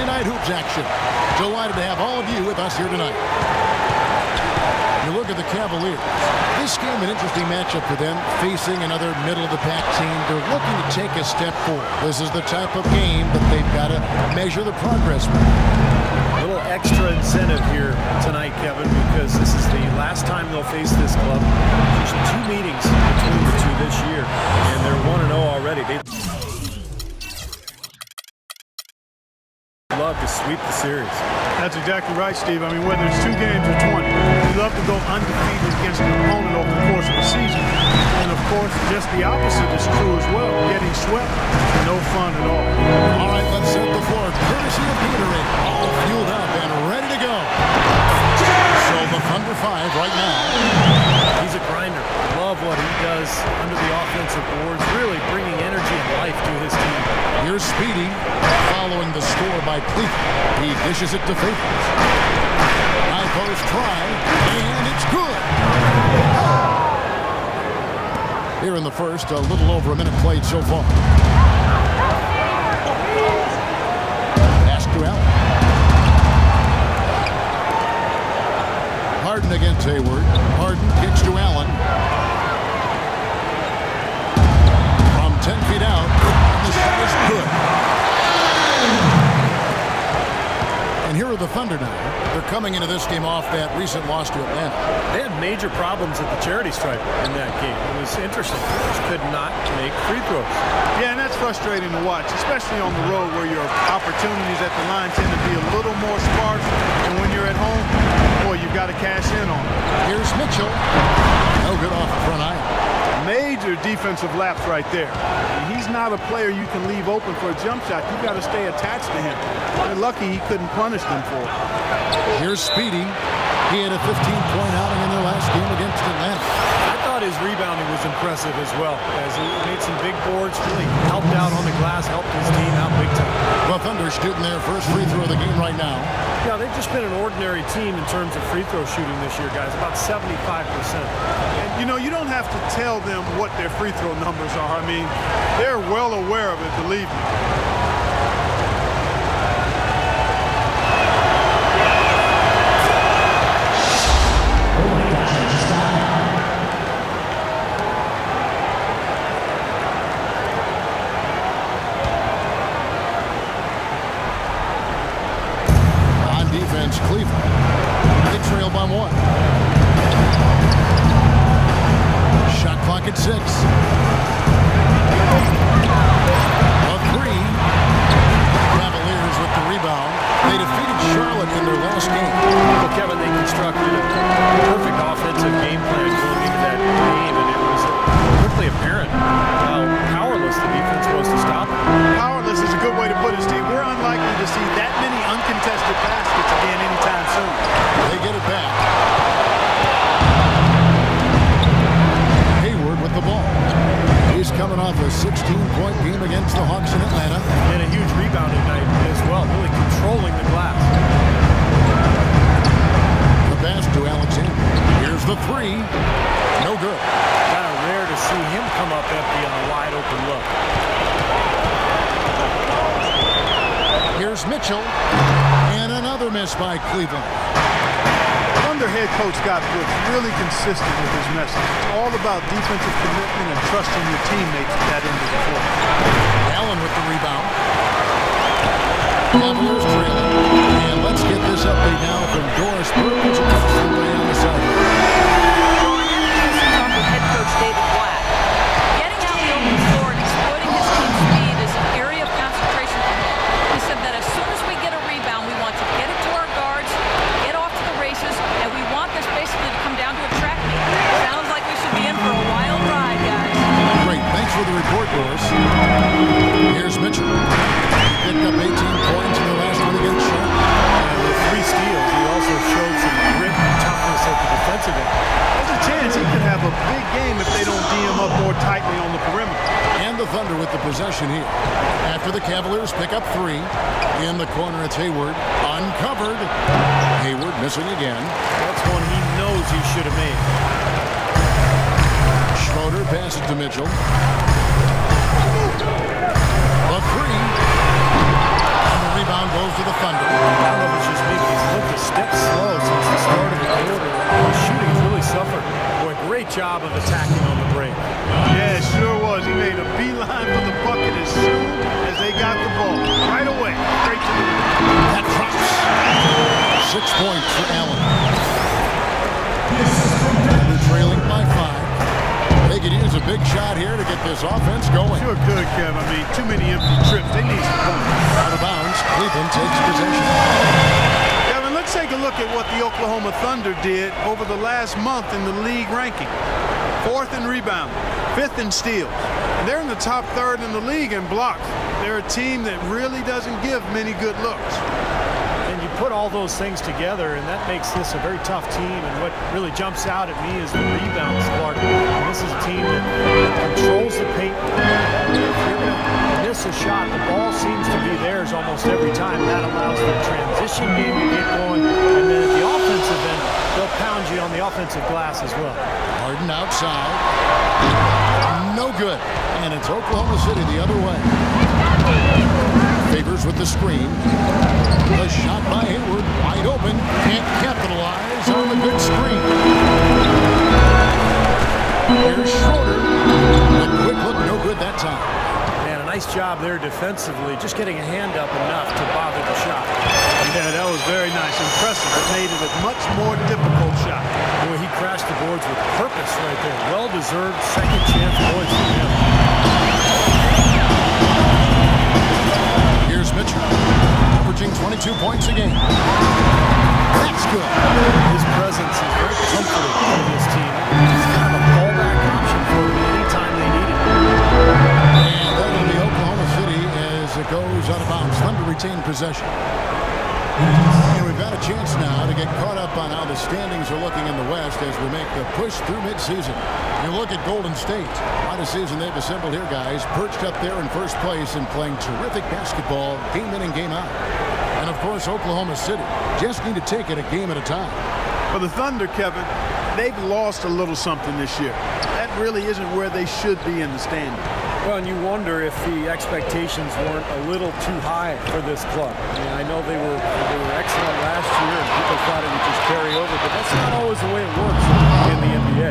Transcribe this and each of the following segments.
Thursday night hoops action. Delighted to have all of you with us here tonight. You look at the Cavaliers. This game, an interesting matchup for them, facing another middle-of-the-pack team. They're looking to take a step forward. This is the type of game that they've got to measure the progress with. A little extra incentive here tonight, Kevin, because this is the last time they'll face this club. There's 2 meetings between the two this year, and they're 1-0 already. They'd love to sweep the series. That's exactly right, Steve. I mean, whether it's 2 games or 20, we love to go undefeated against an opponent over the course of the season. And, of course, just the opposite is true as well. Getting swept, no fun at all. All right, let's set the floor. Courtesy of Gatorade, all fueled up and ready to go. So the Thunder 5 right now. He's a grinder. Love what he does under the offensive boards, really bringing energy and life to his team. Here's Speedy following the score by Cleveland. He dishes it to Favors. High post try, and it's good. Here in the first, a little over a minute played so far. Pass to Allen. Harden against Hayward. Harden kicks to Allen. From 10 feet out, and the shot is good. And here are the Thunder now. They're coming into this game off that recent loss to Atlanta. They had major problems at the charity stripe in that game. It was interesting. They just could not make free throws. Yeah, and that's frustrating to watch, especially on the road where your opportunities at the line tend to be a little more sparse. And when you're at home, boy, you've got to cash in on it. Here's Mitchell. No good off the front aisle. Major defensive lapse right there. He's not a player you can leave open for a jump shot. You've got to stay attached to him. They're lucky he couldn't punish them for it. Here's Speedy. He had a 15-point outing in their last game against Atlanta. I thought his rebounding was impressive as well, as he made some big boards, really helped out on the glass, helped his team out big time. The Thunder shooting their first free throw of the game right now. Yeah, they've just been an ordinary team in terms of free throw shooting this year, guys, about 75%. And, you know, you don't have to tell them what their free throw numbers are. I mean, they're well aware of it, believe me. Cleveland. They trail by 1. Shot clock at 6. A 3. Cavaliers with the rebound. They defeated Charlotte in their last game. Well, Kevin, they constructed a perfect offensive game plan going into that game, and it was quickly apparent how powerless the defense was to stop it. Powerless is a good way to put it, Steve. We're unlikely to see that many uncontested baskets again anytime soon. They get it back. Hayward with the ball. He's coming off a 16-point game against the Hawks in Atlanta. And a huge rebounding night as well, really controlling the glass. The pass to Alexander. Here's the 3. No good. Kind of rare to see him come up empty on a wide open look. Here's Mitchell, and another miss by Cleveland. Thunder head coach Scott Brooks really consistent with his message. It's all about defensive commitment and trusting your teammates at that end of the floor. Allen with the rebound. Cavaliers trailing. And let's get this update now from Doris Perkins across the way on the side. Head coach David Blatt. Getting out the open floor and exploiting his team's speed is an area of concentration for him. He said that as soon as we get a rebound, we want to get it to our guards, get off to the races, and we want this basically to come down to a track meet. Sounds like we should be in for a wild ride, guys. Great. Thanks for the report, Doris. Here's Mitchell. He picked up 18 points in the last one against Charlotte. And with 3 steals, he also showed some grit and toughness at the defensive end. There's a chance he could have a big game if they don't D him up more tightly on the perimeter. And the Thunder with the possession here. After the Cavaliers pick up 3. In the corner, it's Hayward. Uncovered. Hayward missing again. That's one he knows he should have made. Schroeder passes to Mitchell. The 3. And the rebound goes to the Thunder. I don't know if it's just me, but he's looked a step slow since the start of the quarter. His shooting's really suffered. Boy, great job of attacking on the break. Yeah, it sure was. He made a beeline for the bucket as soon as they got the ball. Right away, straight to the rim. That drops. 6 points for Allen. They're trailing by 5. They could use a big shot here to get this offense going. Sure could, Kev. I mean, too many empty trips. They need some points. Out of bounds, Cleveland takes possession. Kevin, let's take a look at what the Oklahoma Thunder did over the last month in the league ranking. 4th in rebound, 5th in steals. And they're in the top 3rd in the league in blocks. They're a team that really doesn't give many good looks. And you put all those things together, and that makes this a very tough team. And what really jumps out at me is the rebounds, Clark. And this is a team that controls the paint. If you're going to miss a shot, the ball seems to be theirs almost every time. That allows the transition game to get going. And then at the offensive end, they'll pound you on the offensive glass as well. Harden outside. No good. And it's Oklahoma City the other way. Favors with the screen. The shot by Hayward, wide open. Can't capitalize on the good screen. Here's Schroeder. A quick look, no good that time. Man, a nice job there defensively, just getting a hand up enough to bother the shot. Yeah, that was very nice. Impressive. It made it a much more difficult shot. Boy, he crashed the boards with purpose right there. Well-deserved second chance points for him. Here's Mitchell, averaging 22 points a game. That's good. His presence is very comforting for this team. It's kind of a fallback option for them anytime they need it. And that'll be Oklahoma City as it goes out of bounds. Thunder retain possession. And we've got a chance now to get caught up on how the standings are looking in the West as we make the push through midseason. You look at Golden State. What a season they've assembled here, guys. Perched up there in first place and playing terrific basketball game in and game out. And, of course, Oklahoma City just need to take it a game at a time. For the Thunder, Kevin, they've lost a little something this year. That really isn't where they should be in the standing. Well, and you wonder if the expectations weren't a little too high for this club. I mean, I know they were excellent last year, and people thought it would just carry over, but that's not always the way it works in the NBA.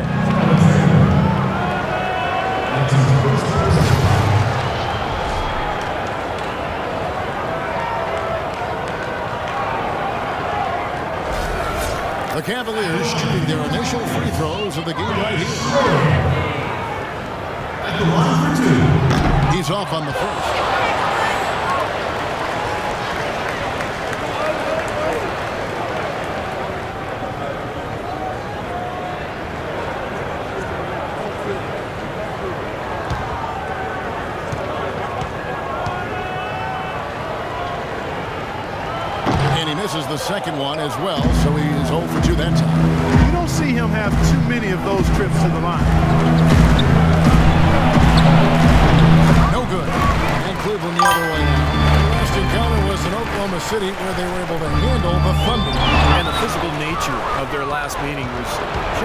The Cavaliers shooting their initial free throws of the game right here. At the line for 2. He's off on the first. Misses the second one as well, so he's 0 for 2 that time. You don't see him have too many of those trips to the line. No good. And Cleveland the other way now. The last encounter was in Oklahoma City where they were able to handle the Thunder. And the physical nature of their last meeting was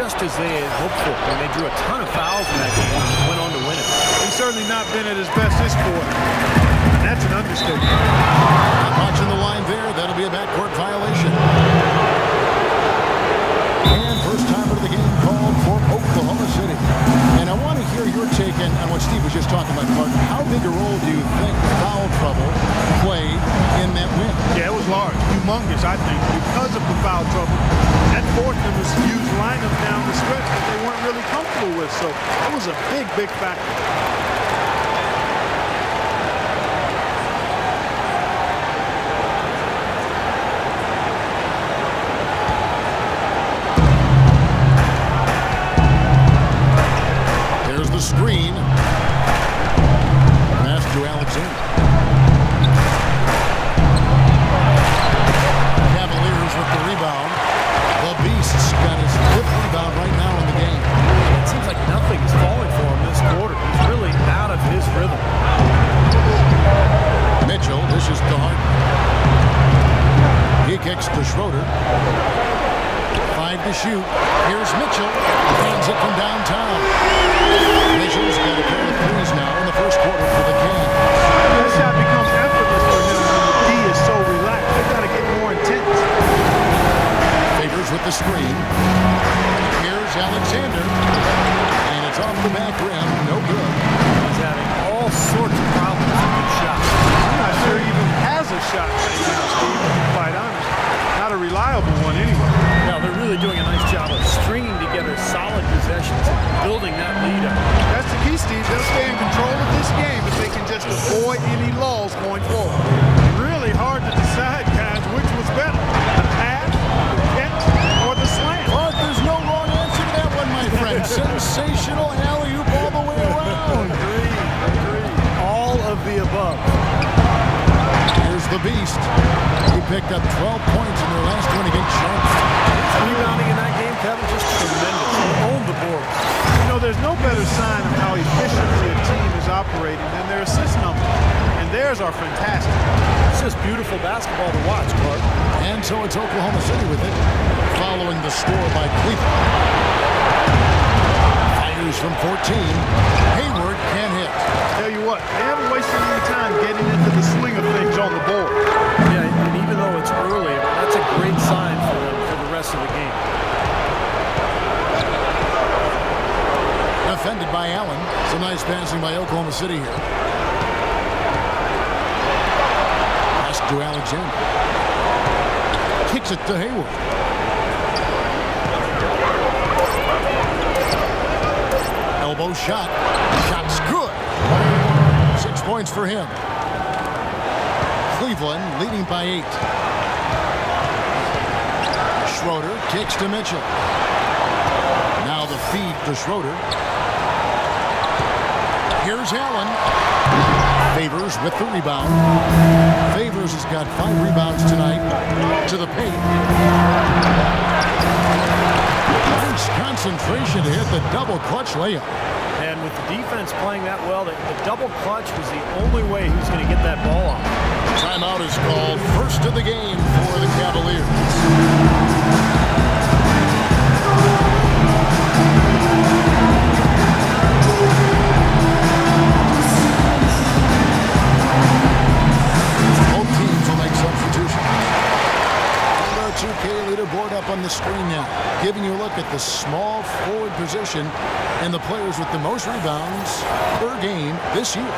just as they had hoped for. And they drew a ton of fouls in that game and went on to win it. He's certainly not been at his best this quarter. That's an understatement. Not watching the line there. That'll be a backcourt violation. And first timer of the game called for Oklahoma City. And I want to hear your take on what Steve was just talking about, Clark. How big a role do you think foul trouble played in that win? Yeah, it was large. Humongous, I think, because of the foul trouble. That forced them to use lineup down the stretch that they weren't really comfortable with. So it was a big, big factor. Screen. Pass to Alexander. Cavaliers with the rebound. The Beast's got his 5th rebound right now in the game. It seems like nothing is falling for him this quarter. He's really out of his rhythm. Mitchell, this is to Harden. He kicks to Schroeder. 5 to shoot. Here's Mitchell. Hands it from downtown. Mitchell's got a pair of threes now in the first quarter for the Kings. That shot becomes effortless for him when the D is so with the screen. Here's Alexander. And it's off the back rim. No good. He's having all sorts of problems with his shot. I'm not sure he even has a shot right now, Steve, to be quite honest. Not a reliable one anyway. Now, they're really doing a nice job of stringing together solid possessions and building that lead up. That's the key, Steve. They'll stay in control of this game if they can just avoid any lulls going forward. Really hard to decide, guys, which was better, the pass, the catch, or the slam. But there's no wrong answer to that one, my friend. Sensational alley-oop all the way around. Agree. All of the above. Here's the Beast. He picked up 12 points in their last win against Sharks. Rebounding in that game, Kevin, just tremendous. Owned the boards. You know, there's no better sign of how efficiently a team is operating than their assist numbers. And theirs are fantastic. It's just beautiful basketball to watch, Clark. And so it's Oklahoma City with it, following the score by Cleveland. Fires from 14. Hayward can't hit. Tell you what, they haven't wasted any time getting into the swing of things on the board. Yeah, and even though it's early, that's a great sign for them for the rest of the game. Defended by Allen. Some nice passing by Oklahoma City here. Pass to Alexander. Kicks it to Hayward. Elbow shot. Shot's good. 6 points for him. Cleveland leading by 8. Schroeder kicks to Mitchell. Now the feed to Schroeder. Here's Allen. Favors with the rebound. Favors has got 5 rebounds tonight. To the paint. Nice concentration to hit the double clutch layup. And with the defense playing that well, the double clutch was the only way he was going to get that ball off. Timeout is called. First of the game for the Cavaliers. Both teams will make substitutions. And our 2K leaderboard up on the screen now, giving you a look at the small forward position and the players with the most rebounds per game this year.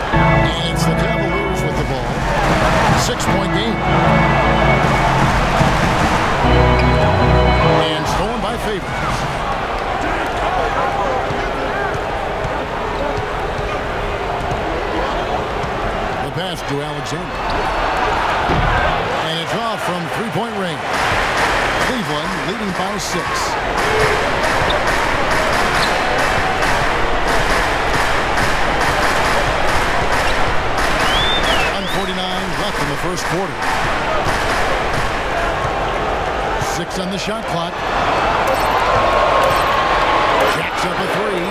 And it's the Cavaliers with the ball. 6-point game. And stolen by Favors. The pass to Alexander. And it's off from three-point range. Cleveland leading by 6. Left in the first quarter. 6 on the shot clock. Jacks up a 3.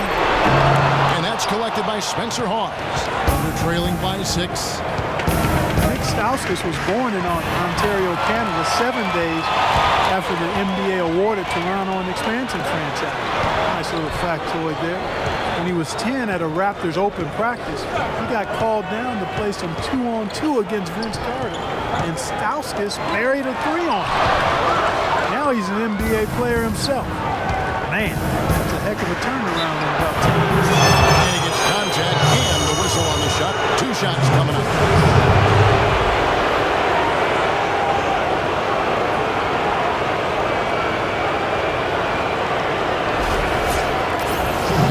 And that's collected by Spencer Hawes. They're trailing by 6. Nick Stauskas was born in Ontario, Canada, 7 days after the NBA awarded Toronto an expansion franchise. Nice little factoid there. When he was 10 at a Raptors open practice, he got called down to play some 2-on-2 against Vince Carter, and Stauskas buried a 3-on. Now he's an NBA player himself. Man, that's a heck of a turnaround in about 10 years. And he gets contact and the whistle on the shot. 2 shots coming up.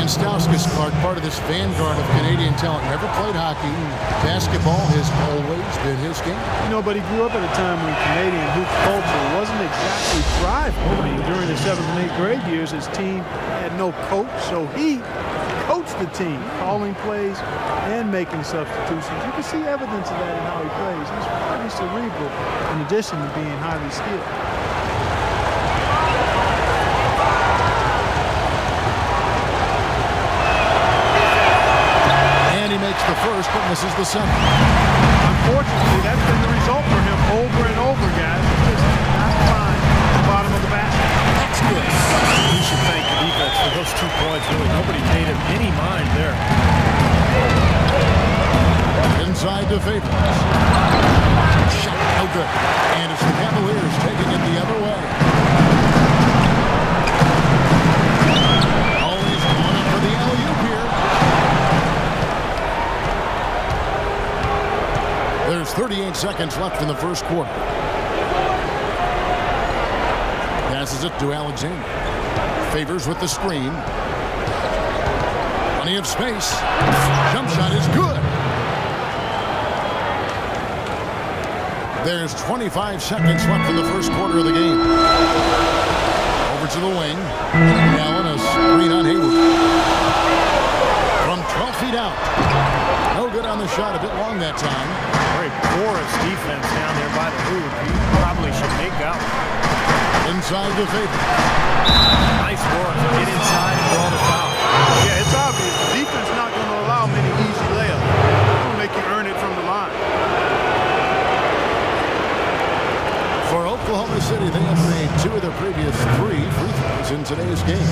And Stauskas, Clark, part of this vanguard of Canadian talent, never played hockey. Basketball has always been his game. You know, but he grew up at a time when Canadian hoop culture wasn't exactly thriving. I mean, during the 7th and 8th grade years, his team had no coach, so he coached the team, calling plays and making substitutions. You can see evidence of that in how he plays. He's pretty cerebral in addition to being highly skilled. Makes the first, but misses the second. Unfortunately, that's been the result for him over and over, guys. Just not find the bottom of the basket. That's good. to Favors. Shot, no good. And it's the Cavaliers taking it the other way. Always going up for the alley-oop here. There's 38 seconds left in the first quarter. Passes it to Alexander. Favors with the screen. Plenty of space. Jump shot is good. There's 25 seconds left in the first quarter of the game. Over to the wing. Allen, a screen on Hayward. From 12 feet out. No good on the shot. A bit long that time. Very porous defense down there by the hoop. He probably should make that one. Inside the Favors. Nice work. Get inside and draw the foul. Yeah, it's obvious. The defense is not going to allow many easy layups. It's going to make you earn it from the line. For Oklahoma City, they have made 2 of their previous 3 free throws in today's game.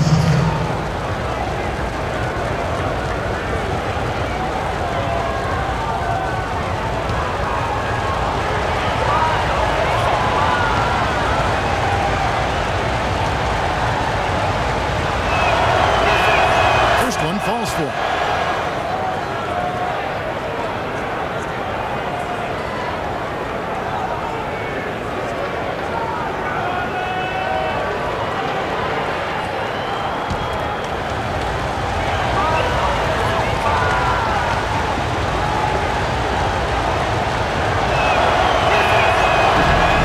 First one falls for.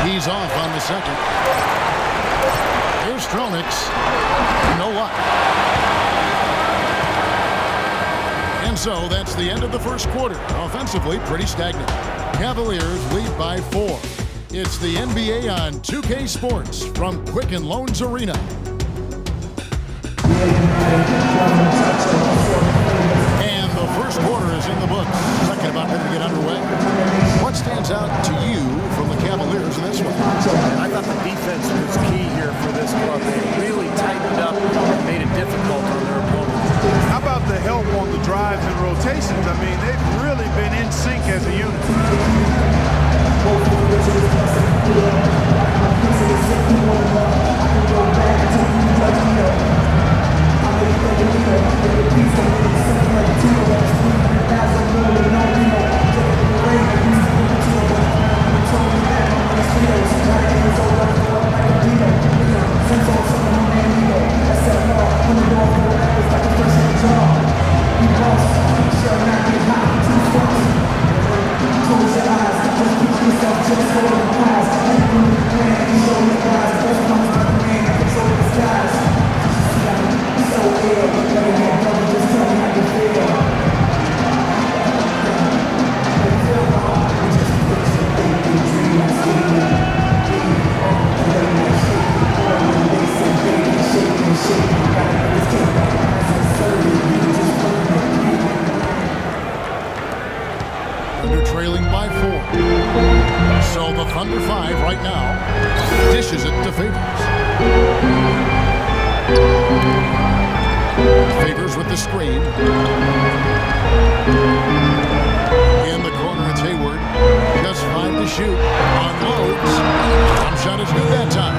He's off on the second. Here's Stronix. No luck. And so that's the end of the first quarter. Offensively, pretty stagnant. Cavaliers lead by 4. It's the NBA on 2K Sports from Quicken Loans Arena. And the first quarter is in the books. Second about ready to get underway. What stands out to you from the Cavaliers in this one? I thought the defense was key here for this club. They really tightened up and made it difficult on their opponent. How about the help on the drives and rotations? I mean, they've really been in sync as a unit. Thunder trailing by 4. So the Thunder 5 right now dishes it to Favors. Favors with the screen. In the corner, it's Hayward. Just 5 to shoot. Unloads. Jump shot is good that time.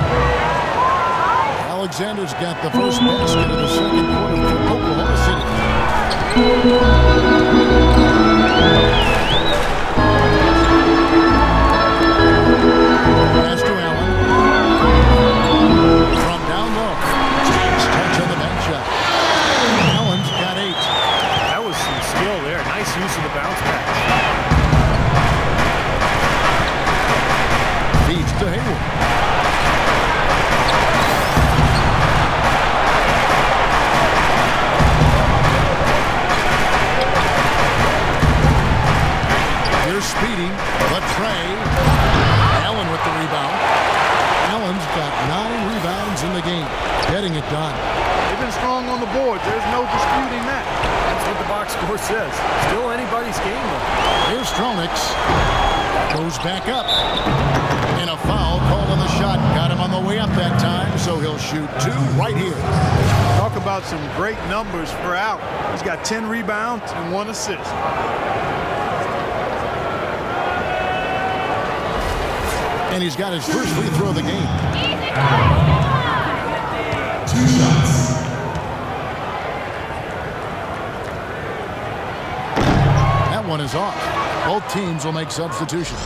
Alexander's got the first basket of the second quarter for Oklahoma City. Pass to Allen. From down low. James touch on the bank shot. Allen's got 8. That was some skill there. Nice use of the bounce pass. Feeds to Hayward. Here's Speedy. Latray. Allen with the rebound. Allen's got 9 rebounds in the game. Getting it done. They've been strong on the boards. There's no disputing that. That's what the box score says. Still anybody's game, though. Here's Stronix. Goes back up. And a foul called on the shot. Got him on the way up that time, so he'll shoot 2 right here. Talk about some great numbers for Allen. He's got 10 rebounds and 1 assist. And he's got his first free throw of the game. 2 shots. That one is off. Both teams will make substitutions.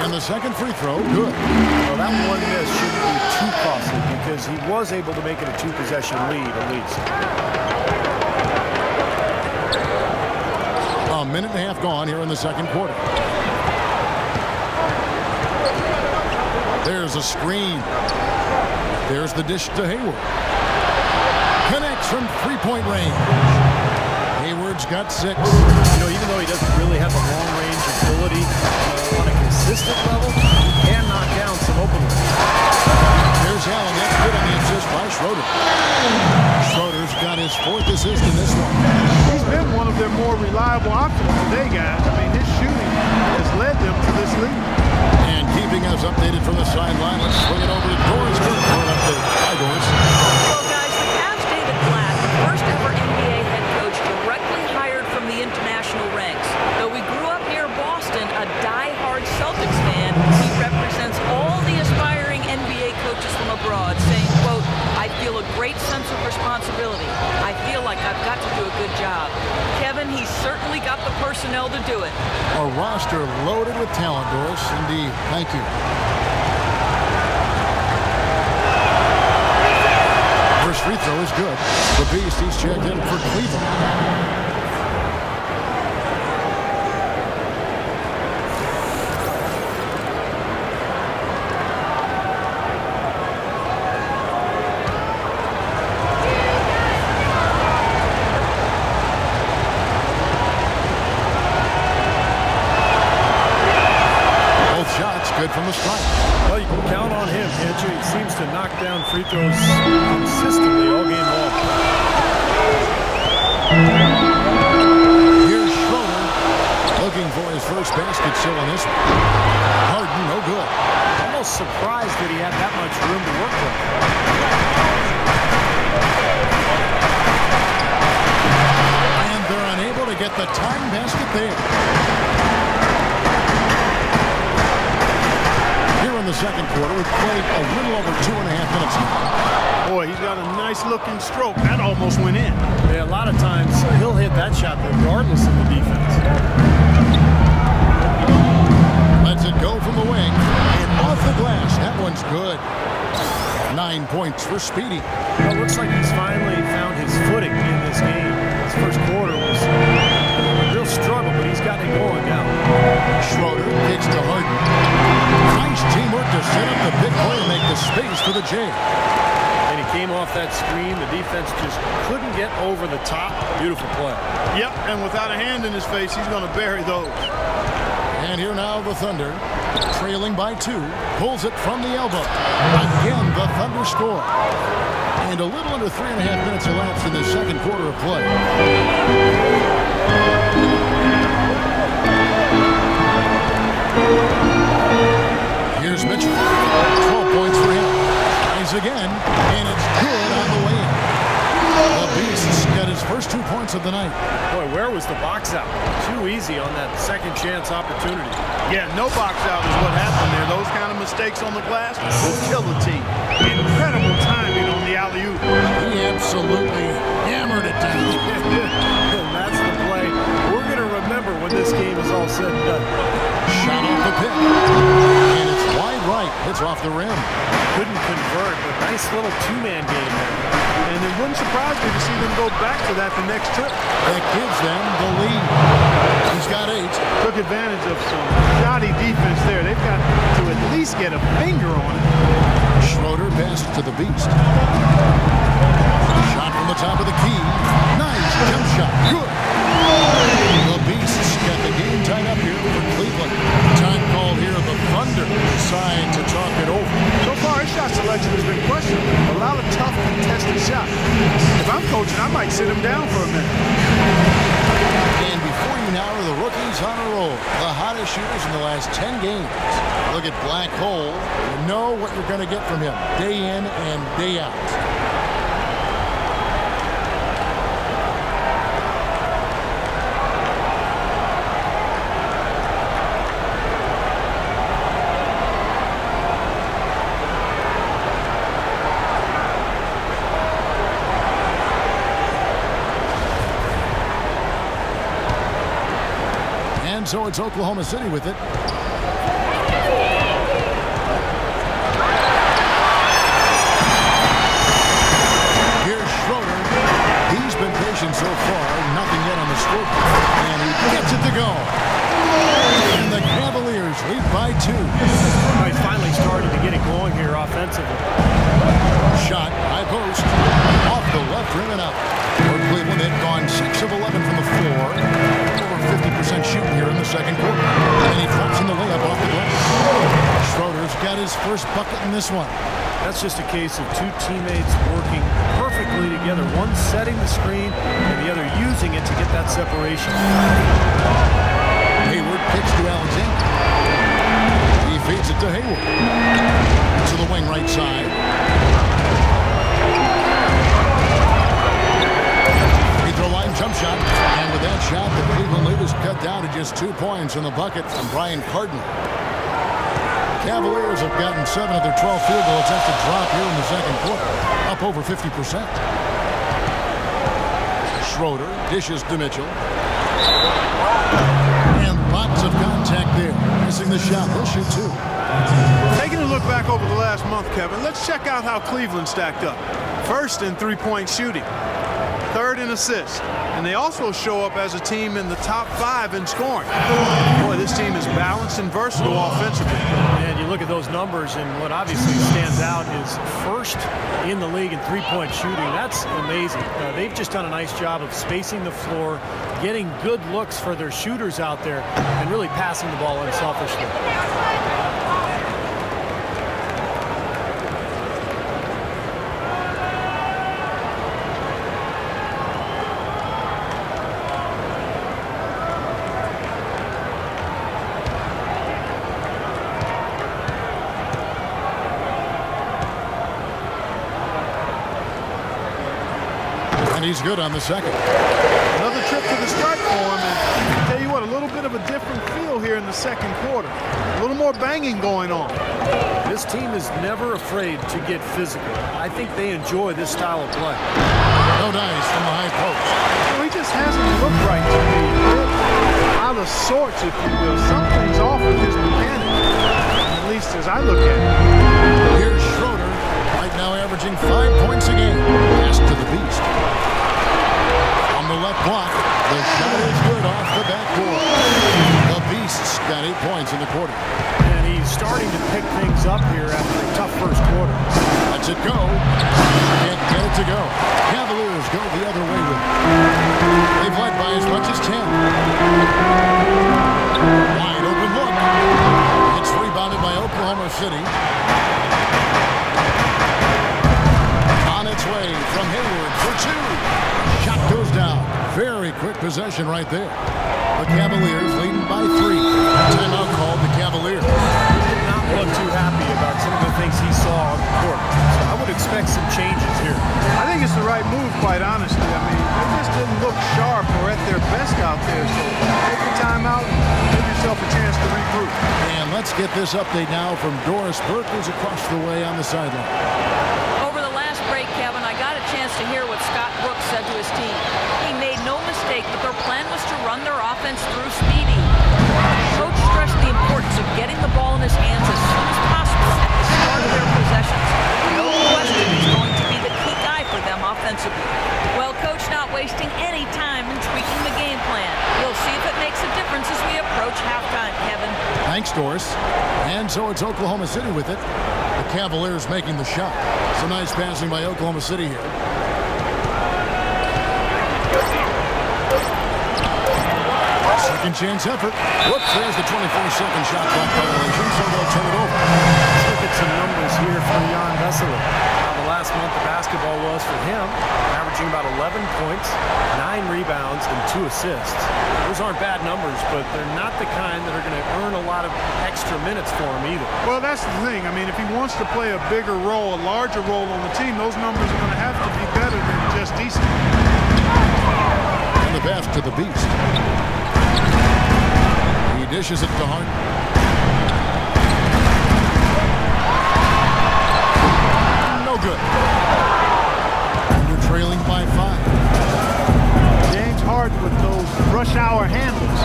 And the second free throw, good. Well, that one miss shouldn't be too costly because he was able to make it a 2-possession lead at least. A minute and a half gone here in the second quarter. There's a screen. There's the dish to Hayward. Connects from three-point range. Hayward's got 6. You know, even though he doesn't really have a long-range ability on a consistent level, he can knock down some open ones. Here's Allen. That's good on the assist by Schroeder. Schroeder's got his 4th assist in this one. He's been one of their more reliable options today, guys. I mean, his shooting has led them to this lead. And keeping us updated from the sideline, let's swing it over to Doris for an update. Hi, Doris. Well, guys, the Cavs' David Blatt, the first ever NBA head coach directly hired from the international ranks. Though we grew up near Boston, a die-hard Celtics fan, he represents all the aspiring NBA coaches from abroad, saying, quote, I feel a great sense of responsibility. I feel like I've got to do a good job. Kevin, he's certainly got the personnel to do it. A roster loaded with talent, Doris. Indeed. Thank you. First free throw is good. The Beast, he's checked in for Cleveland. Good from the stripe. Well, you can count on him, can't you? He seems to knock down free throws consistently all game long. Here's Schroeder looking for his first basket still in this one. Harden, no good. Almost surprised that he had that much room to work with. And they're unable to get the tying basket there. Here in the second quarter, we've played a little over 2.5 minutes now. Boy, he's got a nice-looking stroke. That almost went in. Yeah, a lot of times he'll hit that shot regardless of the defense. Lets it go from the wing. And off the glass. That one's good. 9 points for Speedy. Well, it looks like he's finally found his footing in this game. His first quarter was a real struggle, but he's got it going now. Schroeder kicks to Harden. Nice teamwork to set up the big play and make the space for the J. And he came off that screen. The defense just couldn't get over the top. Beautiful play. Yep, and without a hand in his face, he's going to bury those. And here now the Thunder, trailing by 2, pulls it from the elbow. Again, the Thunder score. And a little under 3.5 minutes elapsed in the second quarter of play. Here's Mitchell. 12 points for him. Tries again, and it's good on the way in. The Beast got his first 2 points of the night. Boy, where was the box out? Too easy on that second chance opportunity. Yeah, no box out is what happened there. Those kind of mistakes on the glass will kill the team. Incredible timing on the alley-oop. He absolutely hammered it down. And that's the play we're going to remember when this game is all said and done. Shot off the pick. And it's wide right. It's off the rim. Couldn't convert, but nice little two-man game there. And it wouldn't surprise me to see them go back to that the next trip. That gives them the lead. He's got 8. Took advantage of some shoddy defense there. They've got to at least get a finger on it. Schroeder passed to the Beast. Shot from the top of the key. Nice jump shot. Good. The Beasts got the game tied up here for Cleveland. Time called here. The Thunder decide to talk it over. So far, his shot selection has been questionable. A lot of tough, contested shots. If I'm coaching, I might sit him down for a minute. And before now are the rookies on a roll. The hottest shooters in the last 10 games. Look at Black Hole. You know what you're going to get from him day in and day out. And so it's Oklahoma City with it. Here's Schroeder. He's been patient so far. Nothing yet on the scoreboard. And he gets it to go. And the Cavaliers lead by 2. Well, he's finally starting to get it going here offensively. Shot, high post, off the left rim and out. For Cleveland, they've gone 6 of 11 from the floor. Over 50% shooting here in the second quarter. And he drops in the layup off the glass. Schroeder's got his first bucket in this one. That's just a case of two teammates working perfectly together. One setting the screen and the other using it to get that separation. Hayward kicks to Alexander. He feeds it to Hayward. To the wing right side. Free throw line jump shot. And with that shot, the Cleveland lead is cut down to just 2 points in the bucket from Brian Cardinal. Cavaliers have gotten 7 of their 12 field goals after drop here in the second quarter. Up over 50%. Schroeder dishes to Mitchell. And lots of contact there. Missing the shot. He'll shoot 2. Taking a look back over the last month, Kevin, let's check out how Cleveland stacked up. First in three-point shooting. Third in assists. And they also show up as a team in the top 5 in scoring. Boy, this team is balanced and versatile offensively. And you look at those numbers, and what obviously stands out is first in the league in three-point shooting. That's amazing. They've just done a nice job of spacing the floor, getting good looks for their shooters out there, and really passing the ball unselfishly. And he's good on the second. Another trip to the stripe for him, and I tell you what, a little bit of a different feel here in the second quarter. A little more banging going on. This team is never afraid to get physical. I think they enjoy this style of play. No dice from the high post. Well, he just hasn't looked right to me. Out of sorts, if you will. Something's off with his mechanics, at least as I look at it. Here's Schroeder, right now averaging 5 points a game. Pass to the Beast. On the left block, the shot is good off the backboard. The Beast's got 8 points in the quarter. And he's starting to pick things up here after a tough first quarter. Lets it go. Can't get it to go. Cavaliers go the other way with it. They've led by as much as 10. Wide open look. It's rebounded by Oklahoma City. On its way from Hayward for 2. Shot goes down. Very quick possession right there. The Cavaliers leading by 3. Timeout called the Cavaliers. Did not look too happy about some of the things he saw on the court. So I would expect some changes here. I think it's the right move, quite honestly. I mean, they just didn't look sharp or at their best out there. So take the time out and give yourself a chance to regroup. And let's get this update now from Doris Burke, who's across the way on the sideline. Over the last break, Kevin, I got a chance to hear what Scott Brooks said to his team. He made no mistake that their plan was to run their offense through Speedy. Coach stressed the importance of getting the ball in his hands as soon as possible at the start of their possessions. No question he's going to be the key guy for them offensively. Well, Coach not wasting any time in tweaking the game plan. We'll see if it makes a difference as we approach halftime, Kevin. Thanks, Doris. And so it's Oklahoma City with it. The Cavaliers making the shot. Some nice passing by Oklahoma City here. Second chance effort. Whoops, there's the 24-second shot clock violation, so they'll turn it over. Let's look at some numbers here from Jan Vesely. How the last month of basketball was for him, averaging about 11 points, 9 9 rebounds and 2 assists. Those aren't bad numbers, but they're not the kind that are going to earn a lot of extra minutes for him either. Well, that's the thing. I mean, if he wants to play a bigger role, a larger role on the team, those numbers are going to have to be better than just decent. And the pass to the Beast. He dishes it to Harden. No good. And you're trailing by 5. James Harden with those rush hour handles,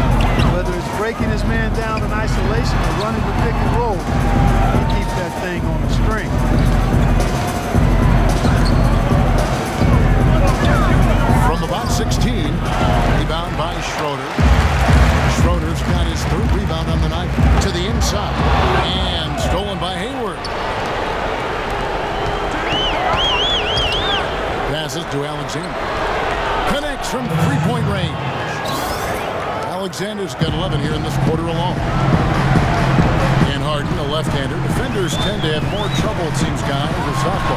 whether it's breaking his man down in isolation or running the pick and roll, he keeps that thing on the string. From about 16, rebound by Schroeder. Schroeder's got his 3rd rebound on the night to the inside and stolen by Hayward. Passes to Alexander. Connects from 3-point range. Alexander's got 11 here in this quarter alone. And Harden, a left-hander. Defenders tend to have more trouble, it seems, guys, with softball.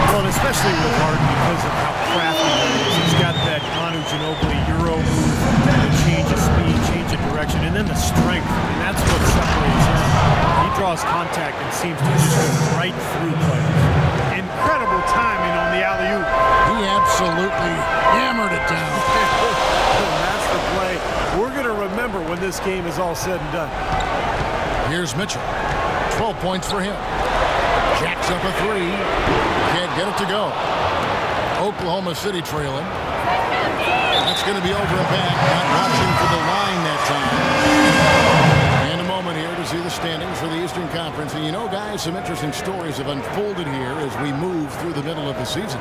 Well, and especially with Harden because of how crafty he is. He's got that Manu Ginobili Euro move, the change of speed, change of direction, and then the strength. And that's what separates him. He draws contact and seems to just go right through players. Incredible timing on the alley-oop. He absolutely hammered it down. And that's the play we're going to remember when this game is all said and done. Here's Mitchell. 12 points for him. Jacks up a 3. Can't get it to go. Oklahoma City trailing. That's going to be over and back. Not watching for the line that time. And a moment here to see the standings for the Eastern Conference. And you know, guys, some interesting stories have unfolded here as we move through the middle of the season.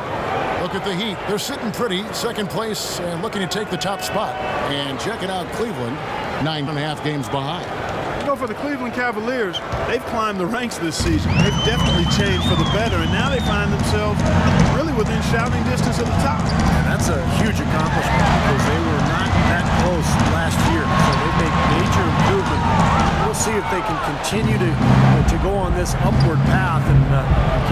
Look at the Heat. They're sitting pretty. 2nd place and looking to take the top spot. And check it out, Cleveland, 9.5 games behind. You know, for the Cleveland Cavaliers, they've climbed the ranks this season. They've definitely changed for the better, and now they find themselves really within shouting distance of the top. And that's a huge accomplishment because they were not that close last year. So they made major improvement. We'll see if they can continue to go on this upward path and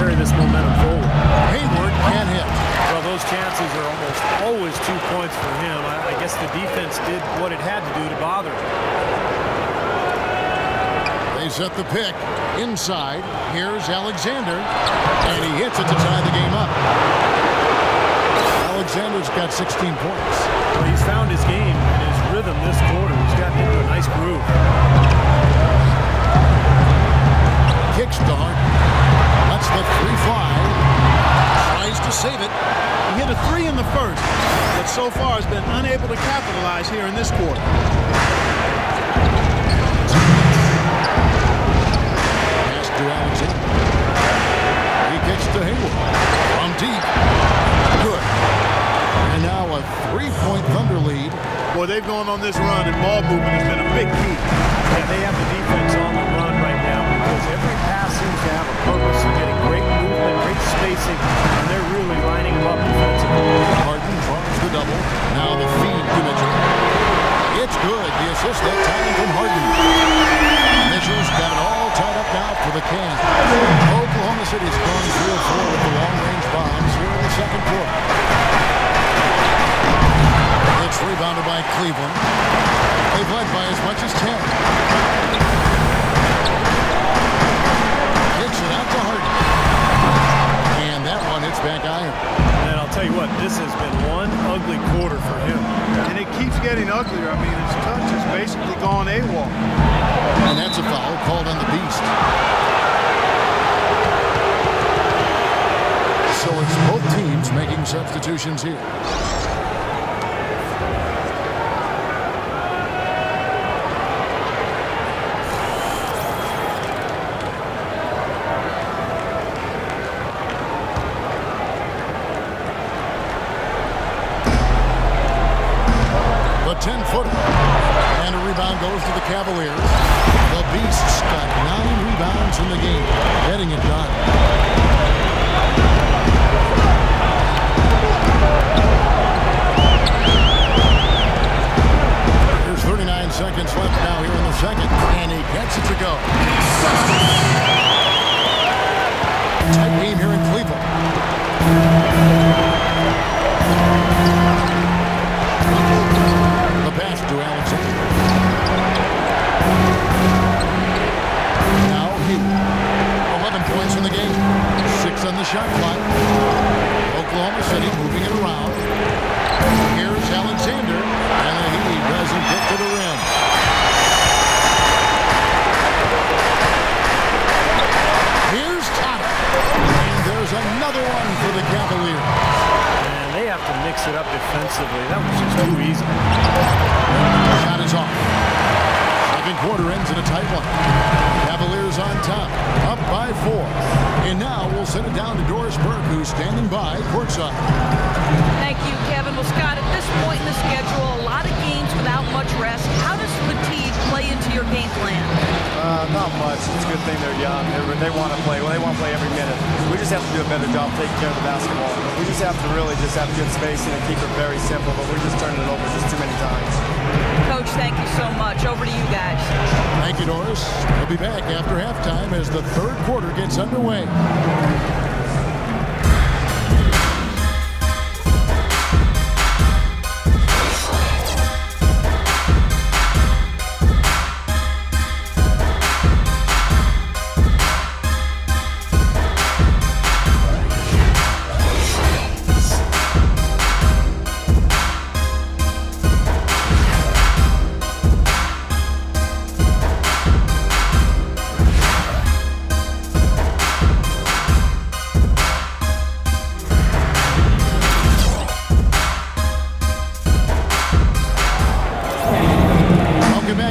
carry this momentum forward. Hayward can hit. Well, those chances are almost always 2 points for him. I guess the defense did what it had to do to bother him. They set the pick inside. Here's Alexander, and he hits it to tie the game up. Alexander's got 16 points. Well, he's found his game and his rhythm this quarter. He's gotten into a nice groove. Kicks to Harden. Lets the 3 fly. Tries to save it. He hit a 3 in the first, but so far has been unable to capitalize here in this quarter. To Alexander. He kicks to Hayward. From deep. Good. And now a 3-point Thunder lead. Boy, they've gone on this run, and ball movement has been a big key. Yeah, they have the defense on the run right now because every pass seems to have a purpose. They're getting great movement, great spacing, and they're really lining them up defensively. Harden draws the double. Now the feed to Mitchell. It's good. The assist that time from Harden. Mitchell's got it all tied up now for the Cavs. Oklahoma City's gone 3 of 4 with the long-range bombs here in the 2nd quarter. It's rebounded by Cleveland. They've led by as much as 10. Kicks it out to Harden. And that one hits back iron. And I'll tell you what, this has been one ugly quarter for him. And it keeps getting uglier. I mean, his touch has basically gone AWOL. And that's a foul called on the Beast. So it's both teams making substitutions here. The 10-footer. And a rebound goes to the Cavaliers. The Beasts got 9 rebounds in the game, getting it done. There's 39 seconds left now here in the 2nd, and he gets it to go. Tight game here in Cleveland. shot clock. Oklahoma City moving it around. Here's Alexander, and he doesn't get to the rim. Here's Tata, and there's another one for the Cavaliers. And they have to mix it up defensively. That was just too easy. Shot is off. Second quarter ends in a tight one. Cavaliers on top, up by 4. And now we'll send it down to Doris Burke, who's standing by courtside. Thank you, Kevin. Well, Scott, at this point in the schedule, a lot of games without much rest. How does fatigue play into your game plan? Not much. It's a good thing they're young. They want to play. Well, they want to play every minute. We just have to do a better job taking care of the basketball. We just have to really just have good spacing and keep it very simple, but we're just turning it over just too many times. Coach, thank you so much. Over to you guys. Thank you, Doris. We'll be back after halftime as the third quarter gets underway.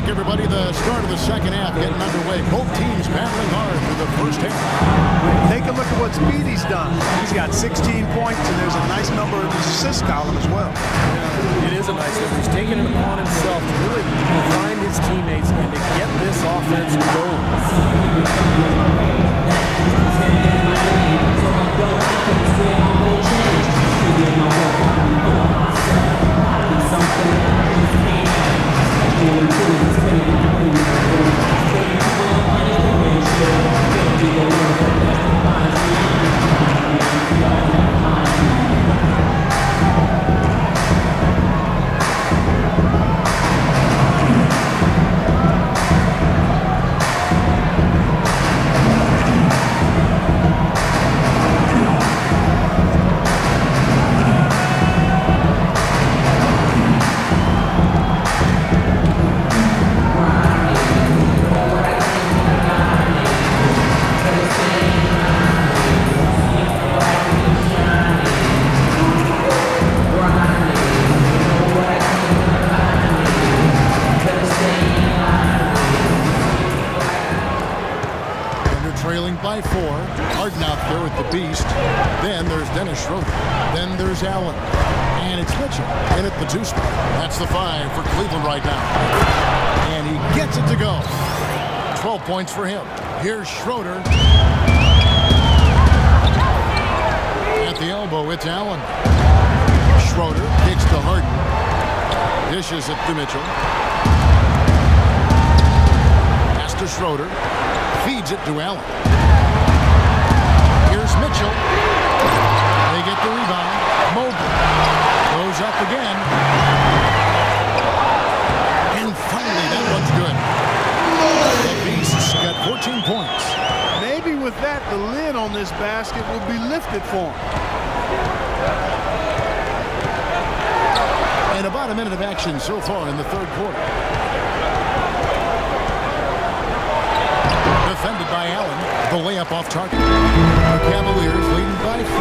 Everybody, the start of the second half getting underway. Both teams battling hard for the first half. Take a look at what Speedy's done. He's got 16 points, and there's a nice number in his assist column as well. It is a nice number. He's taken it upon himself to really find his teammates and to get this offense going. By 4. Harden out there with the beast. Then there's Dennis Schroeder. Then there's Allen. And it's Mitchell in at the 2 spot. That's the 5 for Cleveland right now. And he gets it to go. 12 points for him. Here's Schroeder. At the elbow, it's Allen. Schroeder kicks to Harden. Dishes it to Mitchell. Pass to Schroeder. Feeds it to Allen. Here's Mitchell. They get the rebound. Mobley goes up again. And finally, that one's good. The Beasts got 14 points. Maybe with that, the lid on this basket will be lifted for him. And about a minute of action so far in the third quarter. Defended by Allen. The layup off target. The Cavaliers leading by 4.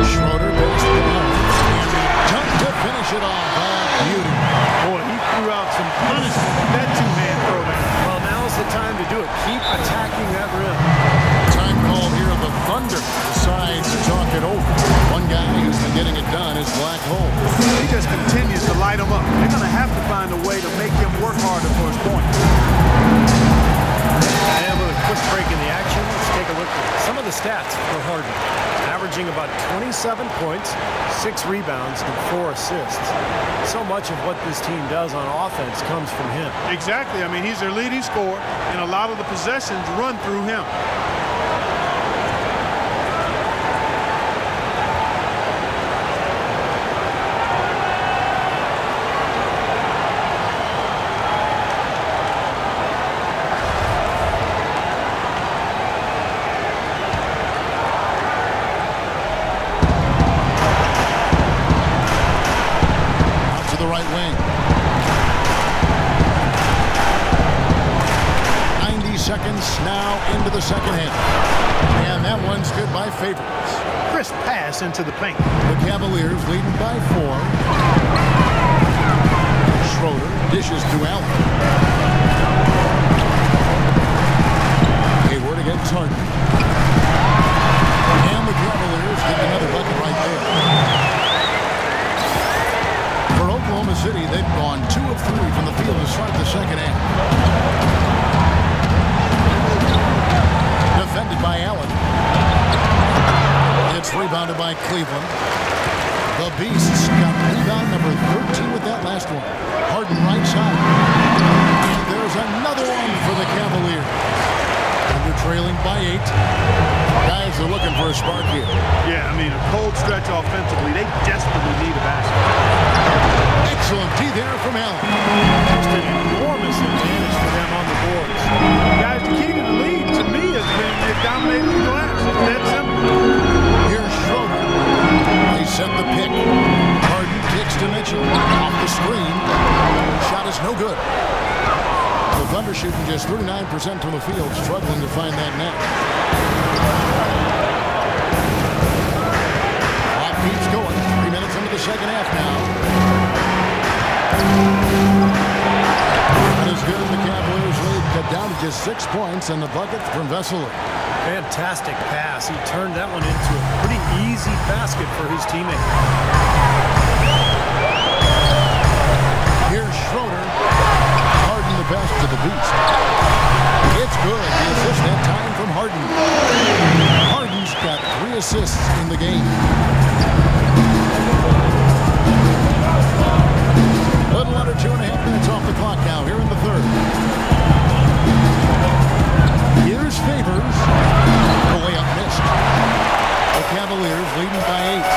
Schroeder passed it down. And he jumped to finish it off. Beauty. Boy, he threw out some punishment with that two-hand throw there. Well, now's the time to do it. Keep attacking that rim. Time call here. The Thunder decides to talk it over. One guy who's been getting it done is Black Hole. He just continues to light him up. They're going to have to find a way to make him work harder for his point. And with a quick break in the action, let's take a look at some of the stats for Harden. Averaging about 27 points, 6 rebounds, and 4 assists. So much of what this team does on offense comes from him. Exactly. I mean, he's their leading scorer, and a lot of the possessions run through him. wing. 90 seconds now into the second half. And that one's good by Favors. Crisp pass into the paint. The Cavaliers leading by 4. Schroeder dishes to Allen. Hayward against Harden. And the Cavaliers get another bucket right there. For Oklahoma City, they've gone 2 of 3 from the field to start the second half. Defended by Allen. It's rebounded by Cleveland. The Beasts got rebound number 13 with that last one. Harden right side. And there's another one for the Cavaliers. And they're trailing by 8. Guys are looking for a spark here. Yeah, I mean, a cold stretch offensively. They desperately need a basket. Excellent D there from Allen. Just an enormous advantage for them on the boards. Guys, the key to the lead, to me, has been they've dominated the glass. It's that simple. Here's Schroeder. They set the pick. Harden kicks to Mitchell. Off the screen. Shot is no good. The Thunder shooting just 39% from the field, struggling to find that net. Clock keeps going. 3 minutes into the second half now. That is good. The Cavaliers lead cut down to just 6 points, and the bucket from Vesely. Fantastic pass. He turned that one into a pretty easy basket for his teammate. Here's Schroeder. Harden the pass to the Beast. It's good. The assist that time from Harden. Harden's got 3 assists in the game. Little under 2.5 minutes off the clock now here in the third. Here's Favors. The layup missed. The Cavaliers leading by 8.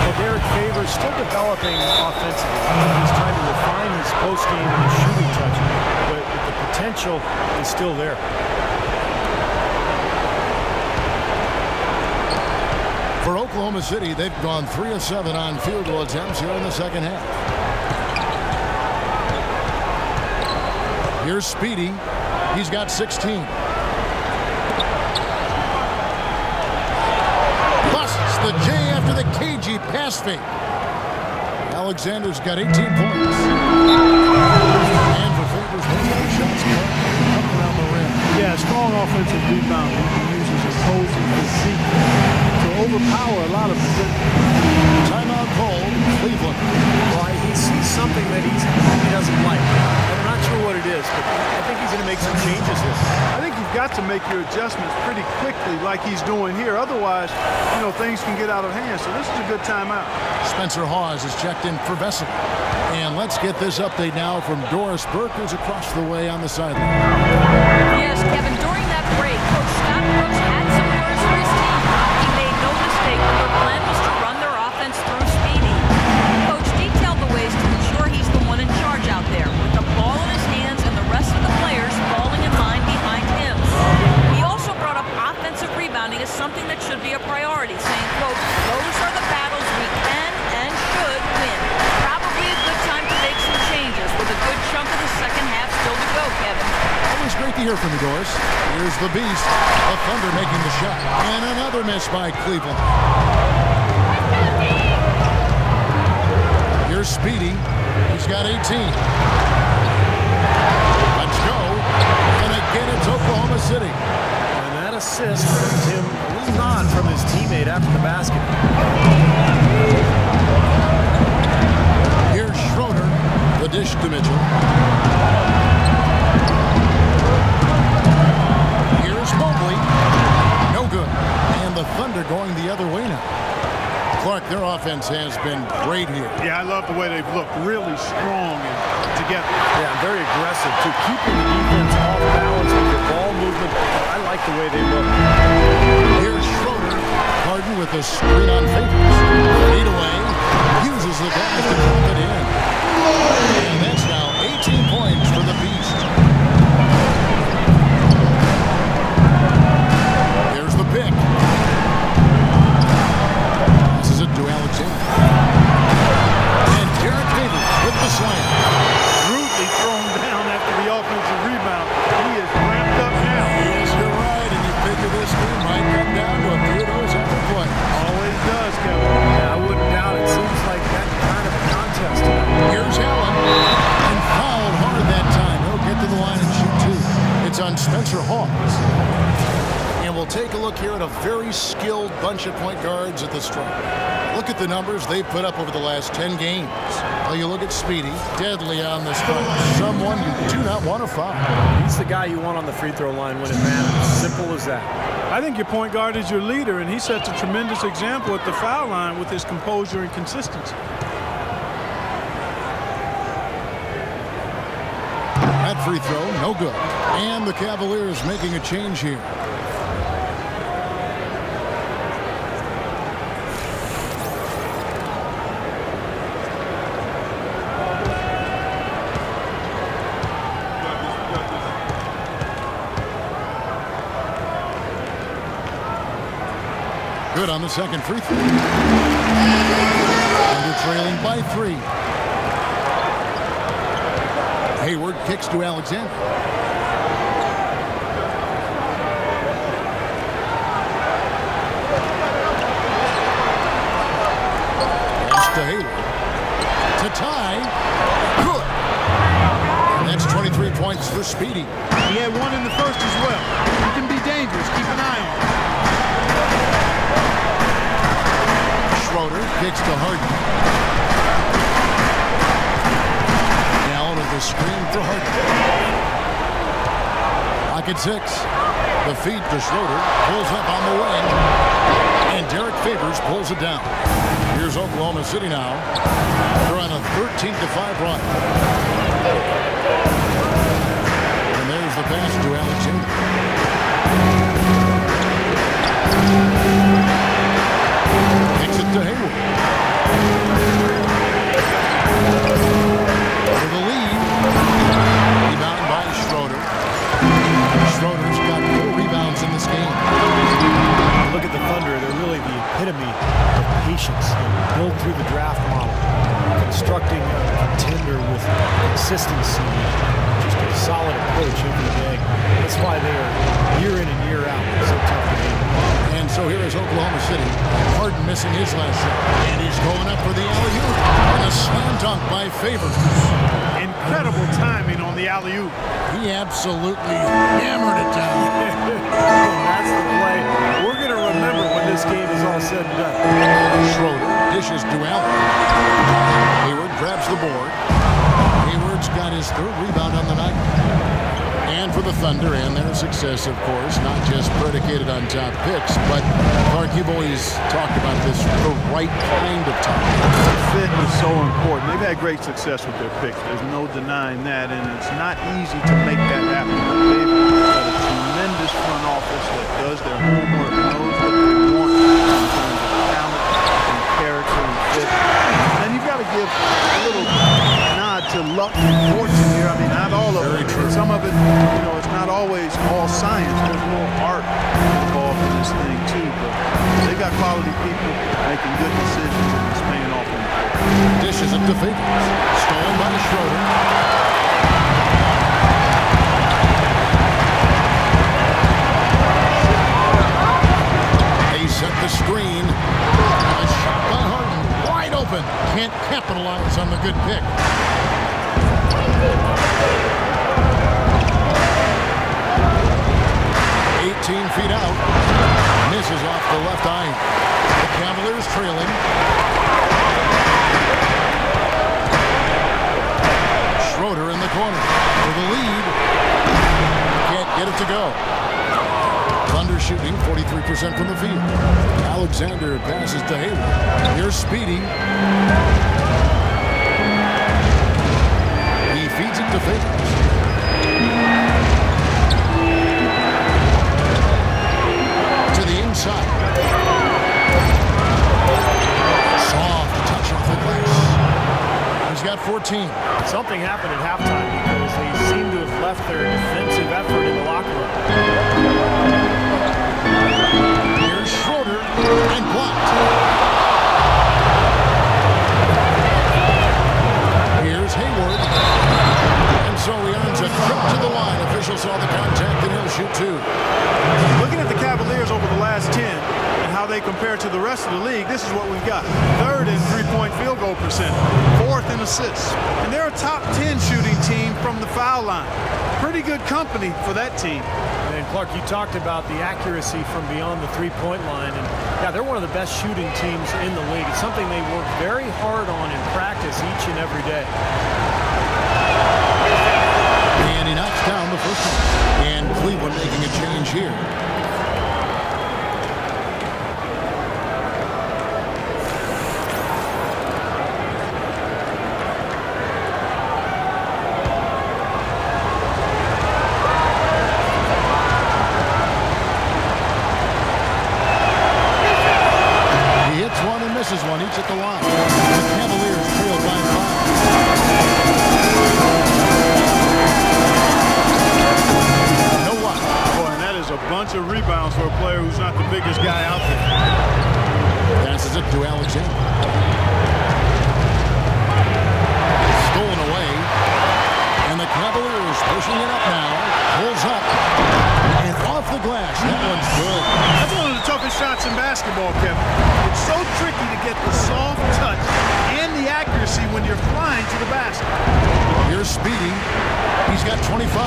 Well, Derek Favors still developing offensively. He's trying to refine his post game and his shooting touch, but the potential is still there. For Oklahoma City, they've gone 3 of 7 on field goal attempts here in the second half. Here's Speedy. He's got 16. Busts the J after the cagey pass fake. Alexander's got 18 points. And for Favors, most of the shots come around the rim. Yeah, strong offensive rebound. He can use his opposing physique to overpower a lot of the. Timeout called, Cleveland. Well, he sees something that he doesn't like. I'm not sure what it is, but I think he's going to make some changes here. I think you've got to make your adjustments pretty quickly like he's doing here. Otherwise, things can get out of hand. So this is a good timeout. Spencer Hawes is checked in for Vesely. And let's get this update now from Doris Burke, who's across the way on the sideline. Yes, Kevin, during that break, Coach Scott Brooks had some words for his team. He made no mistake. Their plan was to run their offense through Speedy. Coach detailed the ways to ensure he's the one in charge out there, with the ball in his hands and the rest of the players falling in line behind him. He also brought up offensive rebounding as something that should be a priority, saying, quote, those are the battles we can and should win. Probably a good time to make some changes with a good chunk of the second half still to go, Kevin. Always great to hear from you, Doris. Here's the Beast. The Thunder making the shot. And another miss by Cleveland. Here's Speedy. He's got 18. Let's go. And again, it's Oklahoma City. And that assist earned him a little nod from his teammate after the basket. Here's Schroeder. The dish to Mitchell. Here's Mobley. No good. And the Thunder going the other way now. Clark, their offense has been great here. Yeah, I love the way they've looked. Really strong and together. Yeah, very aggressive, too. Keeping the defense off balance with their ball movement. I like the way they look. Here's Schroeder. Harden with a screen on Favors. Fade away. Uses the guy to drop it in. And that's now 18 points for the Beast. Here's the pick. This is it to Alexander. And Derek Favors with Spencer Hawes. And we'll take a look here at a very skilled bunch of point guards at the stripe. Look at the numbers they've put up over the last 10 games. Well, you look at Speedy, deadly on the stripe. Someone you do not want to foul. He's the guy you want on the free throw line when it matters. Simple as that. I think your point guard is your leader, and he sets a tremendous example at the foul line with his composure and consistency. That free throw, no good. And the Cavaliers making a change here. Good on the second free throw. And they're trailing by 3. Hayward kicks to Alexander. Pass to Hayward. To tie. Good. And that's 23 points for Speedy. He had one in the first as well. He can be dangerous. Keep an eye on him. Schroeder kicks to Harden. Now to the screen for Harden. Lock at 6. The feed to Schroeder. Pulls up on the wing. And Derek Favors pulls it down. Here's Oklahoma City now. They're on a 13-5 run. And there's the pass to Alexander. Kicks it to Hayward. For the lead. Rebound by Schroeder. Schroeder's got 4 rebounds in this game. Look at the Thunder. They're really the epitome of patience. They build through the draft model, constructing a contender with consistency, just a solid approach every day. That's why they are year in and year out so tough to beat. And so here is Oklahoma City. Harden missing his last shot. And he's going up for the alley-oop. And a slam dunk by Favors. Incredible timing on the alley-oop. He absolutely hammered it down. That's the play we're going to remember when this game is all said and done. Schroeder dishes to Allen. Hayward grabs the board. Hayward's got his 3rd rebound on the night. And for the Thunder and their success, of course, not just predicated on top picks, but Clark, you've always talked about this, the right kind of top. Fit is so important. They've had great success with their picks. There's no denying that, and it's not easy to make that happen. But they've got a tremendous front office that does their homework, knows what they want in terms of talent and character and fit. And then you've got to give a little nod to luck and fortune here. I mean, not all of it. Some of it, you know, it's not always all science. There's a little art involved in this thing too. But they got quality people making good decisions, and it's paying off in the court. Dishes it to Favors. Stolen by Schroeder. They set the screen. A shot by Harden. Wide open. Can't capitalize on the good pick. 18 feet out. Misses off the left eye. The Cavaliers trailing. Schroeder in the corner for the lead. Can't get it to go. Thunder shooting 43% from the field. Alexander passes to Hayward. Here's Speedy. He feeds it to Favors. To the inside. Soft touch off the glass. He's got 14. Something happened at halftime because they seem to have left their defensive effort in the locker room. Here's Schroeder and blocked. Here's Hayward. And so he earns a trip to the line. Officials saw the contact and he'll shoot 2. Looking at the Cavaliers over the last 10 and how how they compare to the rest of the league, this is what we've got. 3rd in three-point field goal percentage, 4th in assists. And they're a top 10 shooting team from the foul line. Pretty good company for that team. And Clark, you talked about the accuracy from beyond the three-point line, and yeah, they're one of the best shooting teams in the league. It's something they work very hard on in practice each and every day. And he knocks down the first one. And Cleveland making a change here. Misses one, each at the line. The Cavaliers trail by 5. No one. Boy, and that is a bunch of rebounds for a player who's not the biggest guy out there. Passes it to Alexander. Stolen away. And the Cavaliers pushing it up now. Pulls up. And off the glass. That one's good. That's one of the toughest shots in basketball, Kevin. It's so tricky to get the soft touch and the accuracy when you're flying to the basket. Here's Speedy. He's got 25. 1:15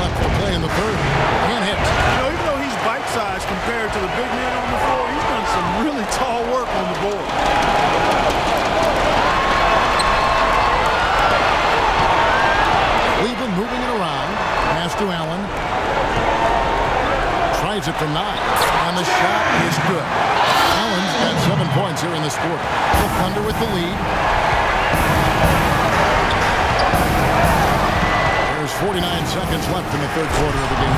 left to play in the third. Can't hit. You know, even though he's bite-sized compared to the big man on the floor, he's done some really tall work on the board. Cleveland moving it around. Pass to Allen. Tries it from 9. And the shot is good. Allen's got 7 points here in this quarter. The Thunder with the lead. There's 49 seconds left in the third quarter of the game.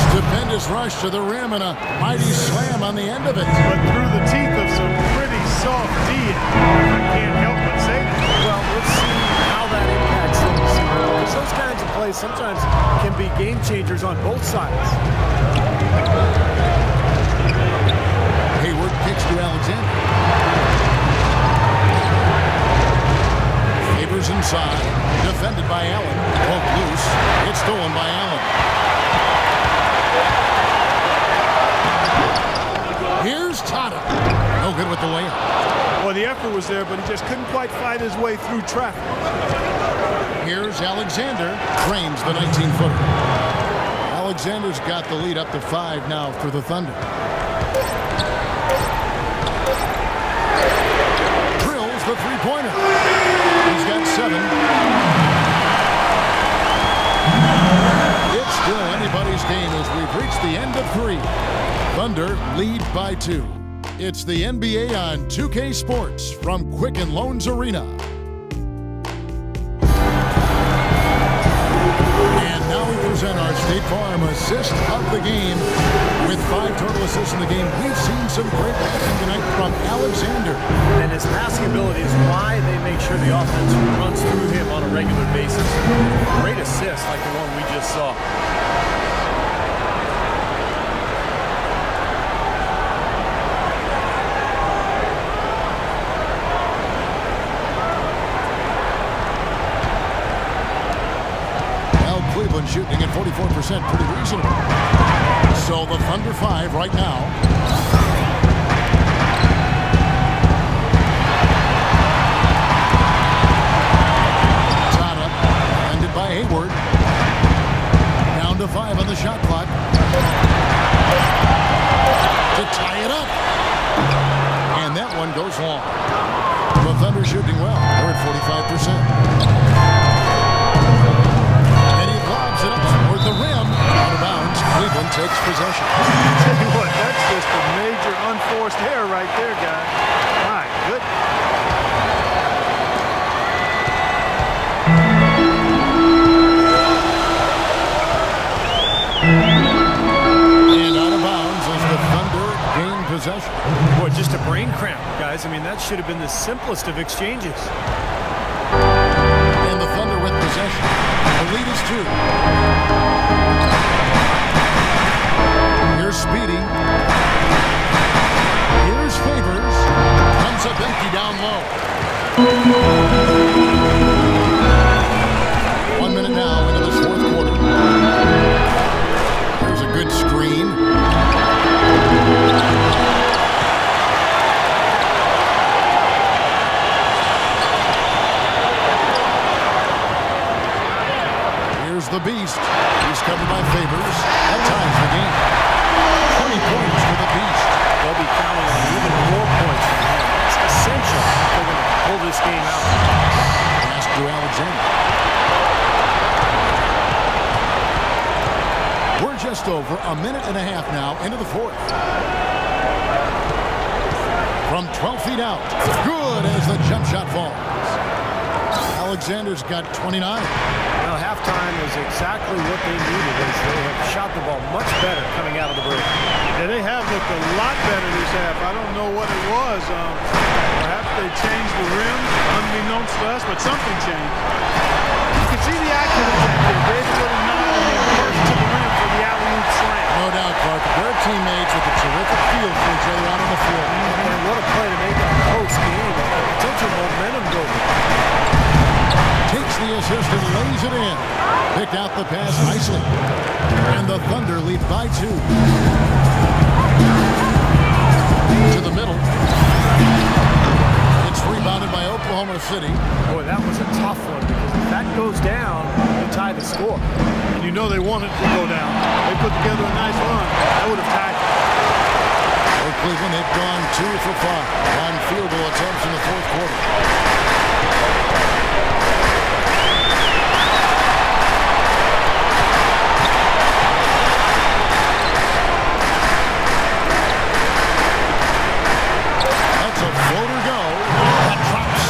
Stupendous rush to the rim and a mighty slam on the end of it. But through the teeth of some pretty soft D. I can't help but say that. Well, let's see how that impacts things. Because those kinds of plays sometimes can be game changers on both sides. Hayward kicks to Alexander. Favors inside. Defended by Allen. Poked loose. It's stolen by Allen. Here's Tata. No good with the layup. Well, the effort was there, but he just couldn't quite fight his way through traffic. Here's Alexander. Frames the 19-footer. Alexander's got the lead up to 5 now for the Thunder. Drills the three-pointer. He's got 7. It's still anybody's game as we've reached the end of 3. Thunder lead by 2. It's the NBA on 2K Sports from Quicken Loans Arena. And now we present our State Farm assist of the game. With 5 total assists in the game, we've seen some great passing tonight from Alexander. And his passing ability is why they make sure the offense runs through him on a regular basis. Great assist like the one we just saw. Cleveland shooting at 44%, pretty reasonable. So the Thunder 5 right now. Tata, ended by Hayward. Down to 5 on the shot clock. To tie it up. And that one goes long. The Thunder shooting well. They're at 45%. The rim, out of bounds. Cleveland takes possession. I'll tell you what, that's just a major unforced error right there, guys. My goodness. And out of bounds as the Thunder gain possession. Boy, just a brain cramp, guys. I mean, that should have been the simplest of exchanges. And the Thunder with possession. The lead is 2. Here's Speedy. Here's Favors. Comes up empty down low. 1 minute now into this fourth quarter. covered by Favors. That ties the game. 20 points for the Beast. They'll be counting on even more points from him. It's essential if they're going to pull this game out. Pass to Alexander. We're just over a minute and a half now into the fourth. From 12 feet out. Good as the jump shot falls. Alexander's got 29. Well, halftime is exactly what they needed as they have shot the ball much better coming out of the break. Yeah, they have looked a lot better this half. I don't know what it was. Perhaps they changed the rim, unbeknownst to us, but something changed. You can see the accuracy back there. Gave a little nod and then burst to the rim for the alley-oop slam. No doubt, Clark. Their teammates with a terrific feel for each other out on the floor. And what a play to make in a close game. Potential momentum builder. Takes the assist and lays it in. Picked out the pass nicely. And the Thunder lead by 2. To the middle. It's rebounded by Oklahoma City. Boy, that was a tough one because if that goes down, they tie the score. And you know they wanted to go down. They put together a nice run. That would have tied it. For Cleveland, they've gone 2 for 5 on field goal attempts in the fourth quarter. That's a floater go. That drops.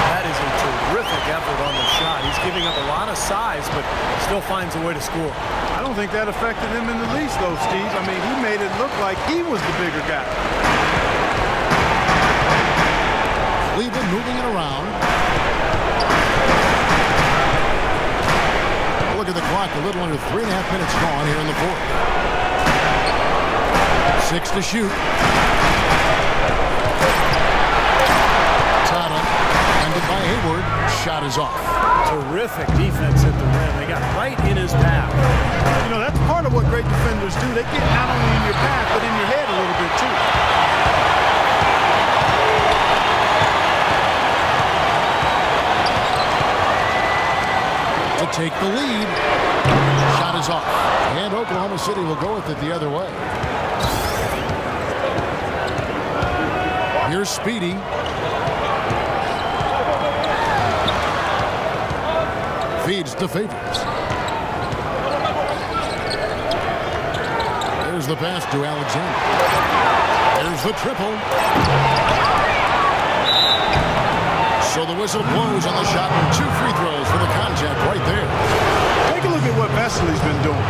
That is a terrific effort on the shot. He's giving up a lot of size, but still finds a way to score. I don't think that affected him in the least, though, Steve. I mean, he made it look like he was the bigger guy. Cleveland moving it around. Look at the clock. A little under 3.5 minutes gone here in the fourth. 6 to shoot. Tata. Ended by Hayward. Shot is off. Terrific defense at the rim. They got right in his path. You know, that's part of what great defenders do. They get not only in your path, but in your head a little bit, too. To take the lead. Shot is off. And Oklahoma City will go with it the other way. Here's Speedy. Feeds to Favors. There's the pass to Alexander. There's the triple. So the whistle blows on the shot and 2 free throws for the contact right there. Take a look at what Vesely's been doing.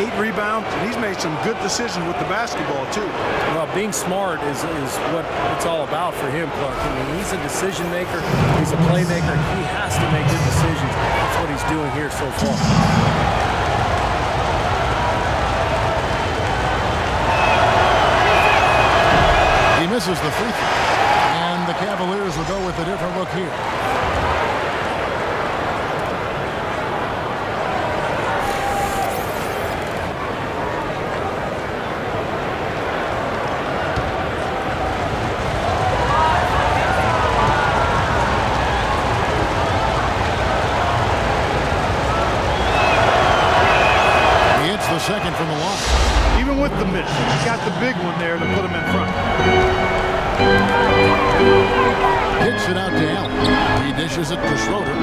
8 rebounds, and he's made some good decisions with the basketball, too. Well, being smart is what it's all about for him, Clark. I mean, he's a decision maker. He's a playmaker. He has to make good decisions. That's what he's doing here so far. He misses the free throw. And the Cavaliers will go with a different look here. He hits the second from the line. Even with the miss, he got the big one there to put him in front. Kicks it out to Allen. He dishes it to Schroeder.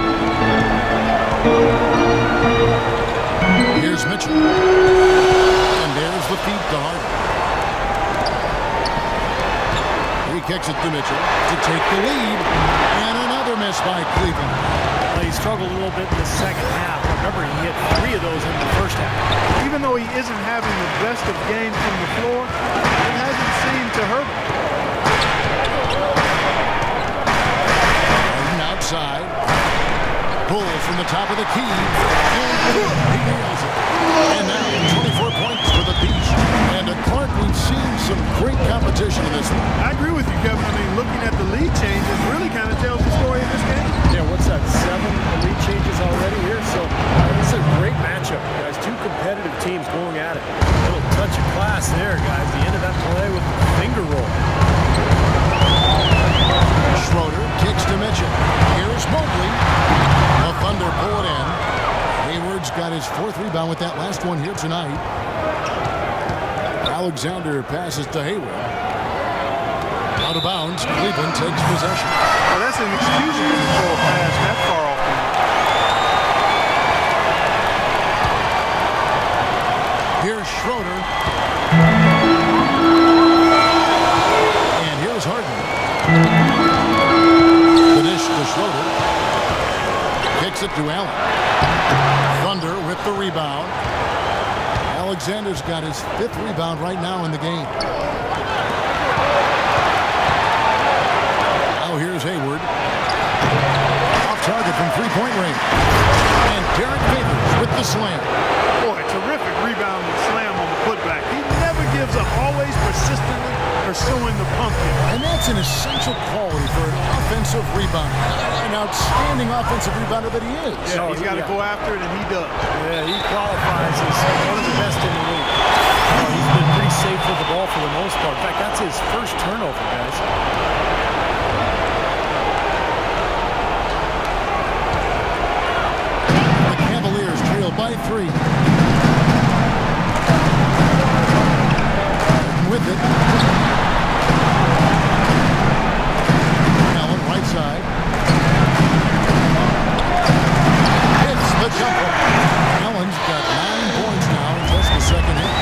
Here's Mitchell. And there's the feed to Harden. He kicks it to Mitchell to take the lead. And another miss by Cleveland. Well, he struggled a little bit in the second half. Remember, he hit 3 of those in the first half. Even though he isn't having the best of games from the floor, it hasn't seemed to hurt him. Harden outside. Pulls from the top of the key. And he nails it. And now 24 points for the Beast. And Clark, we've seen some great competition in this one. I agree with you, Kevin. I mean, looking at the lead changes really kind of tells the story of this game. Yeah, what's that, 7 lead changes already here? So this is a great matchup, guys. 2 competitive teams going at it. A little touch of class there, guys. The end of that play with the finger roll. Schroeder kicks to Mitchell. Here's Mobley. The Thunder pull it in. Hayward's got his 4th rebound with that last one here tonight. Alexander passes to Hayward. Out of bounds. Cleveland takes possession. Well, that's an excuse to throw a pass that far off. Here's Schroeder. And here's Harden. The dish to Schroeder. Kicks it to Allen. Thunder with the rebound. Alexander's got his 5th rebound right now in the game. Now here's Hayward. Off target from three-point range. And Derek Favors with the slam. Boy, terrific rebound and slam on the putback. He never gives up, always persistently pursuing the pumpkin. And that's an essential quality for an offensive rebounder. An outstanding offensive rebounder that he is. Yeah, he's got to go after it, and he does. Yeah, he qualifies as one of the best in the league. He's been pretty safe with the ball for the most part. In fact, that's his first turnover, guys. The Cavaliers trail by 3. With it. Allen, right side. Hits the jumper. Allen's got 9 points now in just the second hit.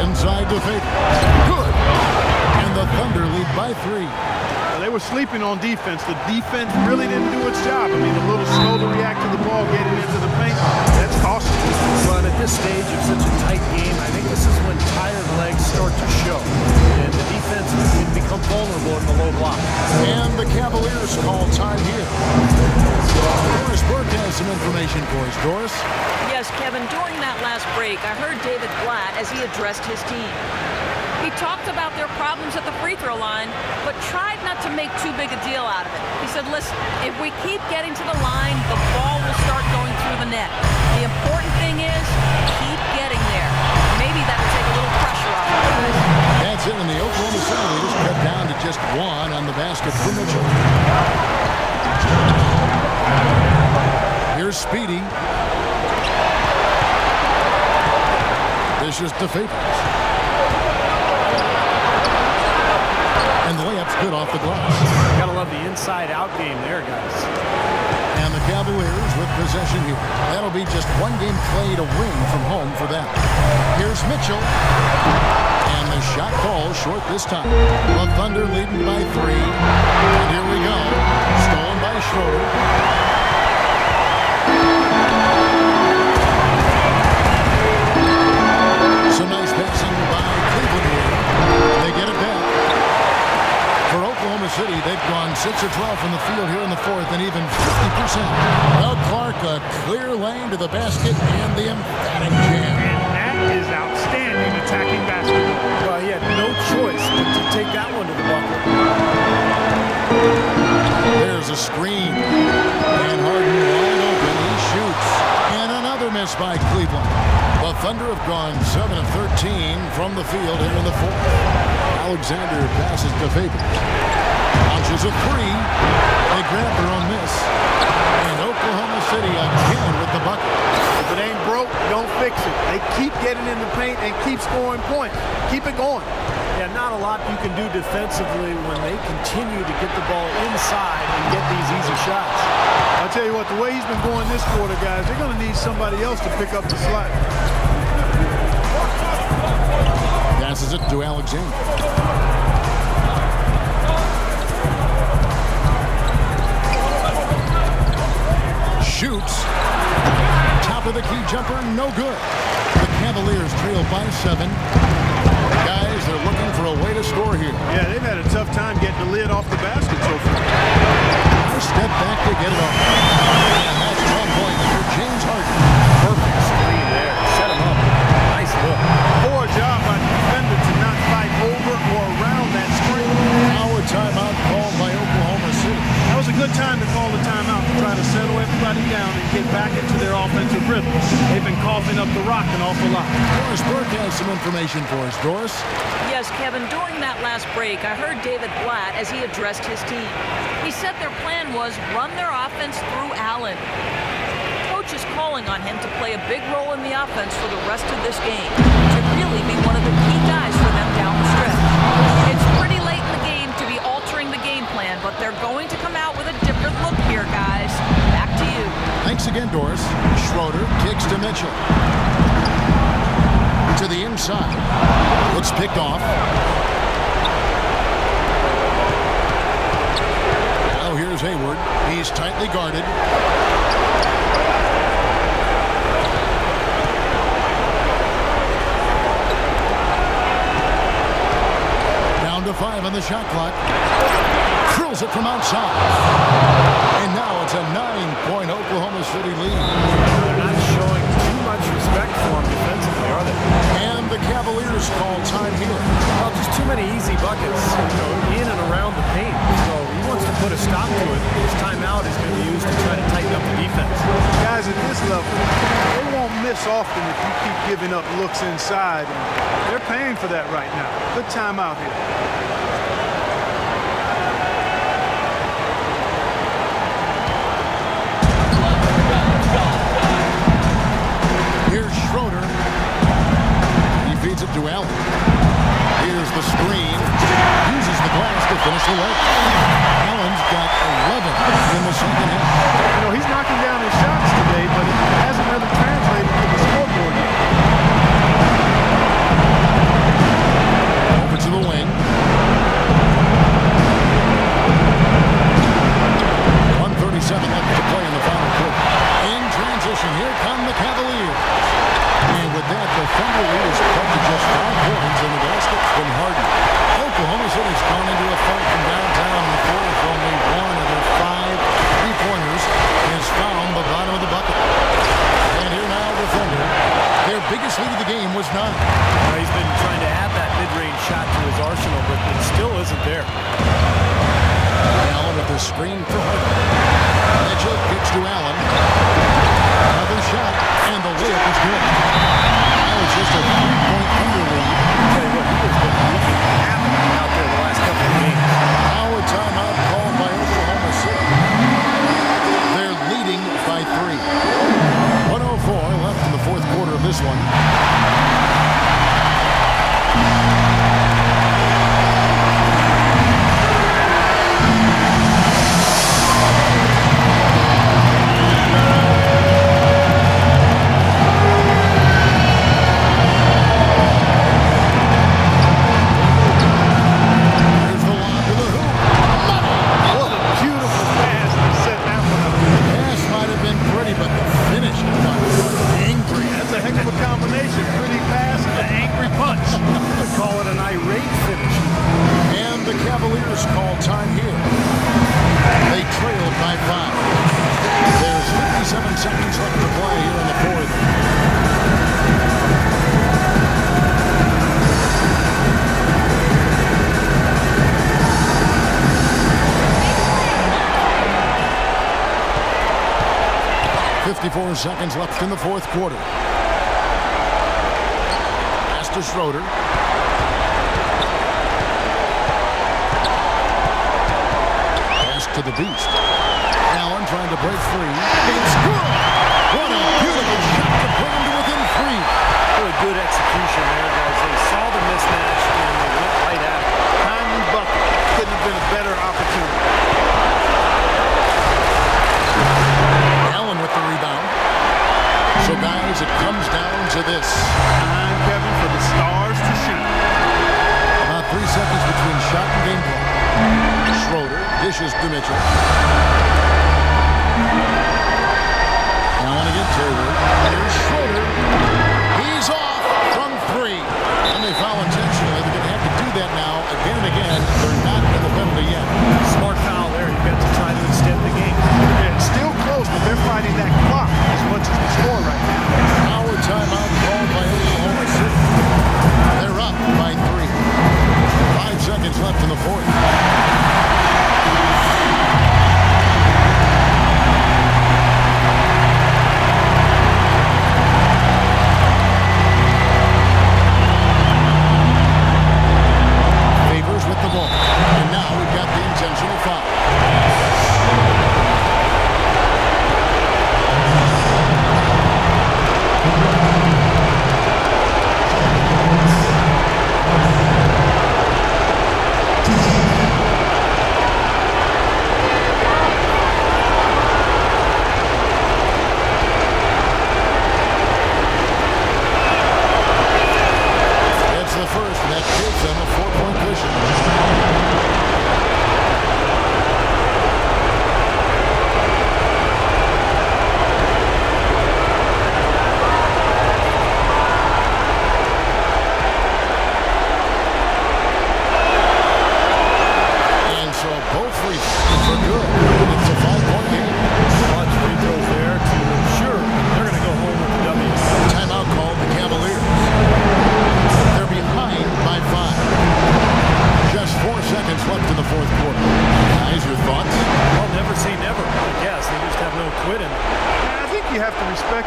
Inside to Favors. Good. And the Thunder lead by 3. They were sleeping on defense. The defense really didn't do its job. I mean, a little slow to react to the ball getting into the paint. That's costly. But at this stage of such a tight game, I think this is when tired legs start to show. And the defense can become vulnerable in the low block. And the Cavaliers call time here. Doris Burke has some information for us. Doris? Yes, Kevin, during that last break, I heard David Blatt as he addressed his team. He talked about their problems at the free throw line, but tried not to make too big a deal out of it. He said, listen, if we keep getting to the line, the ball will start going through the net. The important thing is keep getting there. Maybe that'll take a little pressure off of guys. That's it, and the Oklahoma City Leaders cut down to just 1 on the basket for Mitchell. Here's Speedy. This is to Favors. And the layup's good off the glass. Gotta love the inside-out game there, guys. And the Cavaliers with possession here. That'll be just 1 game played away from home for them. Here's Mitchell. And the shot falls short this time. The Thunder leading by 3. And here we go. Stolen by Schroeder. Some nice passing by Cleveland here. They get it back. For Oklahoma City, they've gone 6 or 12 from the field here in the 4th and even 50%. Well, Clark, a clear lane to the basket and the emphatic jam. And that is outstanding attacking basketball. Well, he had no choice but to take that one to the bucket. There's a screen. And Harden wide open. He shoots. And another miss by Cleveland. The Thunder have gone 7 of 13 from the field here in the 4th. Alexander passes to Favors. Launches a 3. They grab their own miss. And Oklahoma City again with the bucket. If it ain't broke, don't fix it. They keep getting in the paint and keep scoring points. Keep it going. Yeah, not a lot you can do defensively when they continue to get the ball inside and get these easy shots. I'll tell you what, the way he's been going this quarter, guys, they're going to need somebody else to pick up the slack. Passes it to Alexander. Shoots. Top of the key jumper, no good. The Cavaliers trail by 7. Guys, they're looking for a way to score here. Yeah, they've had a tough time getting the lid off the basket so far. Step back to get it off. And that's 12 points for James Harden. Perfect screen there. Set him up. Nice look. Poor job by the defender to not fight over or around that screen. Now a timeout called by Oklahoma City. That was a good time to call the timeout to try to settle everybody down and get back into their offensive rhythm. They've been coughing up the rock an awful lot. Doris Burke has some information for us. Doris? Yes, Kevin, during that last break, I heard David Blatt as he addressed his team. He said their plan was run their offense through Allen. Coach is calling on him to play a big role in the offense for the rest of this game, to really be one of the key guys for them down the stretch. It's pretty late in the game to be altering the game plan, but they're going to come out with a different look here, guys. Back to you. Thanks again, Doris. Schroeder kicks to Mitchell. To the inside. It's picked off. Now here's Hayward. He's tightly guarded. Down to 5 on the shot clock. Drills it from outside. And now it's a 9-point Oklahoma City lead. They're not showing too much respect for him defensively, are they? And the Cavaliers call time here. Well, just too many easy buckets, in and around the paint. So he wants to put a stop to it. This timeout is going to be used to try to tighten up the defense. Guys at this level, they won't miss often if you keep giving up looks inside. And they're paying for that right now. Good timeout here. Here's Schroeder. He feeds it to Allen. Here's the screen. Uses the glass to finish the leg. Allen's got 11 in the second half. He's knocking down his shots today, but it hasn't really translated to the scoreboard yet. Over to the wing. 1:37 left to play in the final quarter. In transition, here come the Cavaliers. And with that, the Thunder lead is cut to just 5 points in the basket from Harden. Oklahoma City's gone into a fight from downtown in the fourth. Only one of their 5 3-pointers has found the bottom of the bucket. And here now the Thunder. Their biggest lead of the game was 9. He's been trying to add that mid-range shot to his arsenal, but it still isn't there. Allen with the screen for Harden. Mitchell kicks to Allen. Another shot, and the layup is good. Now it's just a 3-point Thunder lead. I'll tell you what, he has been looking happening out there the last couple of games. Now a timeout called by Oklahoma City. They're leading by 3. 1:04 left in the fourth quarter of this one. Seconds left in the fourth quarter. Pass to Schroeder. Pass to the Beast. Allen trying to break free. It's good! What a beautiful shot to bring him to within 3. Really good execution there, guys. They saw the mismatch and they went right at it. Timely bucket. Couldn't have been a better opportunity. Allen with the rebound. So, guys, it comes down to this. Time, Kevin, for the stars to shoot. About 3 seconds between shot and game clock. Schroeder dishes to Mitchell. Now on again, Hayward. Here's Schroeder. He's off from 3. And they foul intentionally. They're going to have to do that now again and again. They're not in the penalty yet. Smart foul there. You've got to try to extend the game. Yeah, it's still close, but they're fighting that clock as much as the score right now. Now a timeout called by Oklahoma City. They're up by 3. 5 seconds left in the fourth.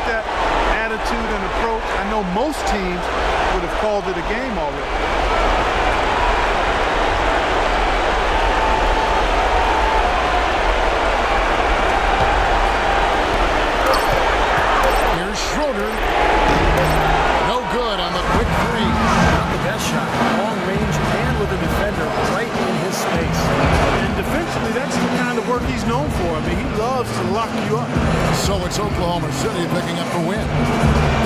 that attitude and approach, I know most teams would have called it a game already. Here's Schroeder. No good on the quick three. Not the best shot. Long range and with a defender right in his space. And defensively, that's the kind of work he's known for. I mean, he loves to lock you up. So it's Oklahoma City picking up the win.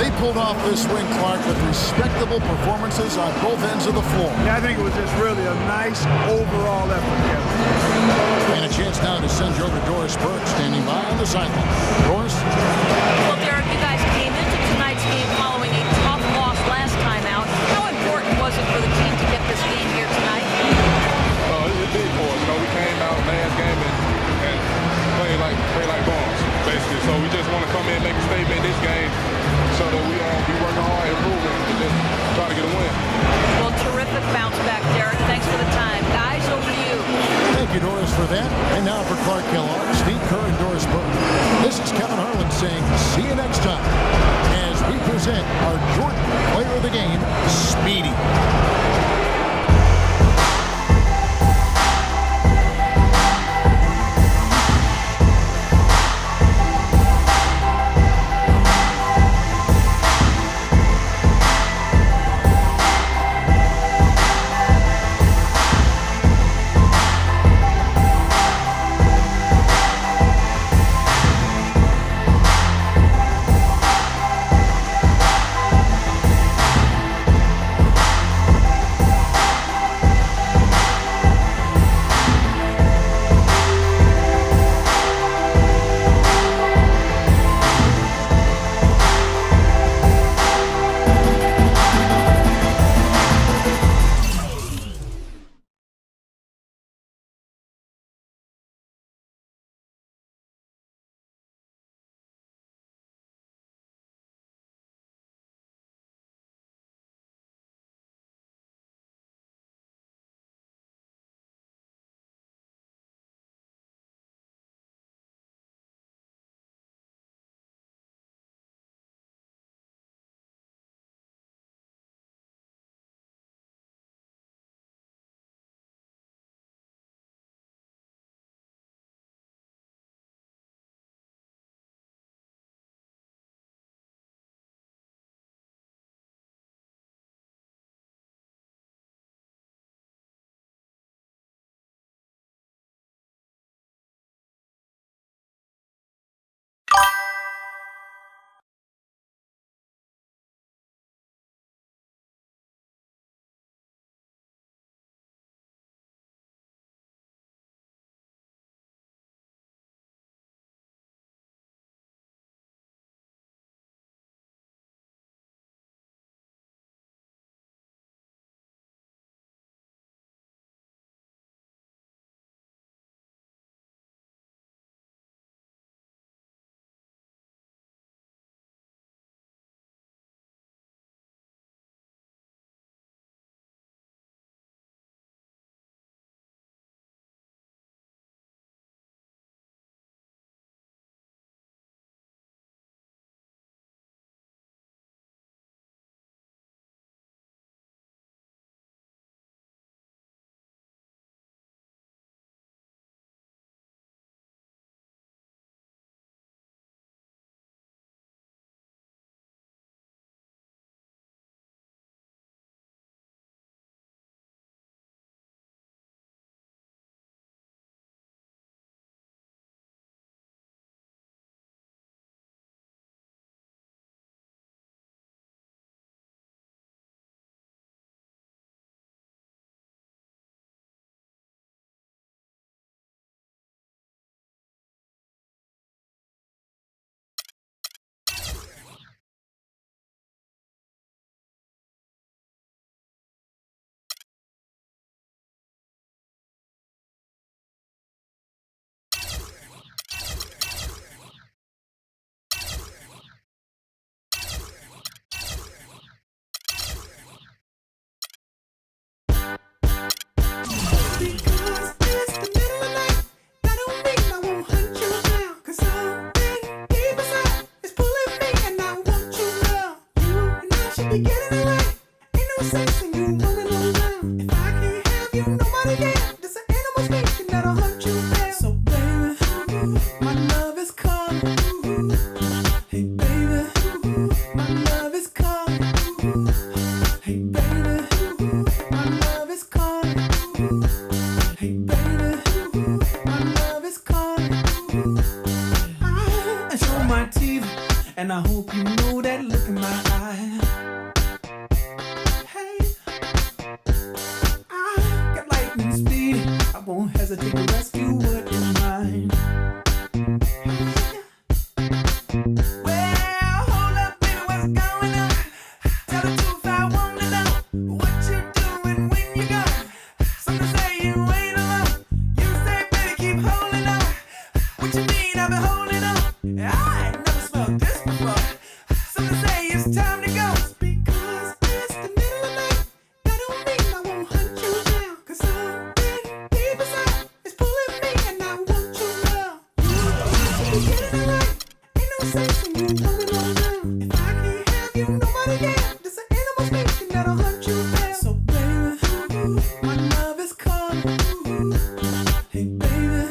They pulled off this win, Clark, with respectable performances on both ends of the floor. Yeah, I think it was just really a nice overall effort, Kevin. And a chance now to send you over to Doris Burke, standing by on the sideline. Doris? Well, Derek, you guys came into tonight's game following a tough loss last time out. How important was it for the team to get this game here tonight? It's big for us. We came out last game and play like bombs, basically. So we just want to come in and make a statement in this game so that we working hard, improving, and just try to get a win. Well, terrific bounce back, Derek. Thanks for the time. Guys, over to you. Thank you, Doris, for that. And now for Clark Kellogg, Steve Kerr, and Doris Burke. This is Kevin Harlan saying, see you next time, as we present our Jordan Player of the Game, Speedy. should be getting it right. Ain't no sense in you rolling around. If I can't have you, nobody can. There's an animal speaking that'll hunt you down. So baby, my love is calling. Hey baby, my love is calling. Hey baby, my love is calling. Hey baby, my love is calling. I show my teeth, and I hope you know that look in my eye. Hey, I got lightning speed. I won't hesitate to rescue what is mine. Well, hold up, baby, what's going on? Tell the truth, I wanna know what you doing when you go. Some say you ain't alone. You say, baby, keep holding on. What you mean I've been holding on? I ain't never smelled this before. Some say it's time to go. Because it's the middle of the night. That don't mean I won't hunt you down. 'Cause something deep inside is pulling me, and I want you now. You getting it right. Ain't no sense in you rolling around. If I can't have you, nobody can. There's an animal speaking that'll hunt you down. So baby, my love is calling. Hey baby,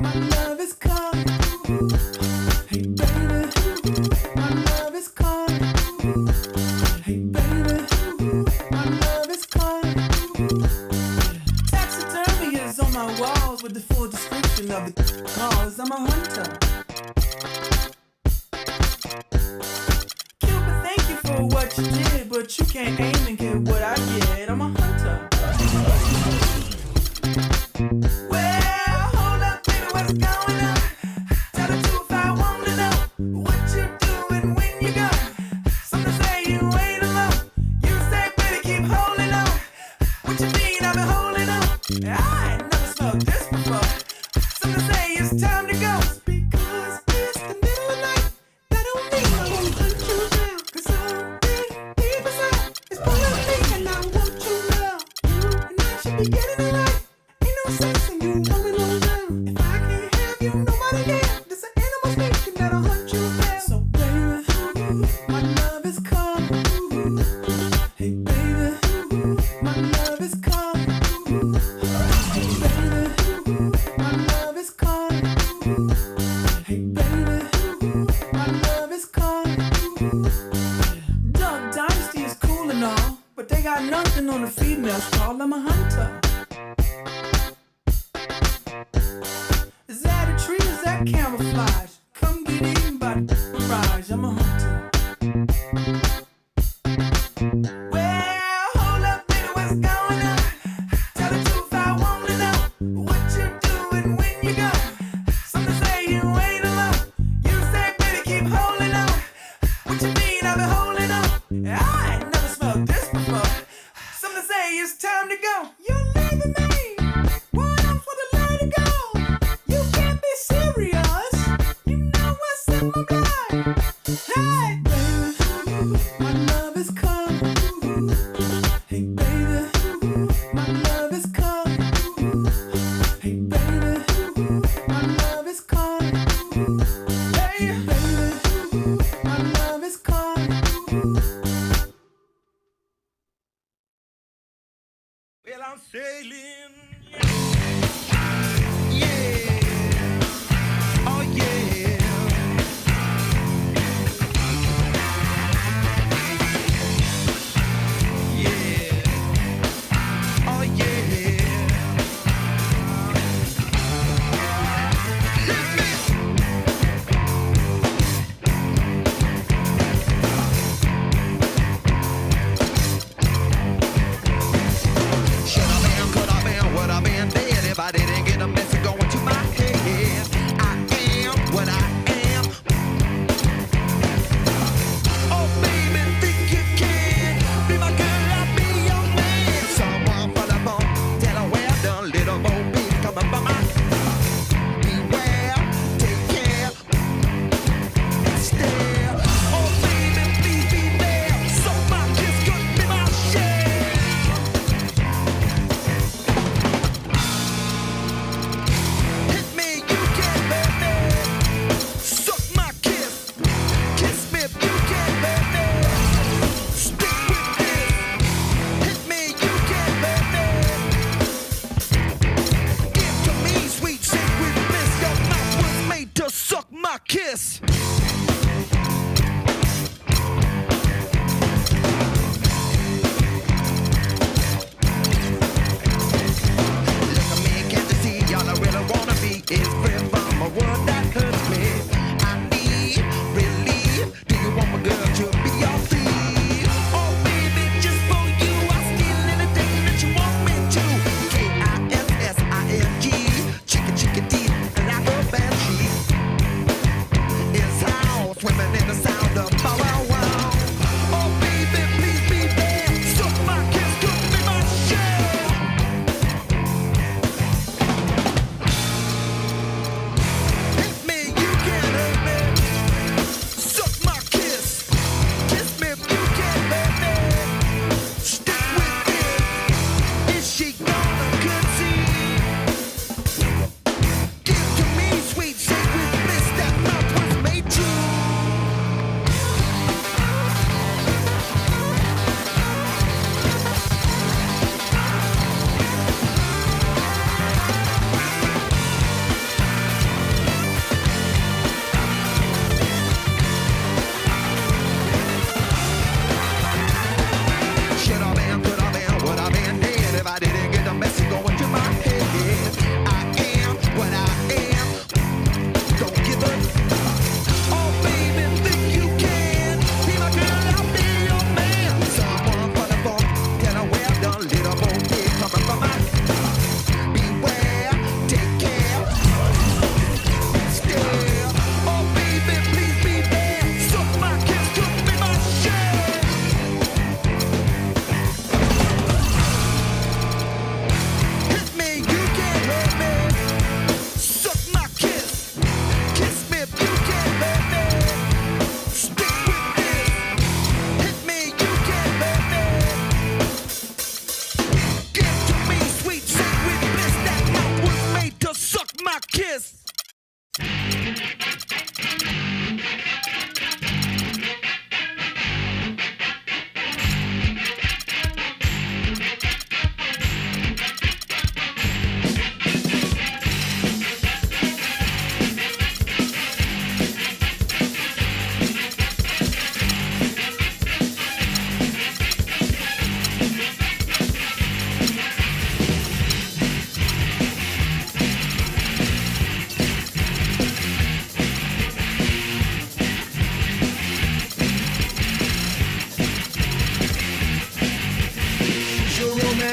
my love is calling. Hey baby, my love is calling. Hey baby, my love is calling. Taxidermy is on my walls with the full description of the cause. I'm a hunter. Cupid, thank you for what you did, but you can't aim and get what I get. I'm a hunter. Well, hold up, baby, what's going on? Tell the truth, I wanna know what you doing when you go. Some say you ain't alone. You say, baby, keep holding on. What you mean I've been holding on? I ain't never smelled this before. Some say it's time to go. Because it's the middle of the night. That don't mean I won't hunt you down. 'Cause something deep inside is pulling me, and I want you now. You and I should be getting it right. Ain't no sense in you rolling around. If I can't have you, nobody can. There's an animal speaking that'll hunt you down. So baby, my love is calling. Hey baby, my love is calling. Hey baby, my love is calling. Hey baby, my love is calling. Duck Dynasty is cool and all, but they got nothing on the females called. I'm a hunter. Is that a tree? Is that camouflage? Come get eaten by the mirage. I'm a hunter. Well, hold up, baby, what's going on? Tell the truth, I wanna know what you doing when you go. Some say you ain't alone. You say, baby, keep holding on. What you mean I've been holding on? I ain't never smelled this before. Some say it's time to go. You're leaving me. What else would I let it go? You can't be serious. You know what's in my blood. Hey, baby, my love is calling. Hey, baby, my love is calling. Hey, baby, my love is calling. Hey, baby, my love is calling. Well, I'm sailing. Yeah. Oh, yeah.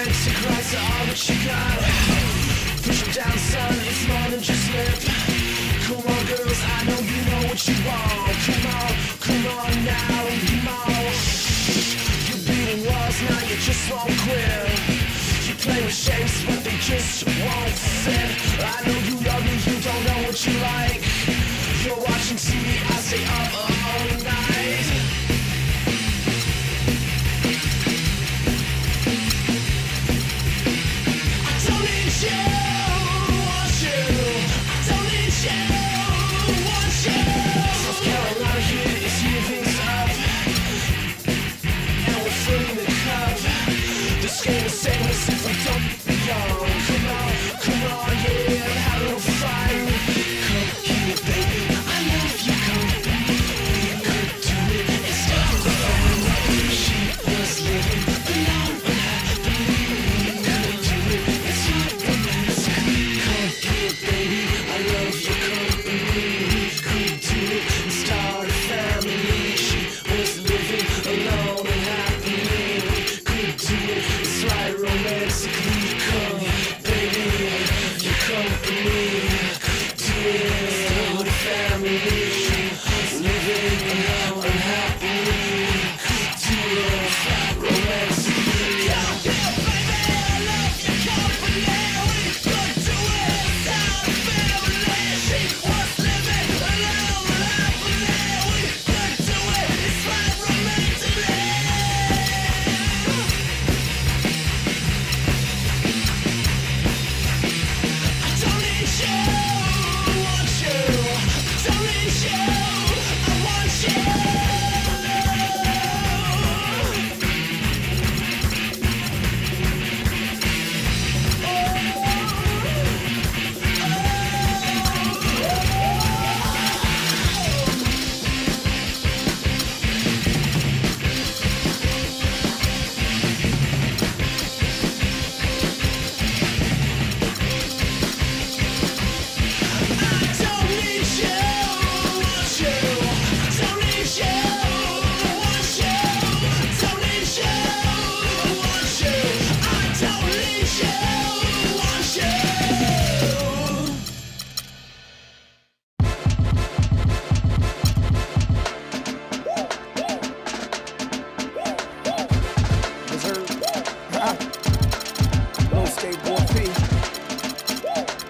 romantic rights are all that you got. Push it down, son, it's more than just lip. Come on, girls, I know you know what you want. Come on now, come on. You're beating walls, now you just won't quit. You play with shapes, but they just won't fit. I know you love me, you don't know what you like. You're watching TV, I stay up all night. I don't need you, want you. I don't need you, want you. South Carolina here is heaving up, and we're filling the cup. This game is sameness if we don't be young. Come on, yeah, have a little fun. Come here, baby, I love you, come. You could do it, it's not fun. She was living alone, unhappily. You could do it, it's not romantic. Come here, baby, I love your company. You could do it and start a family. She was living alone, unhappily. You could do it, it's right romantically. Come, baby, your company. Do it, start a family. Living alone, unhappily. Do it, romantically. Yeah, baby, I love your company. We could do it, start a family. She was living alone, unhappily. We could do it, it's right romantically. I don't need you, want you. I don't need you, I want you. I don't need you, want you. I don't need you, want you. I don't need you, want you. I don't need you, want you. Low skateboard P.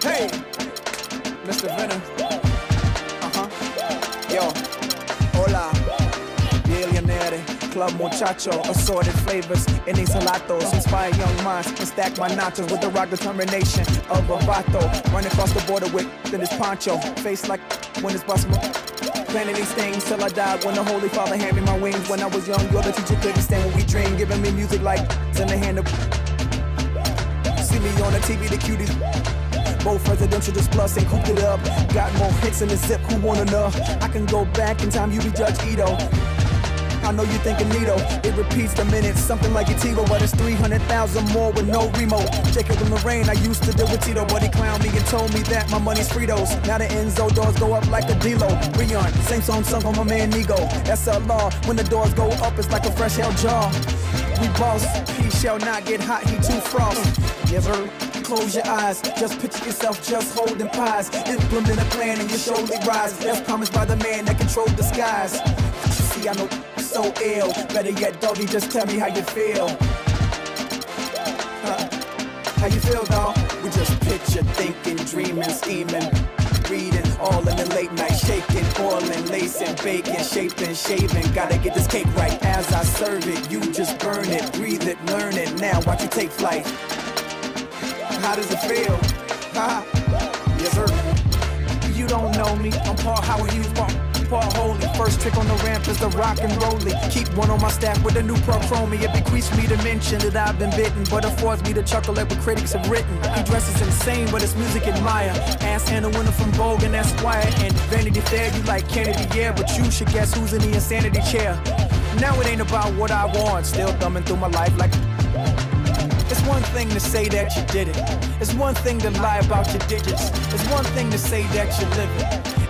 Hey, Mr. Venom. Yo, hola. Billionaire, club muchacho, assorted flavors in these gelatos. Inspire young minds and stack my nachos with the rock determination of a vato. Running across the border with this poncho. Face like when it's bustin'. Planning these things till I died when the Holy Father handed me my wings. When I was young, you're the teacher couldn't stand what we dream. Giving me music like in the hand of. See me on the TV, the cuties. Both presidential just plus and cooped it up. Got more hits in the zip, who wanna know? I can go back in time, you be Judge Ito. I know you thinking Nito. It repeats the minutes, something like a TiVo, but it's 300,000 more with no remote. Jacob and Lorraine, I used to deal with Tito, but he clowned me and told me that my money's Fritos. Now the Enzo doors go up like a D-Lo. Rion, same song sung on my man Nigo. SLR, when the doors go up, it's like a fresh hell jar. We boss, he shall not get hot, he too frost. Yes, sir. Close your eyes, just picture yourself just holding pies. Implement a plan and you surely rise. That's promised by the man that controls the skies. You see, I know so ill. Better yet, doggy, just tell me how you feel. How you feel, dog? We just picture, thinking, dreaming, scheming, reading, all in the late night, shaking, boiling, lacing, baking, shaping, shaving. Gotta get this cake right as I serve it. You just burn it, breathe it, learn it. Now watch you take flight. How does it feel? Ha! Yes, sir. You don't know me. I'm Paul Howard Hughes, Paul Holy. First trick on the ramp is the rock and rollie. Keep one on my staff with a new Pro Chromie. It bequeaths me to mention that I've been bitten, but affords me to chuckle at what critics have written. He dresses insane, but his music admire. Ask Hannah Winter from Vogue and Esquire. And Vanity Fair, you like Kennedy, yeah, but you should guess who's in the insanity chair. Now it ain't about what I want. Still thumbing through my life like. It's one thing to say that you did it. It's one thing to lie about your digits. It's one thing to say that you live it.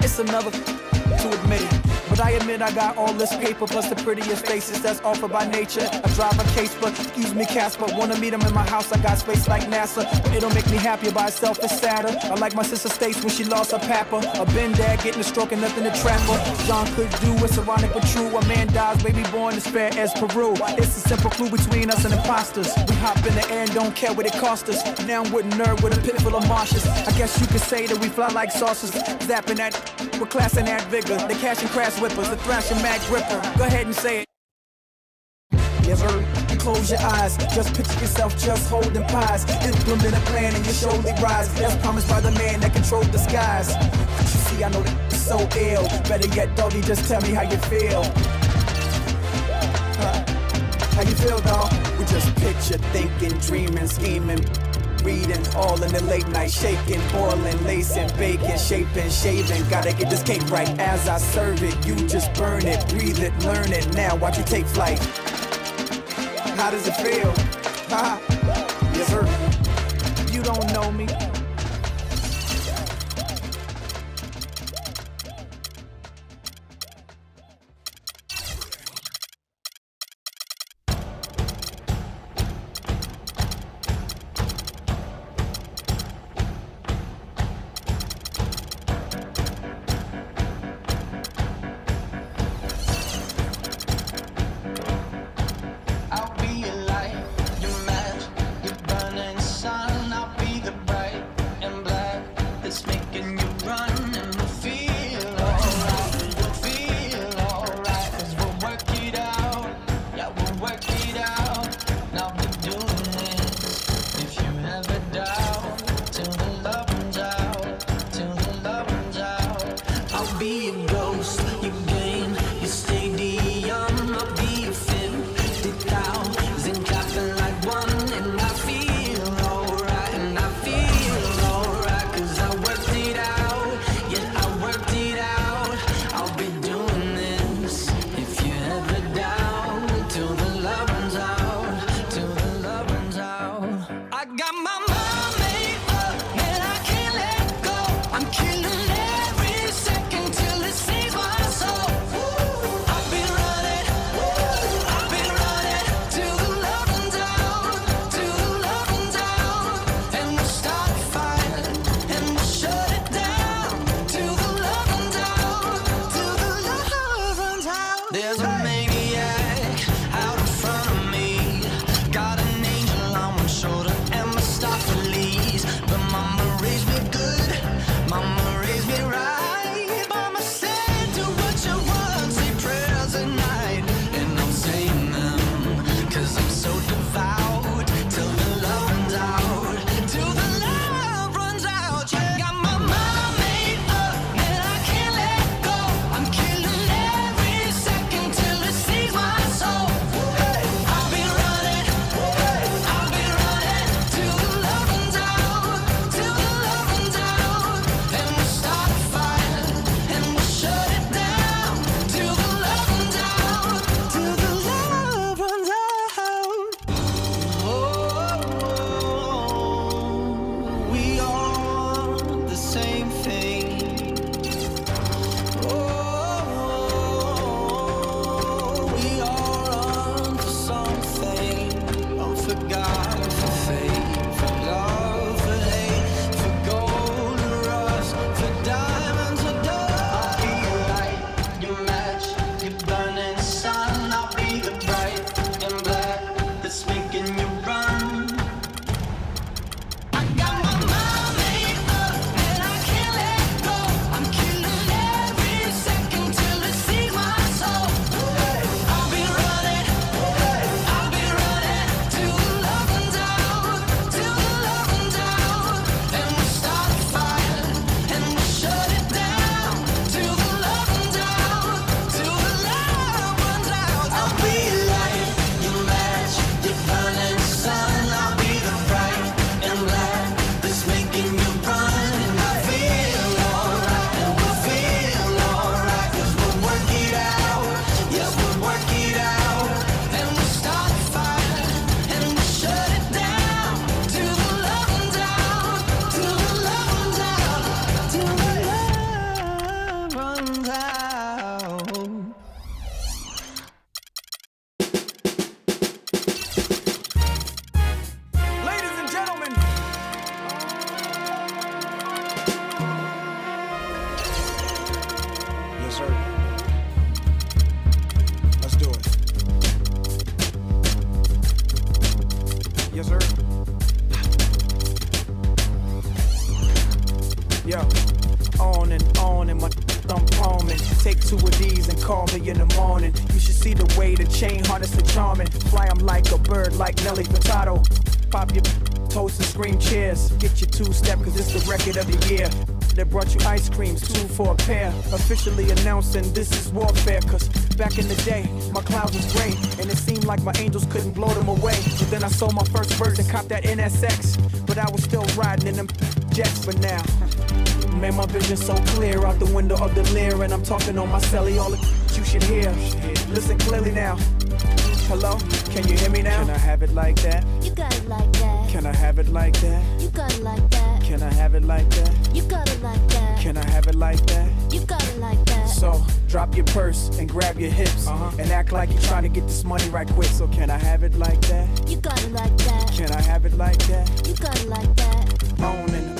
It's another to admit it. But I admit I got all this paper plus the prettiest faces that's offered by nature. I drive a case, but excuse me, Casper. Wanna meet him in my house, I got space like NASA. But it don't make me happier by itself, it's sadder. I like my sister Stace when she lost her papa. A Ben dad getting a stroke and nothing to trap her. John could do, it's ironic but true. A man dies, baby born as fair as Peru. It's a simple clue between us and imposters. We hop in the air and don't care what it cost us. Now I'm with a nerd with a pit full of marshes. I guess you could say that we fly like saucers. Zapping that with class and that vigor. The cash and crash whippers, the thrashing mag gripper. Go ahead and say it. Yes, sir. Close your eyes, just picture yourself just holding pies. Implement a plan and you surely rise. That's promised by the man that controlled the skies. You see, I know that it's so ill. Better yet, doggy, just tell me how you feel. How you feel, dog? We just picture, thinking, dreaming, scheming, reading, all in the late night, shaking, boiling, lacing, baking, shaping, shaving. Gotta get this cake right as I serve it. You just burn it, breathe it, learn it. Now watch you take flight. How does it feel? Ha! Yes, sir. You don't know me. Soul. Yes, sir. Yo, on and my I'm palming. Take 2 of these and call me in the morning. You should see the way the chain harness the charming. Fly 'em like a bird, like Nelly Furtado. Pop your toast and scream cheers. Get your 2-step, cause it's the record of the year. They brought you ice creams, 2 for a pair. Officially announcing this is warfare. Cause back in the day, my clouds was gray. And it seemed like my angels couldn't blow them away. But then I sold my first bird and copped that NSX. But I was still riding in them jets for now. Man, my vision so clear out the window of the Lear. And I'm talking on my celly, all the you should hear. Listen clearly now. Hello, can you hear me now? Can I have it like that? You got it like that. Can I have it like that? You got it like that. Can I have it like that? You got it like that. Can I have it like that? You got it like that. So, drop your purse and grab your hips. And act like you're trying to get this money right quick. So can I have it like that? You got it like that. Can I have it like that? You got it like that.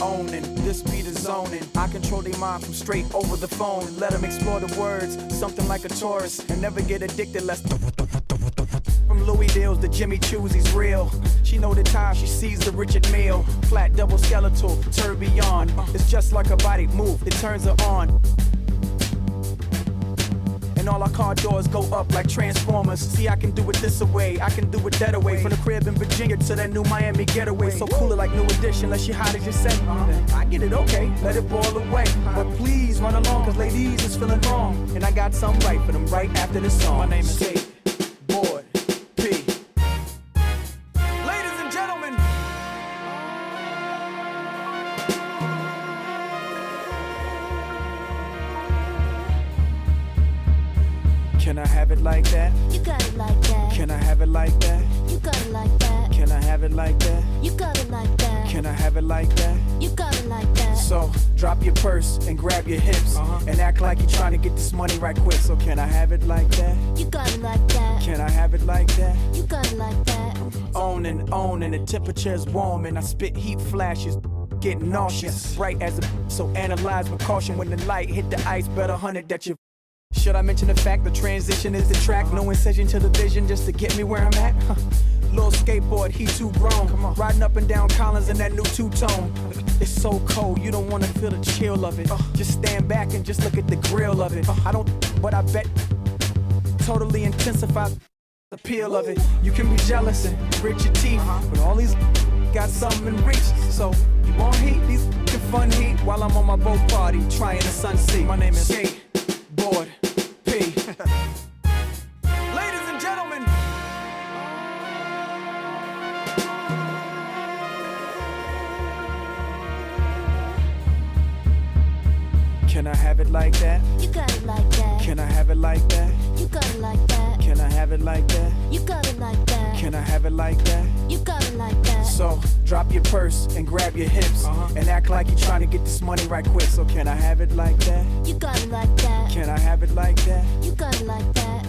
Owning, this beat is zoning. I control their mind from straight over the phone. Let them explore the words, something like a tourist. And never get addicted less. From Louis Deals to Jimmy Choo's, he's real. She know the time, she sees the Richard Mille. Flat double skeletal, tourbillon. It's just like a body move, it turns her on. And all our car doors go up like Transformers. See, I can do it this away, I can do it that away. From the crib in Virginia to that new Miami getaway. So cooler like New Edition, unless you hot as you say. I get it, okay, let it boil away. But please run along, cause ladies is feeling wrong. And I got something right for them right after this song. My name is Skateboard P. Ladies and gentlemen. Can I have it like that? You got it like that. Can I have it like that? You got it like that. Can I have it like that? You got it like that. Can I have it like that? You got it like that. So, drop your purse and grab your hips. And act like you're trying to get this money right quick. So can I have it like that? You got it like that. Can I have it like that? You got it like that. Owning, the temperature's warm and I spit heat flashes. Getting nauseous, bright as a so analyze with caution when the light hit the ice. Better 100 that you. Should I mention the fact the transition is the track? No incision to the vision just to get me where I'm at? Little skateboard, he too grown. Riding up and down Collins in that new two-tone. It's so cold, you don't wanna feel the chill of it. Just stand back and just look at the grill of it. I don't, but I bet totally intensifies the appeal of it. You can be jealous and grit your teeth, but all these got something in reach. So you want heat, these get fun heat while I'm on my boat party trying the sun seat. My name is Skateboard P. Ladies and gentlemen. Can I have it like that? You got it like that. Can I have it like that? You got it like that. Can I have it like that? You got it like that. Can I have it like that? You got it like that. So, drop your purse and grab your hips. And act like you're trying to get this money right quick. So can I have it like that? You got it like that. Can I have it like that? You got it like that.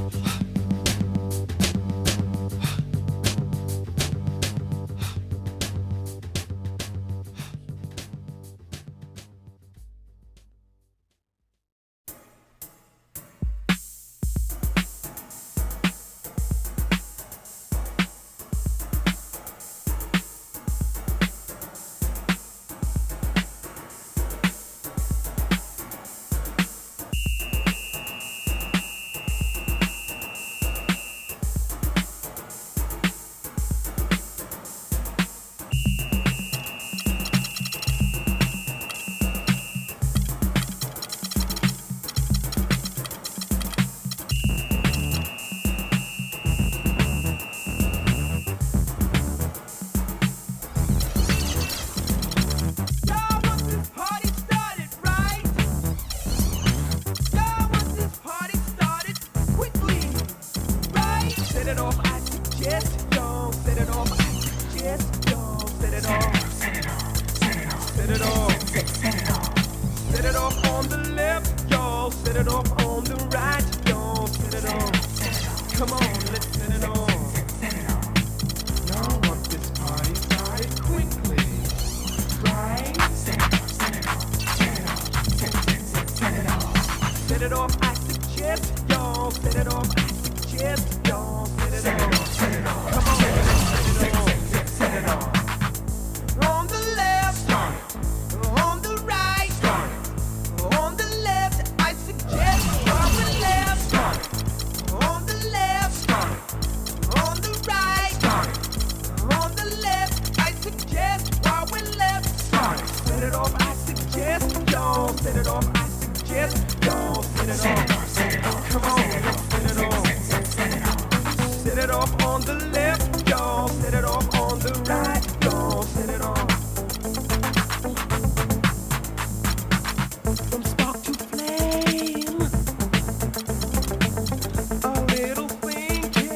Set it off. Come on, set it off on the left, y'all. Set it off on the right, y'all. Set it off. From spark to flame, a little thinking,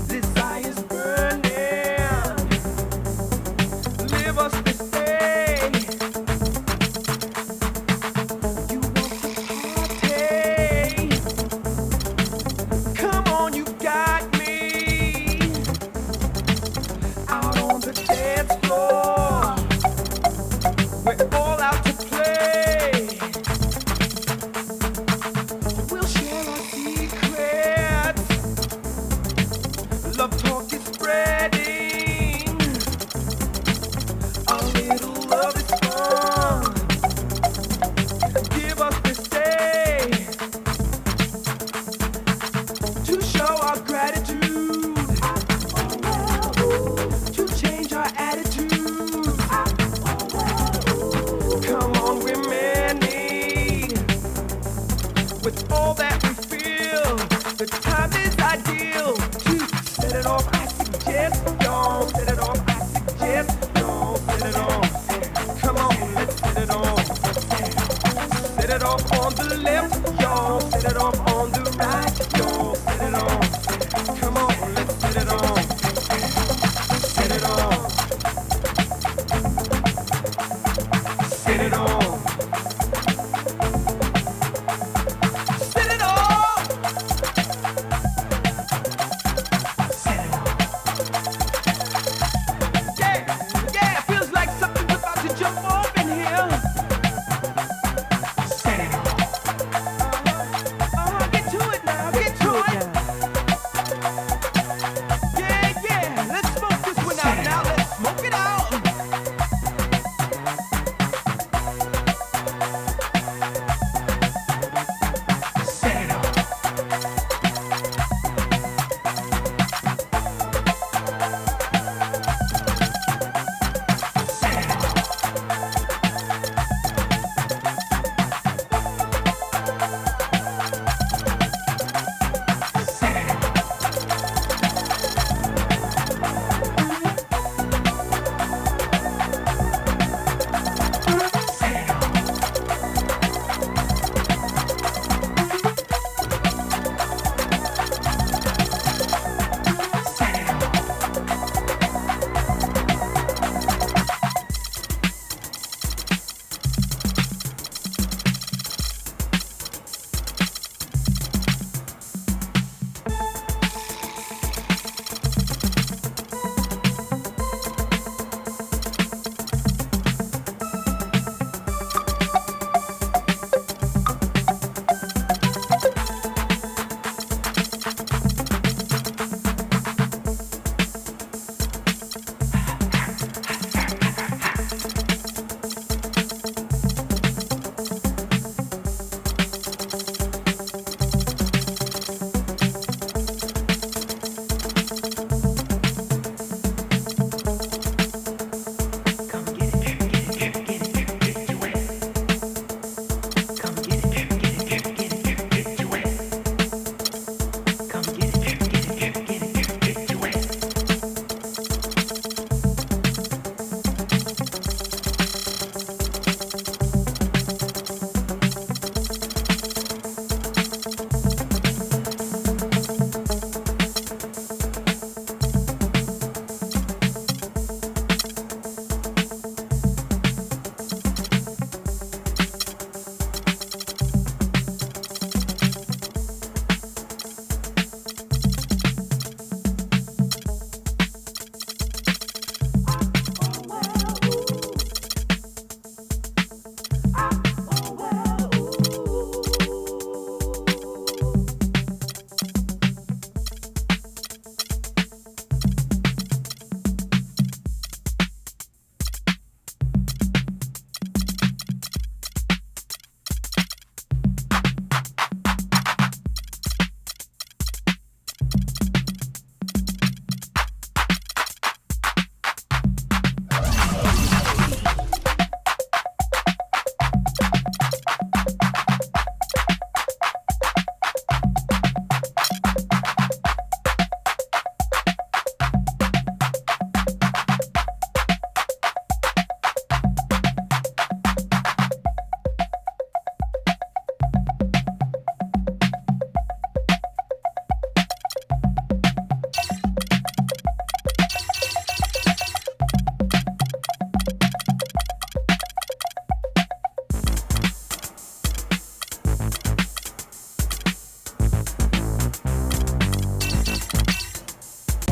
desire's burning. Live us this day. You want to party? Come on, you got me. Out on the dance floor, we're all out to play. We'll share our secrets. Love talk is spreading. A little love is fun. Give us this day to show our gratitude, to change our attitude. Come on, we're many. With all that we feel, the time is ideal to set it off. I suggest, y'all, set it off. I suggest, y'all, set it off. Come on, let's set it off. Set it off on the left, y'all. Set it off on the right, y'all. Set it off. Come on, let's set it off. Set it off. Set it off. Set it off. Set it off. Yeah, yeah, it feels like something's about to jump off in here. Set it off.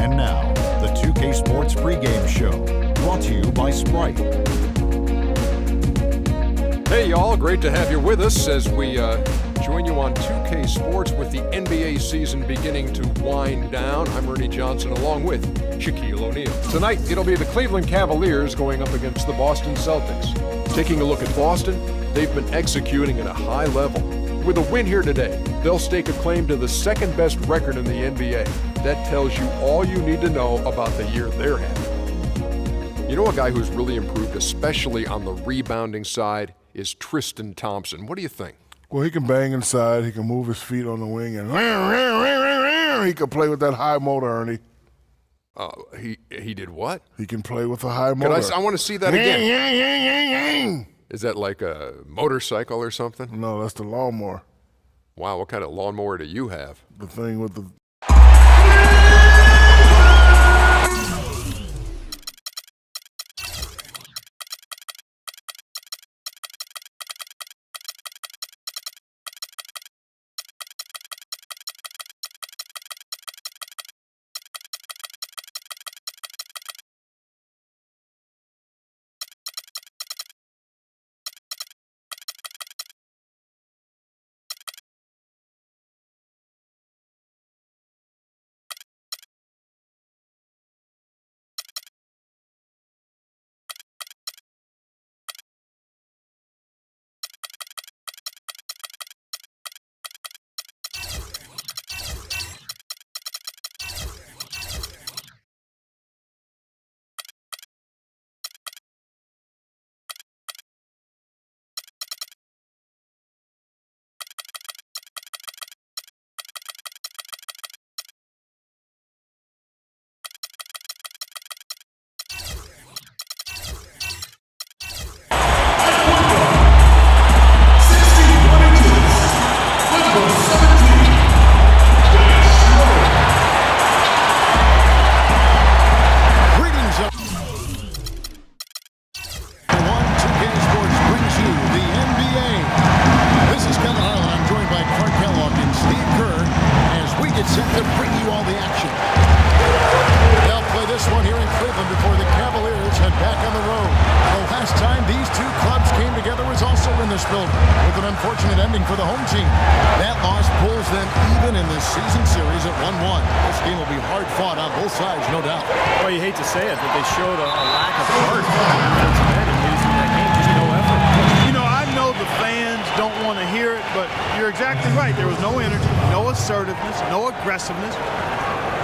And now, the 2K Sports pregame show, brought to you by Sprite. Hey y'all, great to have you with us as we join you on 2K Sports with the NBA season beginning to wind down. I'm Ernie Johnson along with Shaquille O'Neal. Tonight, it'll be the Cleveland Cavaliers going up against the Boston Celtics. Taking a look at Boston, they've been executing at a high level. With a win here today, they'll stake a claim to the second best record in the NBA. That tells you all you need to know about the year they're having. You know a guy who's really improved, especially on the rebounding side, is Tristan Thompson. What do you think? Well, he can bang inside. He can move his feet on the wing, and he can play with that high motor, Ernie. He did what? He can play with a high motor. I want to see that again. Is that like a motorcycle or something? No, that's the lawnmower. Wow, what kind of lawnmower do you have? The thing with the...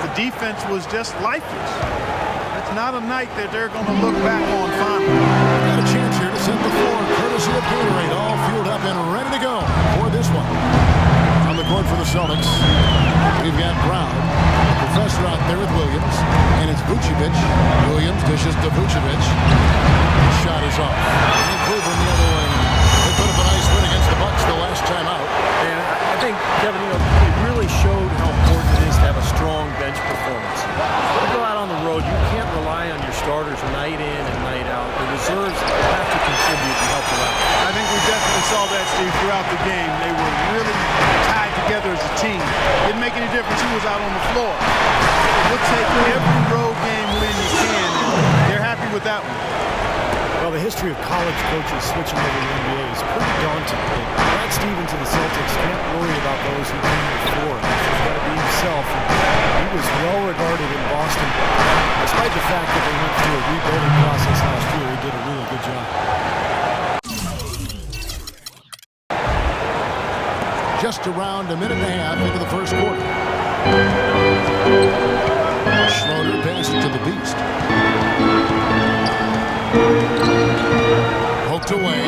The defense was just lifeless. It's not a night that they're going to look back on fondly. Got a chance here to set the floor, courtesy of Gatorade, all fueled up and ready to go for this one. On the court for the Celtics, we've got Brown, the professor out there with Williams, and it's Vucevic. Williams dishes to Vucevic. The shot is off. And Cleveland the other way. They put up a nice win against the Bucks the last time out. And I think, Kevin, it really showed how important it is to have a strong bench performance. You go out on the road, you can't rely on your starters night in and night out. The reserves have to contribute and help you out. I think we definitely saw that, Steve, throughout the game. They were really tied together as a team. Didn't make any difference who was out on the floor. We'll take every road game win you can, and they're happy with that one. Well, the history of college coaches switching over to the NBA is pretty daunting. Brad Stevens and the Celtics can't worry about those who came before. He's got to be himself. He was well regarded in Boston. Despite the fact that they went through a rebuilding process last year, he did a really good job. Just around a minute and a half into the first quarter. Schroeder passes to the Beast. Poked away.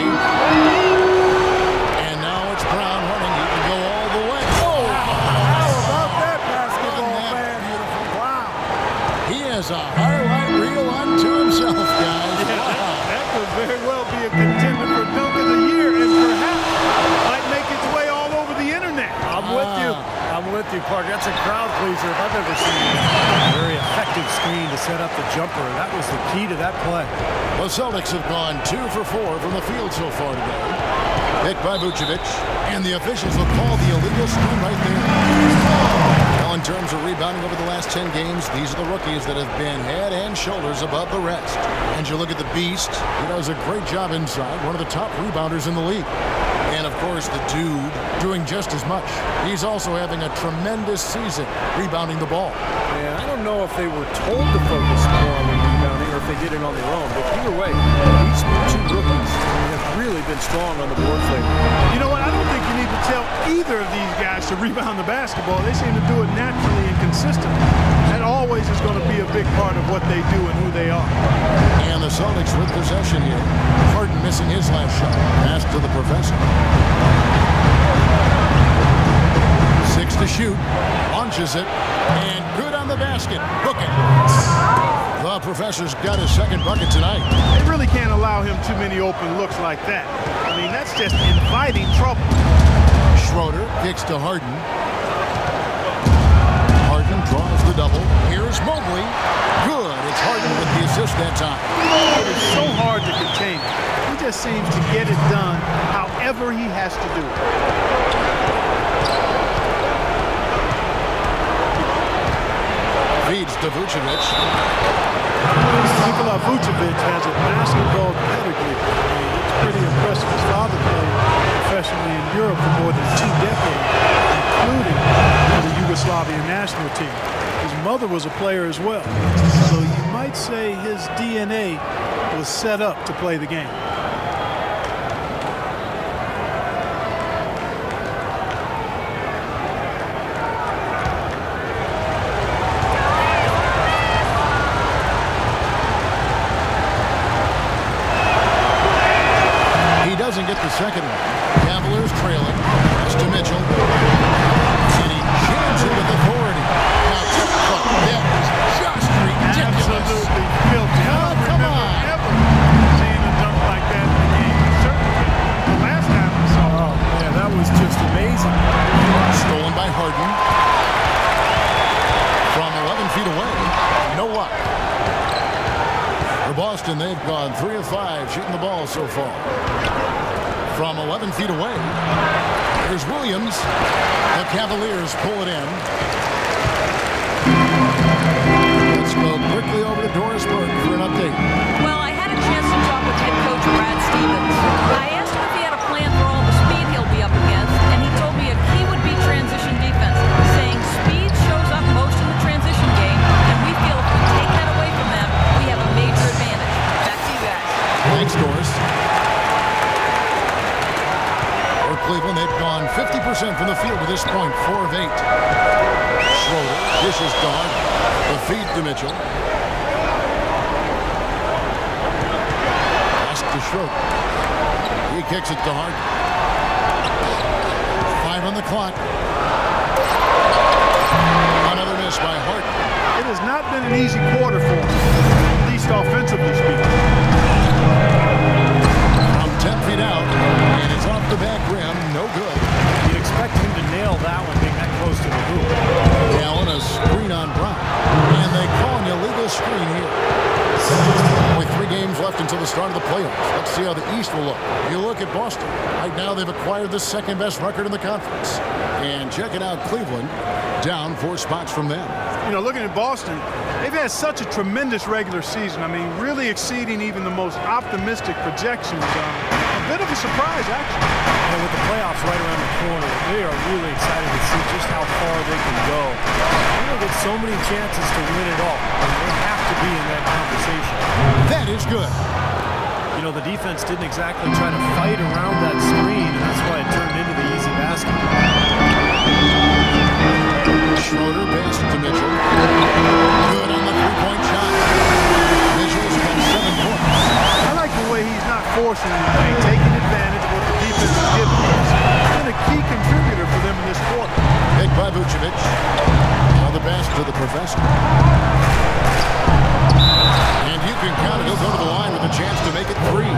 And now it's Brown running. He can go all the way. Oh! How about that, basketball fan? Beautiful. Wow. He has a highlight reel unto himself, guys. Yeah, Wow. that could very well be a contender for Dunk of the Year, and perhaps might make its way all over the internet. I'm with you. I'm with you, Clark. That's a crowd pleaser if I've ever seen a very effective screen to set up the jumper. That was the key to that play. The Celtics have gone 2 for 4 from the field so far today. Picked by Vucevic, and the officials will call the illegal screen right there. Now, in terms of rebounding over the last 10 games, these are the rookies that have been head and shoulders above the rest. And you look at the Beast, he does a great job inside, one of the top rebounders in the league. And, of course, the Dude doing just as much. He's also having a tremendous season rebounding the ball. Yeah, I don't know if they were told to focus more on the rebounding or if they did it on their own. But either way, these two rookies have really been strong on the boards lately. You know what? I don't think you need to tell either of these guys to rebound the basketball. They seem to do it naturally and consistently. That always is going to be a big part of what they do and who they are. And the Celtics with possession here. Harden missing his last shot. Pass to the Professor. 6 to shoot. Launches it. And good on the basket. Book it. The Professor's got his second bucket tonight. They really can't allow him too many open looks like that. I mean, that's just inviting trouble. Schroeder kicks to Harden. Harden draws the double. Here's Mobley. Good. It's Harden with the assist that time. It is so hard to contain him. He just seems to get it done however he has to do it. Feeds to Vucevic. Nikola Vucevic has a basketball pedigree. I mean, it's pretty impressive. His father played professionally in Europe for more than 2 decades, including for the Yugoslavian national team. His mother was a player as well. So you might say his DNA was set up to play the game. Doesn't get the second one. Cavaliers trailing. Pass to Mitchell. And he jams it with authority. Now, that was just ridiculous. Absolutely filthy. I don't come remember on. ever seeing a dunk like that in the game. Certainly the last time we saw it. Oh, man, that was just amazing. Stolen by Harden. From 11 feet away. No luck. For Boston, they've gone 3 of 5 shooting the ball so far. From 11 feet away, here's Williams. The Cavaliers pull it in. Let's go quickly over to Doris Burke for an update. Well, I had a chance to talk with head coach Brad Stevens. I asked him if he had a plan for all the speed he'll be up against, and he told me a key would be transition defense, saying speed shows up most in the transition game, and we feel if we take that away from them, we have a major advantage. Back to you guys. Thanks, Doris. For Cleveland, they've gone 50% from the field to this point, 4 of 8. Schroeder dishes to Harden. The feed to Mitchell. Pass to Schroeder. He kicks it to Harden. 5 on the clock. Another miss by Harden. It has not been an easy quarter for him, at least offensively speaking. From 10 feet out, and it's off the back rim, no good. You'd expect him to nail that one being that close to the hoop. Allen, a screen on Brown. And they call an illegal screen here. Only 3 games left until the start of the playoffs. Let's see how the East will look. You look at Boston. Right now, they've acquired the 2nd best record in the conference. And check it out, Cleveland, down 4 spots from them. You know, looking at Boston, they've had such a tremendous regular season. I mean, really exceeding even the most optimistic projections. A bit of a surprise, actually. And with the playoffs right around the corner, they are really excited to see just how far they can go. They're going to get so many chances to win it all. And they have to be in that conversation. That is good. You know, the defense didn't exactly try to fight around that screen, and that's why it turned into the easy basket. Schroeder passes to Mitchell. Good on the 3-point shot. Mitchell's got 7 points. I like the way he's not forcing anything, taking advantage of what the defense is giving him. He's been a key contributor for them in this quarter. Picked by Vucevic. Now the pass to the Professor. And you can count it. He'll go to the line with a chance to make it 3.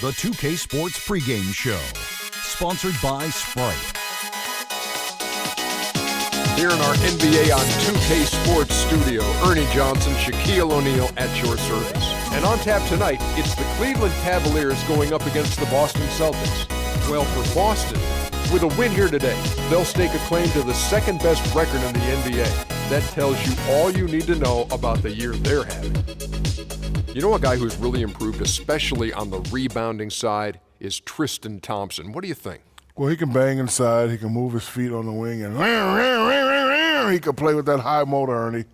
The 2K Sports pregame show, sponsored by Sprite. Here in our NBA on 2K Sports studio, Ernie Johnson, Shaquille O'Neal at your service. And on tap tonight, it's the Cleveland Cavaliers going up against the Boston Celtics. Well, for Boston, with a win here today, they'll stake a claim to the second best record in the NBA. That tells you all you need to know about the year they're having. You know a guy who's really improved, especially on the rebounding side, is Tristan Thompson. What do you think? Well, he can bang inside. He can move his feet on the wing, and he can play with that high motor, Ernie.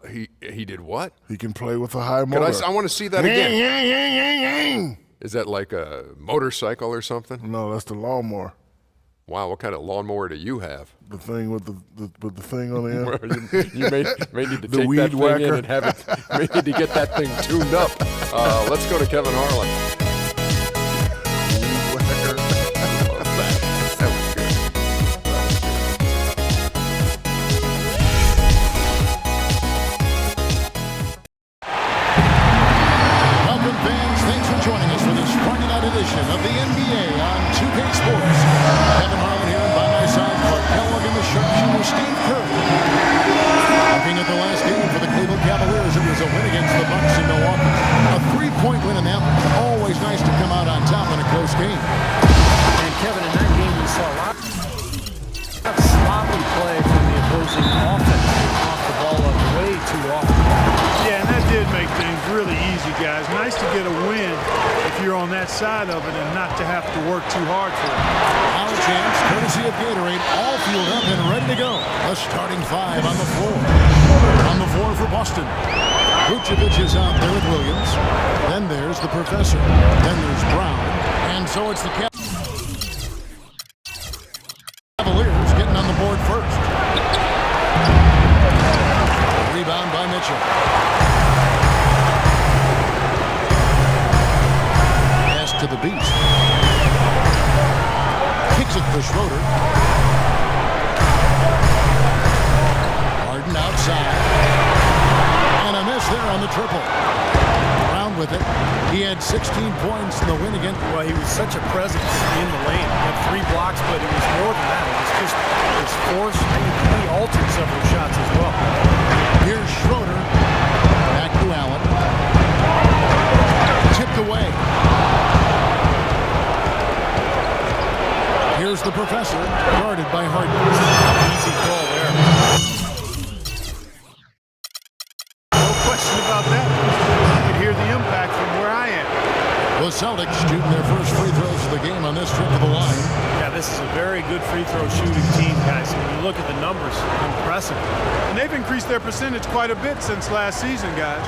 He did what? He can play with a high motor. I want to see that again. Is that like a motorcycle or something? No, that's the lawnmower. Wow, what kind of lawnmower do you have? The thing with the thing on the end. you may need to The take weed that thing whacker. in and have it. May need to get that thing tuned up. Let's go to Kevin Harlan. Love that. That was good. Welcome, fans. Thanks for joining us for this Friday night edition of the NBA on 2K Sports. Kevin Harlan here, and by my side, Clark Kellogg and the sharpshooter Steve Kerr. Looking at the last game for the Cleveland Cavaliers, it was a win against the Bucks in Milwaukee. A 3-point win in that one. Always nice to come out on top in a close game. And Kevin, in that game, we saw a lot of sloppy play from the opposing offense. Off the ball up way too often. Yeah, and that did make things really easy, guys. Nice to get a win if you're on that side of it and not to have to work too hard for it. Now a chance, courtesy of Gatorade, all fueled up and ready to go. A starting five on the floor. On the floor for Boston. Vucevic is out there with Williams. Then there's the Professor. Then there's Brown. And so it's the Cavaliers getting on the board first. Rebound by Mitchell. Pass to the Beast. Kicks it to Schroeder. Harden outside. And a miss there on the triple. Brown with it. He had 16 points in the win again. Well, he was such a presence in the lane. He had 3 blocks, but it was more than that. It was just his force. He altered several shots as well. Here's Schroeder. Back to Allen. Tipped away. Here's the Professor, guarded by Harden. Easy call there. No question about that. You can hear the impact from where I am. The Celtics shooting their first free throws of the game on this trip to the line. Yeah, this is a very good free throw shooting team, guys. When you look at the numbers, impressive. And they've increased their percentage quite a bit since last season, guys.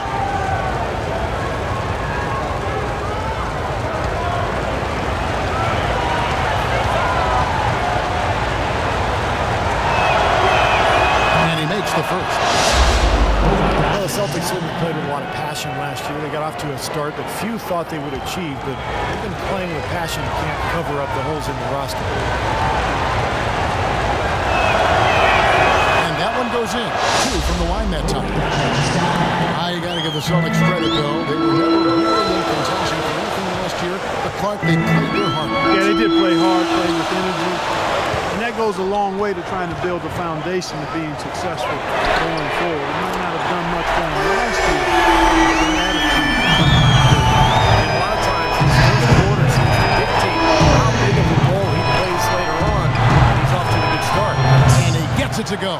And he makes the first. Well, the Celtics certainly played with a lot of passion last year. They got off to a start that few thought they would achieve, but they've been playing with passion and can't cover up the holes in the roster. And that one goes in. 2 from the line that time. You got to give the Celtics credit, though. They were never really in contention for anything last year, but Clark, they played their heart out. Yeah, they did play hard, play with energy. And that goes a long way to trying to build a foundation of being successful going forward. You might not have done much going last year. And a lot of times, his first quarter seems to dictate how big of a role he plays later on. And he's off to a good start. And he gets it to go.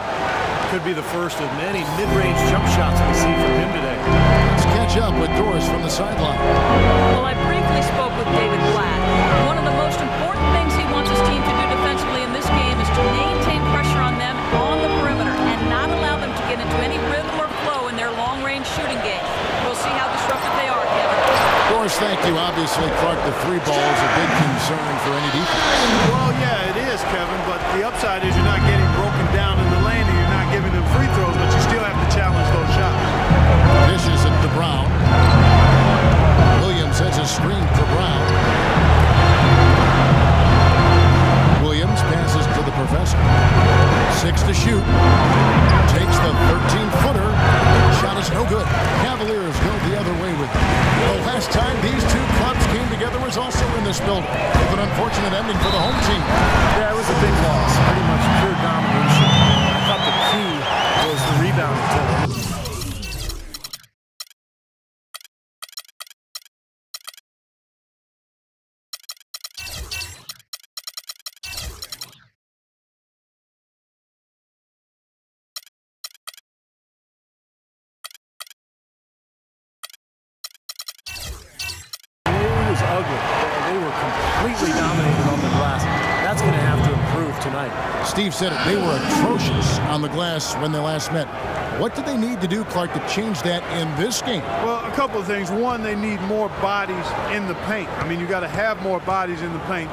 Could be the first of many mid-range jump shots we see from him today. Let's catch up with Doris from the sideline. Well, I briefly spoke with David Blatt. One of the most important things he wants his team to do defensively in this game is to maintain pressure on them on the perimeter and not allow them to get into any rhythm or flow in their long-range shooting game. We'll see how disruptive they are, Kevin. Doris, thank you. Obviously, Clark, the 3 ball is a big concern for any defense. Well, yeah, it is, Kevin, but the upside is you're not getting broken down in the lane and you're not giving them free throws, but you still have to challenge those shots. Dishes it to Brown. Williams sets a screen for Brown. Williams passes to the Professor. 6 to shoot. Takes the 13-footer. Shot is no good. Cavaliers go the other way with it. The last time these two clubs came together in this building with an unfortunate ending for the home team. Yeah, it was a big loss. Pretty much pure domination. I thought the key was the rebounding total. Ugly. They were completely dominated on the glass. That's going to have to improve tonight. Steve said it. They were atrocious on the glass when they last met. What do they need to do, Clark, to change that in this game? Well, a couple of things. One, they need more bodies in the paint. I mean, you got to have more bodies in the paint.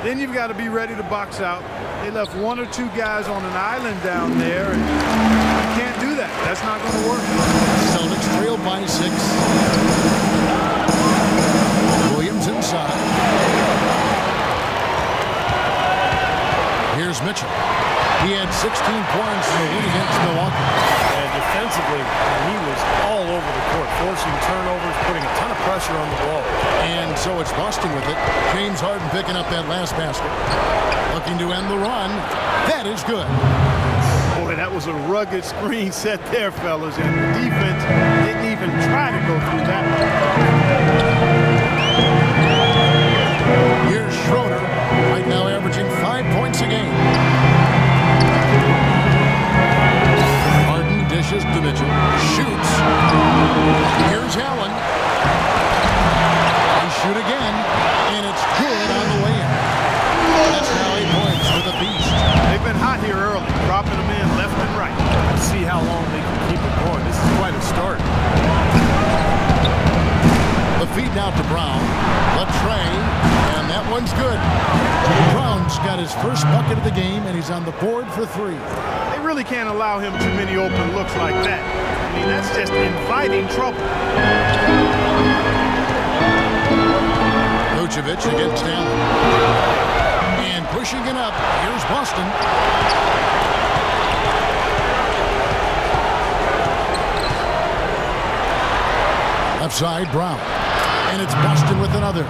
Then you've got to be ready to box out. They left one or two guys on an island down there, and you can't do that. That's not going to work. Celtics trailed by 6. Williams inside. Here's Mitchell. He had 16 points in the win against Milwaukee. And defensively, he was all over the court, forcing turnovers, putting a ton of pressure on the ball. And so it's Boston with it. James Harden picking up that last basket. Looking to end the run. That is good. Boy, that was a rugged screen set there, fellas, and the defense didn't even try to go through that. Here's Schroeder, right now averaging 5 points a game. Harden dishes to Mitchell, shoots. Here's Allen. They shoot again, and it's good on the way in. That's now 8 points for the Beast. They've been hot here early, dropping them in left and right. Let's see how long they can keep it going. This is quite a start. The feed now to Brown. Latrey, and that one's good. Brown's got his first bucket of the game, and he's on the board for 3. They really can't allow him too many open looks like that. I mean, that's just inviting trouble. Vucevic against Allen. And pushing it up, here's Boston. Left side, Brown. And it's Boston with another.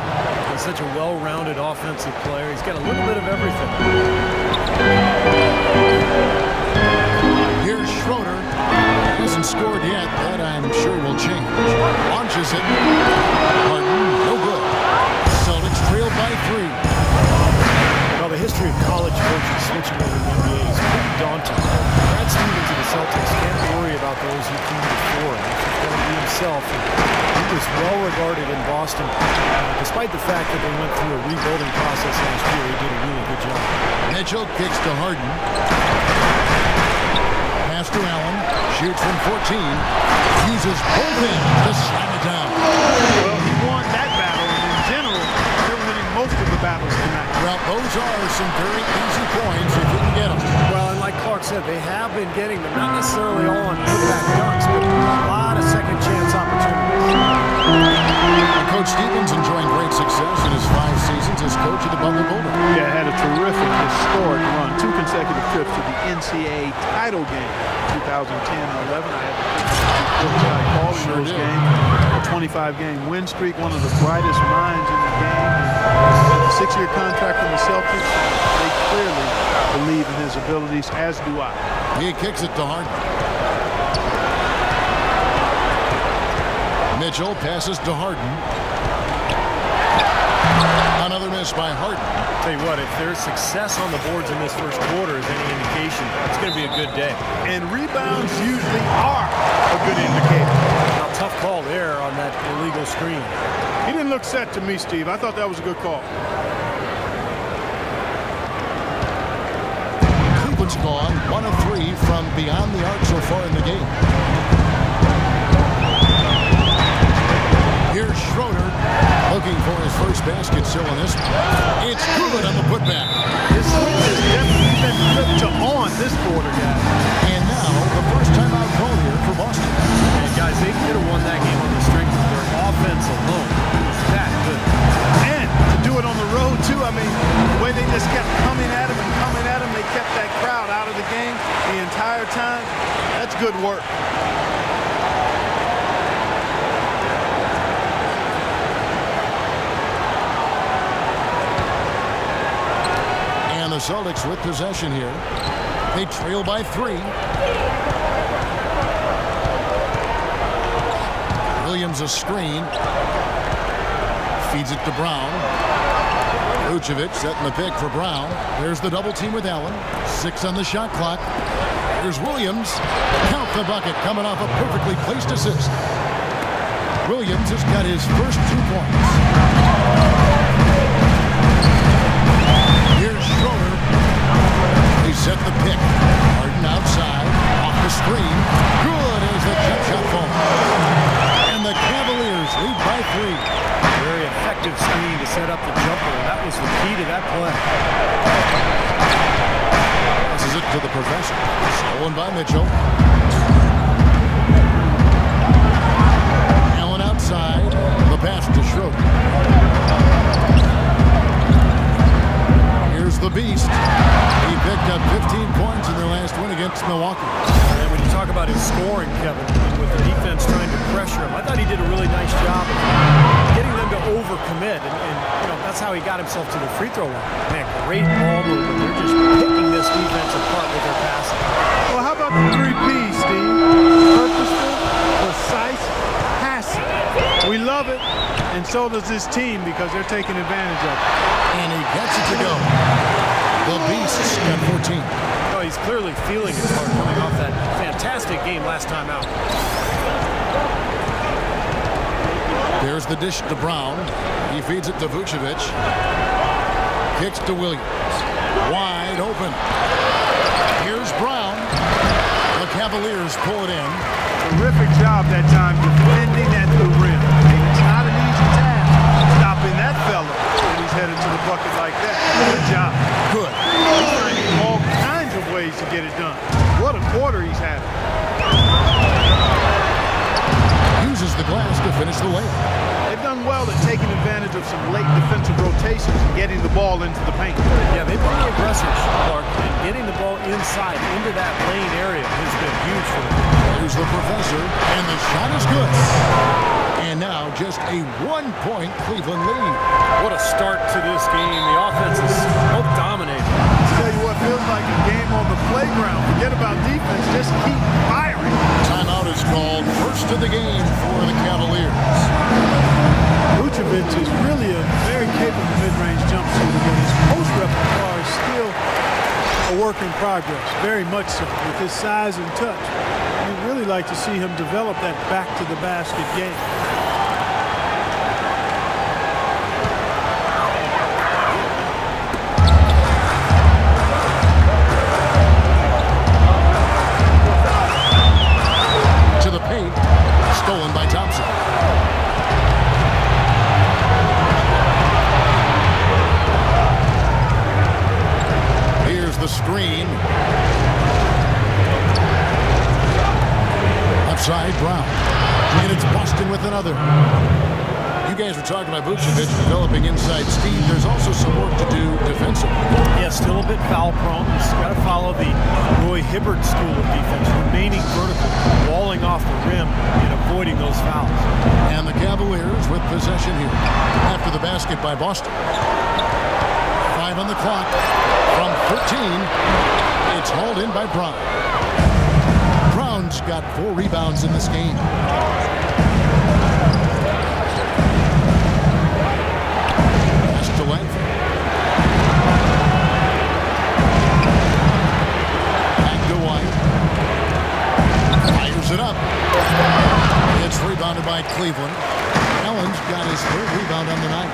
He's such a well-rounded offensive player. He's got a little bit of everything. Here's Schroeder. Hasn't scored yet. That I'm sure will change. Launches it. Harden, no good. Celtics trailed by 3. Well, the history of college coaches switching over to the NBA is pretty daunting. Brad Stevens and the Celtics can't worry about those who came before him. He's got to be himself. He was well regarded in Boston. Despite the fact that they went through a rebuilding process last year, he did a really good job. Mitchell kicks to Harden. Pass to Allen. Shoots from 14. Uses both ends to slam it down. Well, he won that battle, and in general, they're winning most of the battles tonight. Well, those are some very easy points if you can get them. Well, and like Clark said, they have been getting them, not necessarily all on putback dunks, but a lot of second chance opportunities. And Coach Stevens enjoying great success in his 5 seasons as coach of the Butler Bulldogs. Yeah, had a terrific historic run. 2 consecutive trips to the NCAA title game. 2010 and 11. I had the calling those games. A 25-game win streak, one of the brightest minds in the game. A 6-year contract from the Celtics. They clearly believe in his abilities, as do I. He kicks it to Harden. Mitchell passes to Harden. Another miss by Harden. Tell you what, if there's success on the boards in this first quarter is any indication, it's going to be a good day. And rebounds usually are a good indicator. Now, tough call there on that illegal screen. He didn't look set to me, Steve. I thought that was a good call. Cleveland's gone 1 of 3 from beyond the arc so far in the game. Here's Schroeder looking for his first basket still in this one. It's good on the putback. This switch has definitely been flipped to on this quarter, guys. And now the first time out goal here for Boston. And guys, they could have won that game on the strength of their offense alone. It was that good. And to do it on the road, too, I mean, the way they just kept coming at him and coming at him, they kept that crowd out of the game the entire time. That's good work. Celtics with possession here. They trail by 3. Williams a screen. Feeds it to Brown. Vucevic setting the pick for Brown. There's the double team with Allen. 6 on the shot clock. Here's Williams. Count the bucket coming off a perfectly placed assist. Williams has got his first 2 points. Here's Schroeder. They set the pick. Harden outside. Off the screen. Good as the jump shot falls. And the Cavaliers lead by 3. Very effective screen to set up the jumper. That was the key to that play. Passes it to the professor. Stolen by Mitchell. Allen outside. The pass to Schroeder. Here's the Beast. He picked up 15 points in their last win against Milwaukee. And when you talk about his scoring, Kevin, with the defense trying to pressure him, I thought he did a really nice job of getting them to overcommit, and you know, that's how he got himself to the free throw line. Man, great ball movement. They're just picking this defense apart with their passing. Well, how about the 3 P's, Steve? Purposeful, precise, passing. We love it, and so does this team because they're taking advantage of it. And he gets it to go. The Beast's got 14. Oh, he's clearly feeling his heart coming off that fantastic game last time out. There's the dish to Brown. He feeds it to Vucevic. Kicks to Williams. Wide open. Here's Brown. The Cavaliers pull it in. Terrific job that time defending at the rim. It's not an easy task stopping that fella when he's headed to the bucket like that. Good job. Good. He's finding all kinds of ways to get it done. What a quarter he's having. Uses the glass to finish the layup. They've done well at taking advantage of some late defensive rotations and getting the ball into the paint. Yeah, they've been the aggressors, Clark, and getting the ball inside into that lane area has been huge for them. Here's the professor, and the shot is good. And now just a 1-point Cleveland lead. What a start to this game. The offense is so dominating. I'll tell you what, feels like a game on the playground. Forget about defense, just keep firing. Timeout is called. First of the game for the Cavaliers. Vucevic is really a very capable mid-range jump shooter, but his post repertoire is still a work in progress, very much so, with his size and touch. You'd really like to see him develop that back-to-the-basket game. To the paint, stolen by Thompson. Here's the screen. Outside Brown. And it's Boston with another. You guys were talking about Vucevic developing inside speed. There's also some work to do defensively. Yeah, still a bit foul prone. He's got to follow the Roy Hibbert school of defense, remaining vertical, walling off the rim, and avoiding those fouls. And the Cavaliers with possession here. After the basket by Boston. 5 on the clock. From 13, it's hauled in by Brown. Brown's got 4 rebounds in this game. Pass to Langford. Back to White. Fires it up. It's rebounded by Cleveland. Allen's got his 3rd rebound on the night.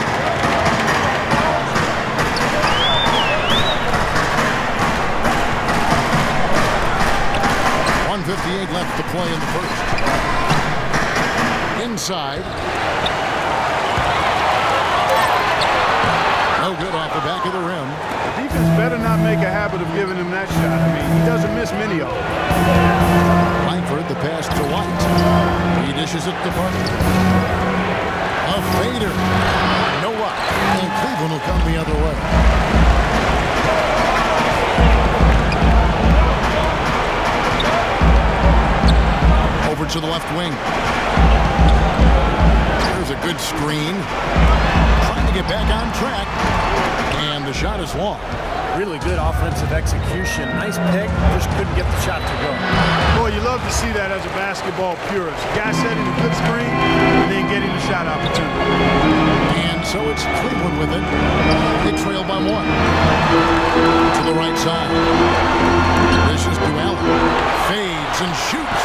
.158 left to play in the first. Inside. No good off the back of the rim. The defense better not make a habit of giving him that shot. I mean, he doesn't miss many of them. Langford, the pass to White. He dishes it to Parker. A fader. No luck. And Cleveland will come the other way. Over to the left wing. There's a good screen. Trying to get back on track. And the shot is long. Really good offensive execution. Nice pick, just couldn't get the shot to go. Boy, you love to see that as a basketball purist. Guy setting a good screen and then getting the shot opportunity. And so it's Cleveland with it. They trail by 1. To the right side. This is Duallen. Fades and shoots.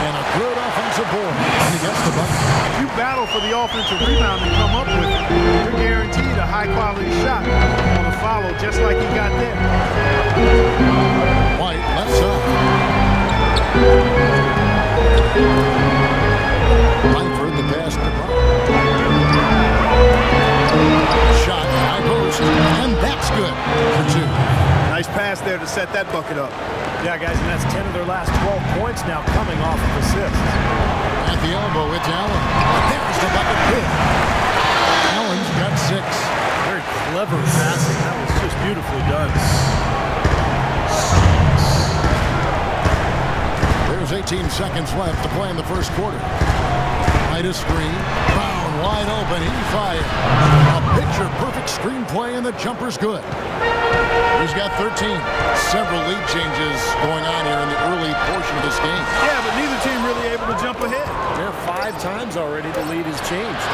And a good offensive board. And he gets the bucket. If you battle for the offensive rebound and come up with it, you're guaranteed a high-quality shot on a follow just like he got there. White, left side. Langford, the pass to Brown. Shot, high post, and that's good for 2. Nice pass there to set that bucket up. Yeah, guys, and that's 10 of their last 12 points now coming off of assists. At the elbow, it's Allen. There's the bucket big. Allen's got 6. Very clever passing. That was just beautifully done. There's 18 seconds left to play in the first quarter. Right screen. Brown wide open. He fired. A picture-perfect screenplay, and the jumper's good. He's got 13. Several lead changes going on here in the early portion of this game. Yeah, but neither team really able to jump ahead. There 5 times already the lead has changed.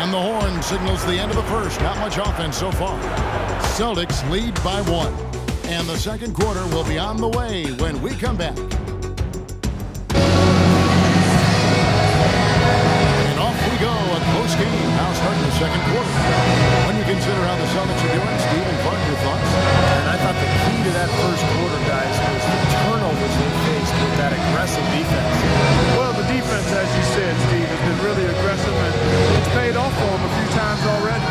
And the horn signals the end of the first. Not much offense so far. Celtics lead by 1. And the second quarter will be on the way when we come back. And off we go, a close game now starting the second quarter. When you consider how the Celtics are doing, Steve and Clark, your thoughts? And I thought the key to that first quarter, guys, was the turnovers they faced with that aggressive defense. Well, the defense, as you said, Steve, has been really aggressive, and it's paid off for them a few times already.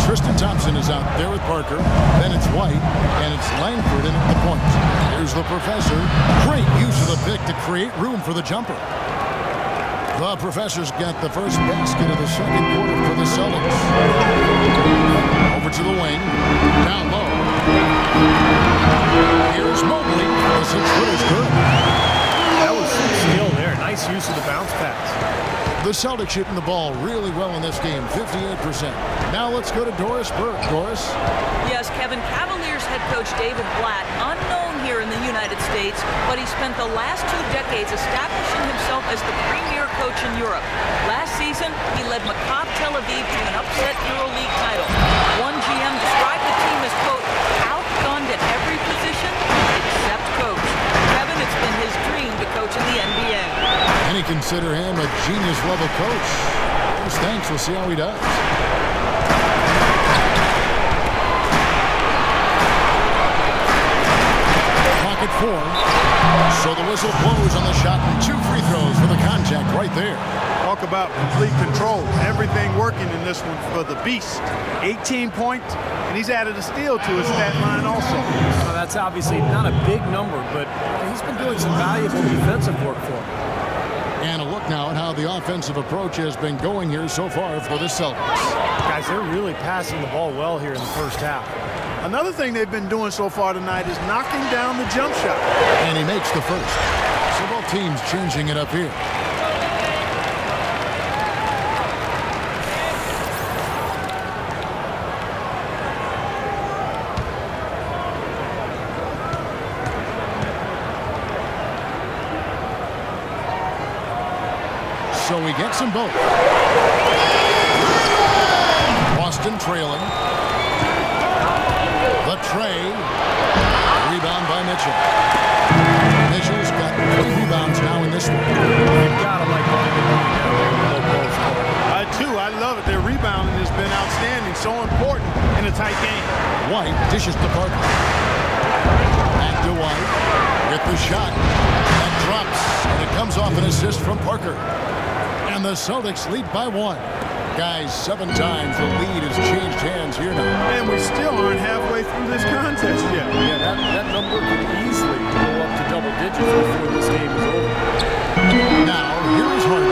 Tristan Thompson is out there with Parker. Then it's White, and it's Langford in at the point. Here's the Professor. Great use of the pick to create room for the jumper. The Professor's got the first basket of the second quarter for the Celtics. Over to the wing. Down low. Here's Mobley. The 6-footer's good. That was some skill there. Nice use of the bounce pass. The Celtics shooting the ball really well in this game, 58%. Now let's go to Doris Burke. Doris? Yes, Kevin, Cavaliers head coach David Blatt, unknown here in the United States, but he spent the last 2 decades establishing himself as the premier coach in Europe. Last season, he led Maccabi Tel Aviv to an upset EuroLeague title. One GM described the team as, quote, outgunned at every position except coach. Kevin, it's been his dream to coach in the NBA. Many consider him a genius-level coach. First, thanks. We'll see how he does. Clock at 4. So the whistle blows on the shot, and 2 free throws for the contact right there. Talk about complete control. Everything working in this one for the Beast. 18 points, and he's added a steal to his stat line also. Well, that's obviously not a big number, but he's been doing some valuable defensive work for him. And a look now at how the offensive approach has been going here so far for the Celtics. Guys, they're really passing the ball well here in the first half. Another thing they've been doing so far tonight is knocking down the jump shot. And he makes the first. So both teams changing it up here. So he gets them both. Boston trailing. The tray. Rebound by Mitchell. Mitchell's got 3 rebounds now in this one. You've got to like what they've been doing down there with low post. I do. I love it. Their rebounding has been outstanding. So important in a tight game. White dishes to Parker. Back to White. With the shot. That drops. And it comes off an assist from Parker. And the Celtics lead by 1. Guys, 7 times the lead has changed hands here now. And we still aren't halfway through this contest yet. Yeah, that number could easily go up to double digits before this game is over. Now, here is Harden.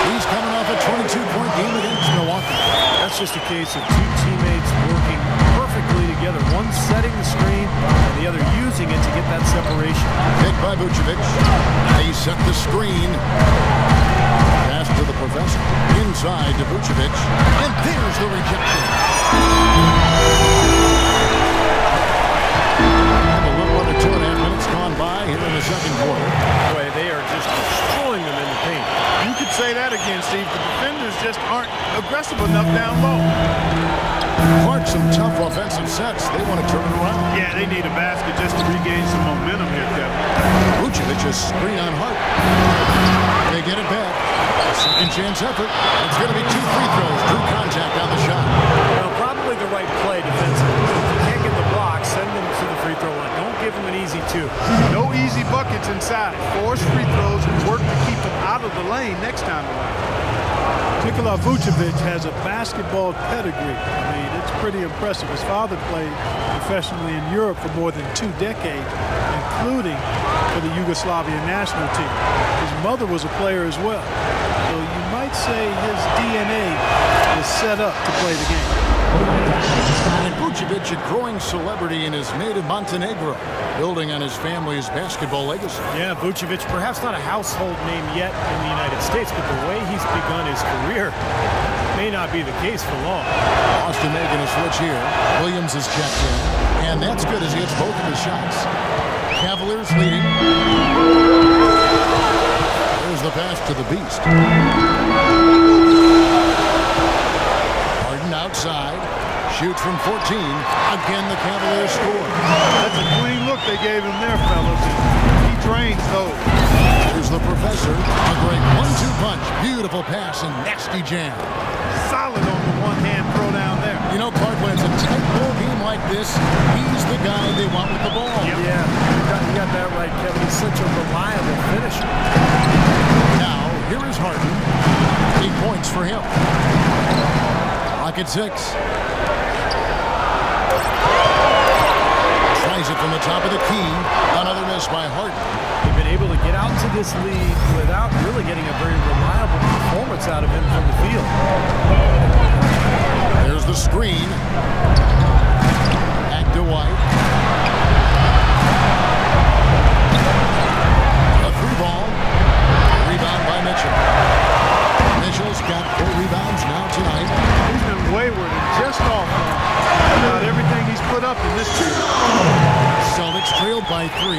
He's coming off a 22-point game against Milwaukee. That's just a case of 2 teammates working perfectly together. One setting the screen and the other using it to get that separation. Pick by Vucevic. They set the screen. Pass to the professor. Inside to Vucevic. And there's the rejection. A little under 2.5 minutes gone by here in the second quarter. Boy, they are just destroying them in the paint. You could say that again, Steve. The defenders just aren't aggressive enough down low. Clark, some tough offensive sets. They want to turn it around. Yeah, they need a basket just to regain some momentum here, Kevin. Vucevic is screen on Hart. They get it back. Second chance effort. It's going to be 2 free throws. Drew contact on the shot. Well, probably the right play defensively. If you can't get the block, send them to the free throw line. Don't give them an easy 2. No easy buckets inside. Force free throws and work to keep them out of the lane next time around. Nikola Vucevic has a basketball pedigree. I mean, it's pretty impressive. His father played professionally in Europe for more than 2 decades, including for the Yugoslavian national team. His mother was a player as well. So you might say his DNA is set up to play the game. And Vucevic, a growing celebrity in his native Montenegro, building on his family's basketball legacy. Yeah, Vucevic, perhaps not a household name yet in the United States, but the way he's begun his career may not be the case for long. Austin making a switch here. Williams is checked in. And that's good as he hits both of his shots. Cavaliers leading. There's the pass to the Beast. Harden outside. Shoots from 14. Again, the Cavaliers score. That's a clean look they gave him there, fellas. He drains those. Here's the professor. A great 1-2 punch. Beautiful pass and nasty jam. Solid on the one-hand throw down there. You know, Clark, when it's a tight ball game like this, he's the guy they want with the ball. Yep. Yeah, you got that right, Kevin. He's such a reliable finisher. Now, here is Harden. 8 points for him. Clock at 6. Tries it from the top of the key. Another miss by Harden. They've been able to get out to this lead without really getting a very reliable performance out of him from the field. There's the screen. Back to White. A through ball. Rebound by Mitchell. Mitchell's got 4 rebounds now tonight. He's been wayward and just off about everything he's put up in this series. Celtics trailed by 3.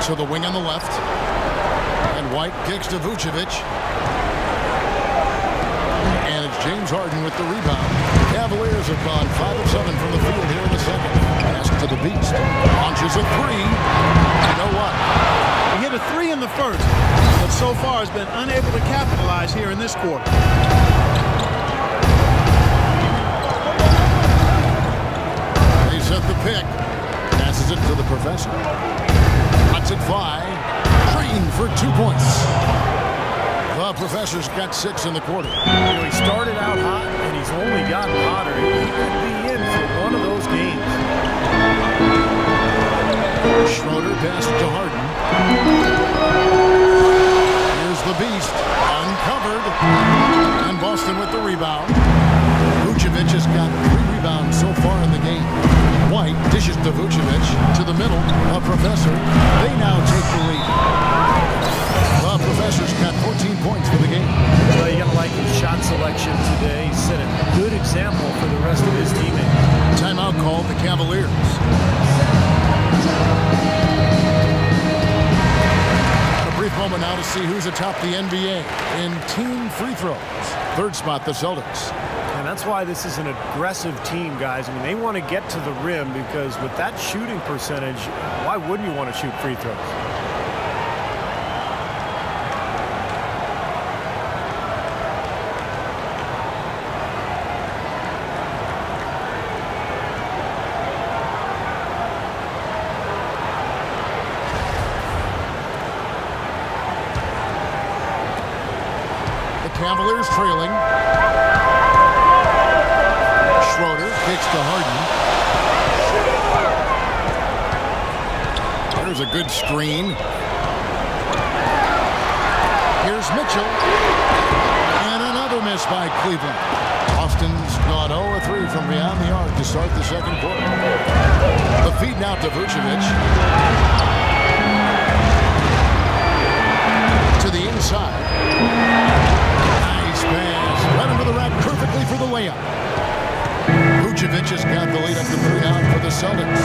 To the wing on the left. And White kicks to Vucevic. And it's James Harden with the rebound. Cavaliers have gone 5 of 7 from the field here in the second. Pass to the Beast. Launches a 3. You know what? He hit a 3 in the first, but so far has been unable to capitalize here in this quarter. They set the pick. Passes it to the professor. Cuts it 5. Green for 2 points. The professor's got 6 in the quarter. You know, he started out hot, and he's only gotten hotter. He could be in for one of those games. Schroeder passed to Harden. Here's the Beast. Uncovered. And Boston with the rebound. Vucevic has got 3 rebounds so far in the game. White dishes to Vucevic. To the middle. The professor. They now take the lead. The professor's got 14 points for the game. Well, you got to like his shot selection today. He set a good example for the rest of his teammates. Timeout called the Cavaliers. who's atop the NBA in team free throws. Third spot, the Celtics. And that's why this is an aggressive team, guys. I mean, they want to get to the rim because with that shooting percentage, why wouldn't you want to shoot free throws? Cavaliers trailing. Schroeder kicks to Harden. There's a good screen. Here's Mitchell. And another miss by Cleveland. Austin's gone 0-3 from beyond the arc to start the second quarter. The feed now to Vucevic. To the inside. Pass right under the rack perfectly for the layup. Vucevic has got the lead up to 3 out for the Celtics.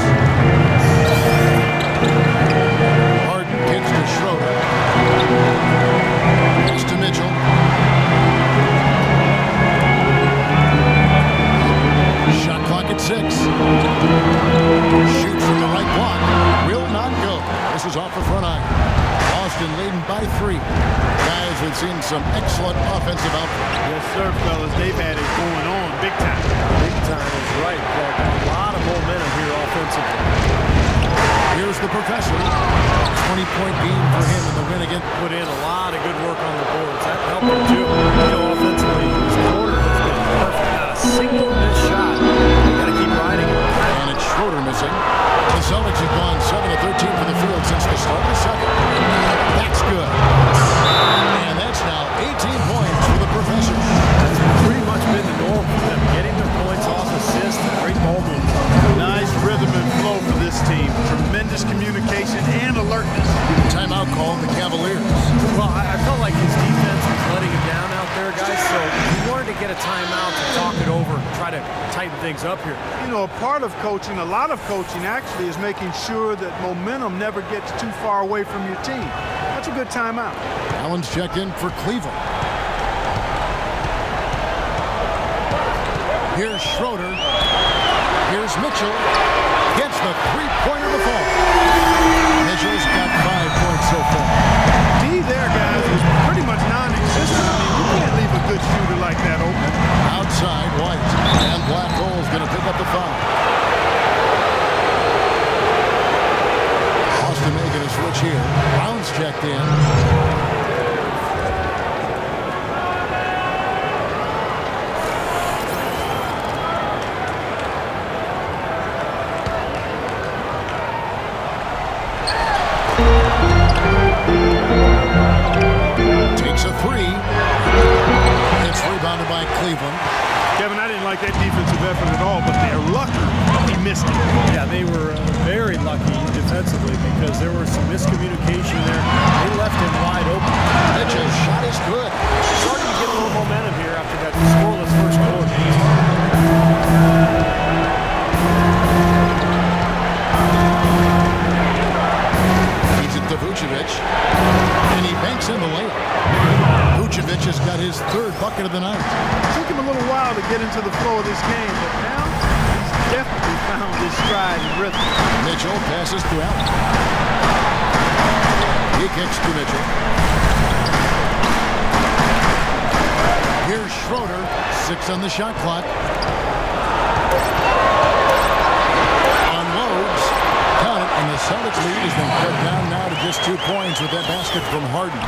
Harden kicks to Schroeder. Kicks to Mitchell. Shot clock at 6. Shoots from the right block. Will not go. This is off the front iron. Austin leading by 3. Guys, we've seen some excellent offensive output. Yes, sir, fellas. They've had it going on big time. Big time is right, Clark. A lot of momentum here offensively. Here's the professor. 20-point game for him in the win again. Put in a lot of good work on the boards. That helped him, too. You know, offensively, his quarter has been perfect. Not a single missed shot. You got to keep riding it. And it's Schroeder missing. The Celtics have gone 7-13 for the field since the start of the second. That's good. And that's now 18 points for the professor. That's pretty much been the norm for them. Getting their points off assists, great ball movement. Nice rhythm and flow for this team. Tremendous communication and alertness. Timeout call the Cavaliers. Well, I felt like his defense was letting him down out there, guys, so he wanted to get a timeout to talk it over, try to tighten things up here. You know, a part of coaching, a lot of coaching actually, is making sure that momentum never gets too far away from your team. That's a good timeout. Allen's checked in for Cleveland. Here's Schroeder. Here's Mitchell. Gets the three-pointer to fall. Mitchell's got 5 points so far. D there, guys, is pretty much non-existent. I mean, you can't leave a good shooter like that open. Outside, White. And Black Hole's going to pick up the foul. Austin making a switch here. Brown's checked in. Takes a 3. It's rebounded by Cleveland. Kevin, I didn't like that defensive effort at all, but they're lucky he missed it. Yeah, they were very lucky defensively because there was some miscommunication there. They left him wide open. Mitchell's shot is good. Starting to get a little momentum here after that scoreless first quarter. Feeds it to Vucevic. And he banks in the layup. Vucevic has got his 3rd bucket of the night. It took him a little while to get into the flow of this game, but now he's definitely found his stride and rhythm. Mitchell passes to Allen. He kicks to Mitchell. Here's Schroeder. 6 on the shot clock. Unloads. Count it, and the Celtics lead has been cut down now to just 2 points with that basket from Harden.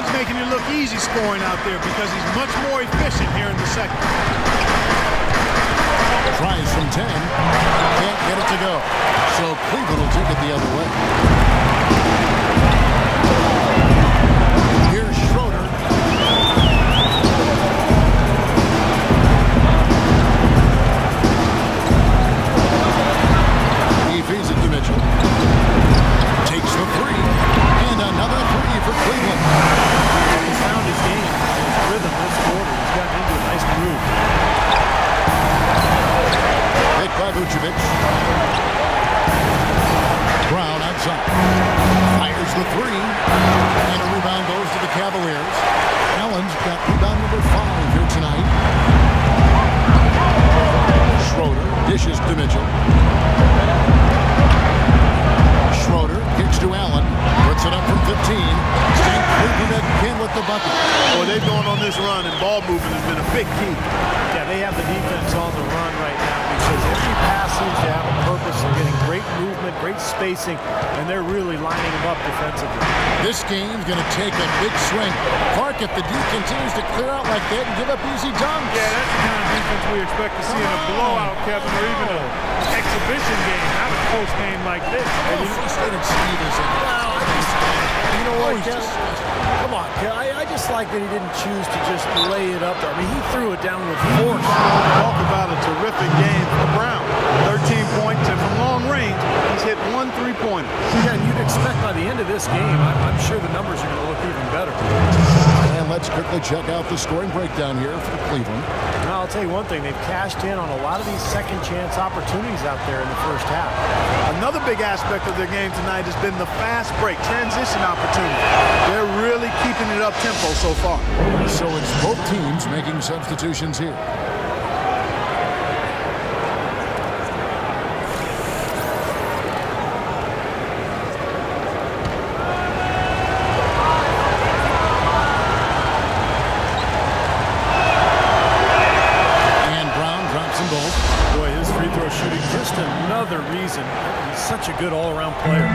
He's making it look easy scoring out there because he's much more efficient here in the second. Tries from 10. Can't get it to go. So Cleveland will take it the other way. Here's Schroeder. He feeds it to Mitchell. Takes the 3. And another 3 for Cleveland. He's found his game, his rhythm this quarter. He's gotten into a nice groove. Picked by Vucevic. Brown outside. Fires the Cavaliers. Allen's got rebound number 5 here tonight. Schroeder dishes to Mitchell. Schroeder kicks to Allen. Puts it up from 15. And Cleveland again with the bucket. Well, they've gone on this run, and ball movement has been a big key. Yeah, they have the defense on the run right now because every pass seems to have a purpose. They're getting great movement, great spacing, and they're really lining them up defensively. This game's going to take a big swing. Clark, if the D continues to clear out like that and give up easy dunks. Yeah, that's the kind of defense we expect to see in a blowout, Kevin, or even an exhibition game, not a close game like this. How frustrated Steve is in. Well, you know what, Kevin? Come on, I just like that he didn't choose to just lay it up there. I mean, he threw it down with force. Talk about a terrific game for Brown. 13 points, and from long range, he's hit 1 3-pointer. Yeah, and you'd expect by the end of this game, I'm sure the numbers are going to look even better. And let's quickly check out the scoring breakdown here for Cleveland. Now, I'll tell you one thing. They've cashed in on a lot of these second-chance opportunities out there in the first half. Another big aspect of their game tonight has been the fast break, transition opportunity. They're really keeping it up tempo so far. So it's both teams making substitutions here. Boy, his free throw shooting, just another reason he's such a good all-around player.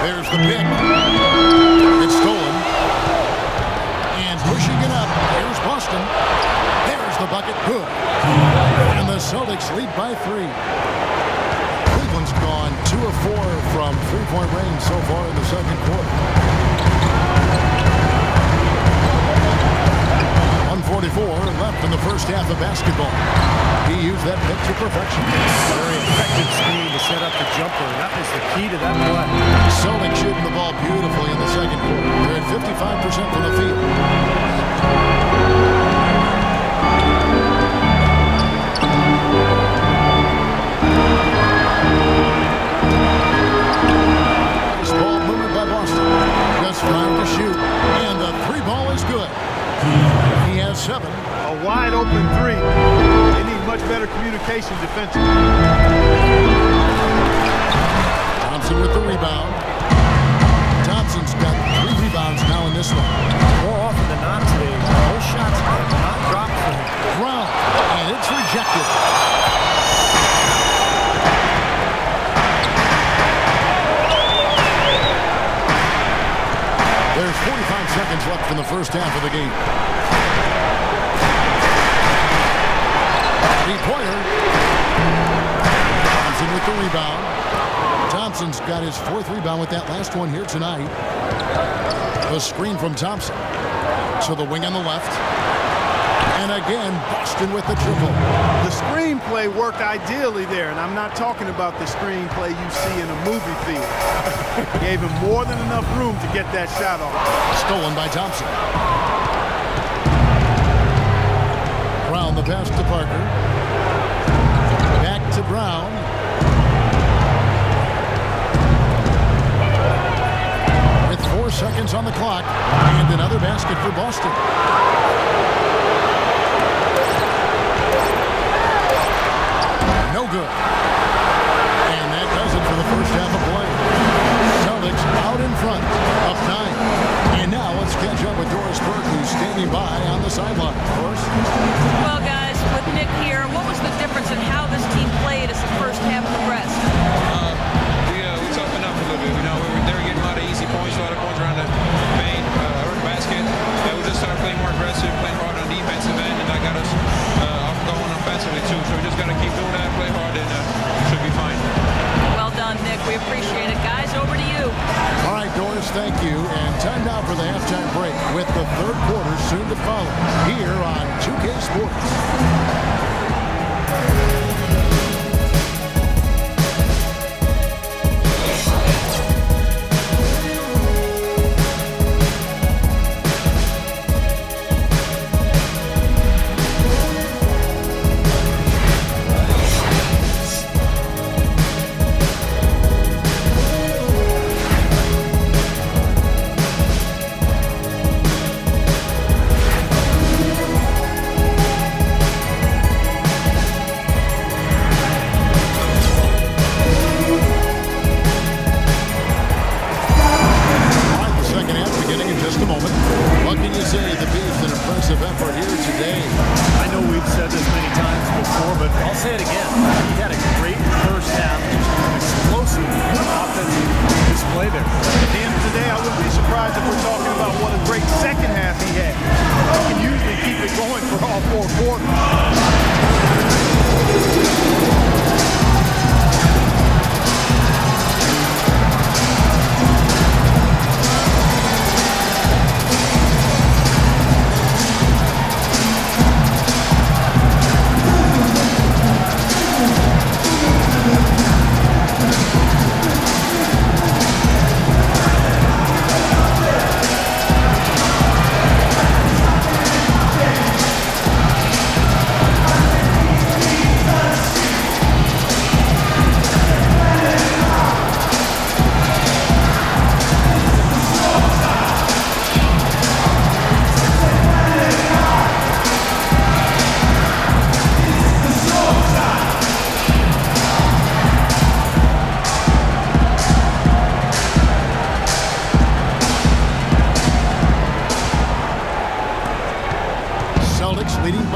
There's the pick. It's stolen. And pushing it up. Here's Boston. There's the bucket. Good. And the Celtics lead by 3. Cleveland's gone 2 of 4 from three-point range so far in the second quarter. 144 left in the first half of basketball. He used that pick to perfection. Very effective screen to set up the jumper. That was the key to that play. Celtics shooting the ball beautifully in the second quarter. They're at 55% from the field. Nice ball movement by Boston. Just 5 to shoot. And the 3-ball is good. He has 7. A wide open 3. They need much better communication defensively. Thompson with the rebound. Thompson's got 3 rebounds now in this one. More often than not today, those shots have not dropped from him. Brown, and it's rejected. There's 45 seconds left in the first half of the game. Three-pointer. Thompson with the rebound. Thompson's got his 4th rebound with that last one here tonight. The screen from Thompson. So the wing on the left. And again, Boston with the triple. The screenplay worked ideally there, and I'm not talking about the screenplay you see in a movie theater. Gave him more than enough room to get that shot off. Stolen by Thompson. Brown the pass to Parker. Back to Brown. With 4 seconds on the clock, and another basket for Boston. No good. And that does it for the first half of play. Celtics out in front, up 9. And now let's catch up with Doris Burke, who's standing by on the sideline. Doris? Well, guys, with Nick here, what was the difference in how this team played as the first half progressed? We toughened up a little bit. You know, they were getting a lot of easy points, a lot of points around the main basket. We just started playing more aggressive, playing hard on the defensive end, and that got us going offensively too. So we just got to keep doing that, play hard, and should be fine. Well done, Nick. We appreciate it. Guys, over to you. All right, Doris, thank you. And time now for the halftime break with the third quarter soon to follow here on 2K Sports.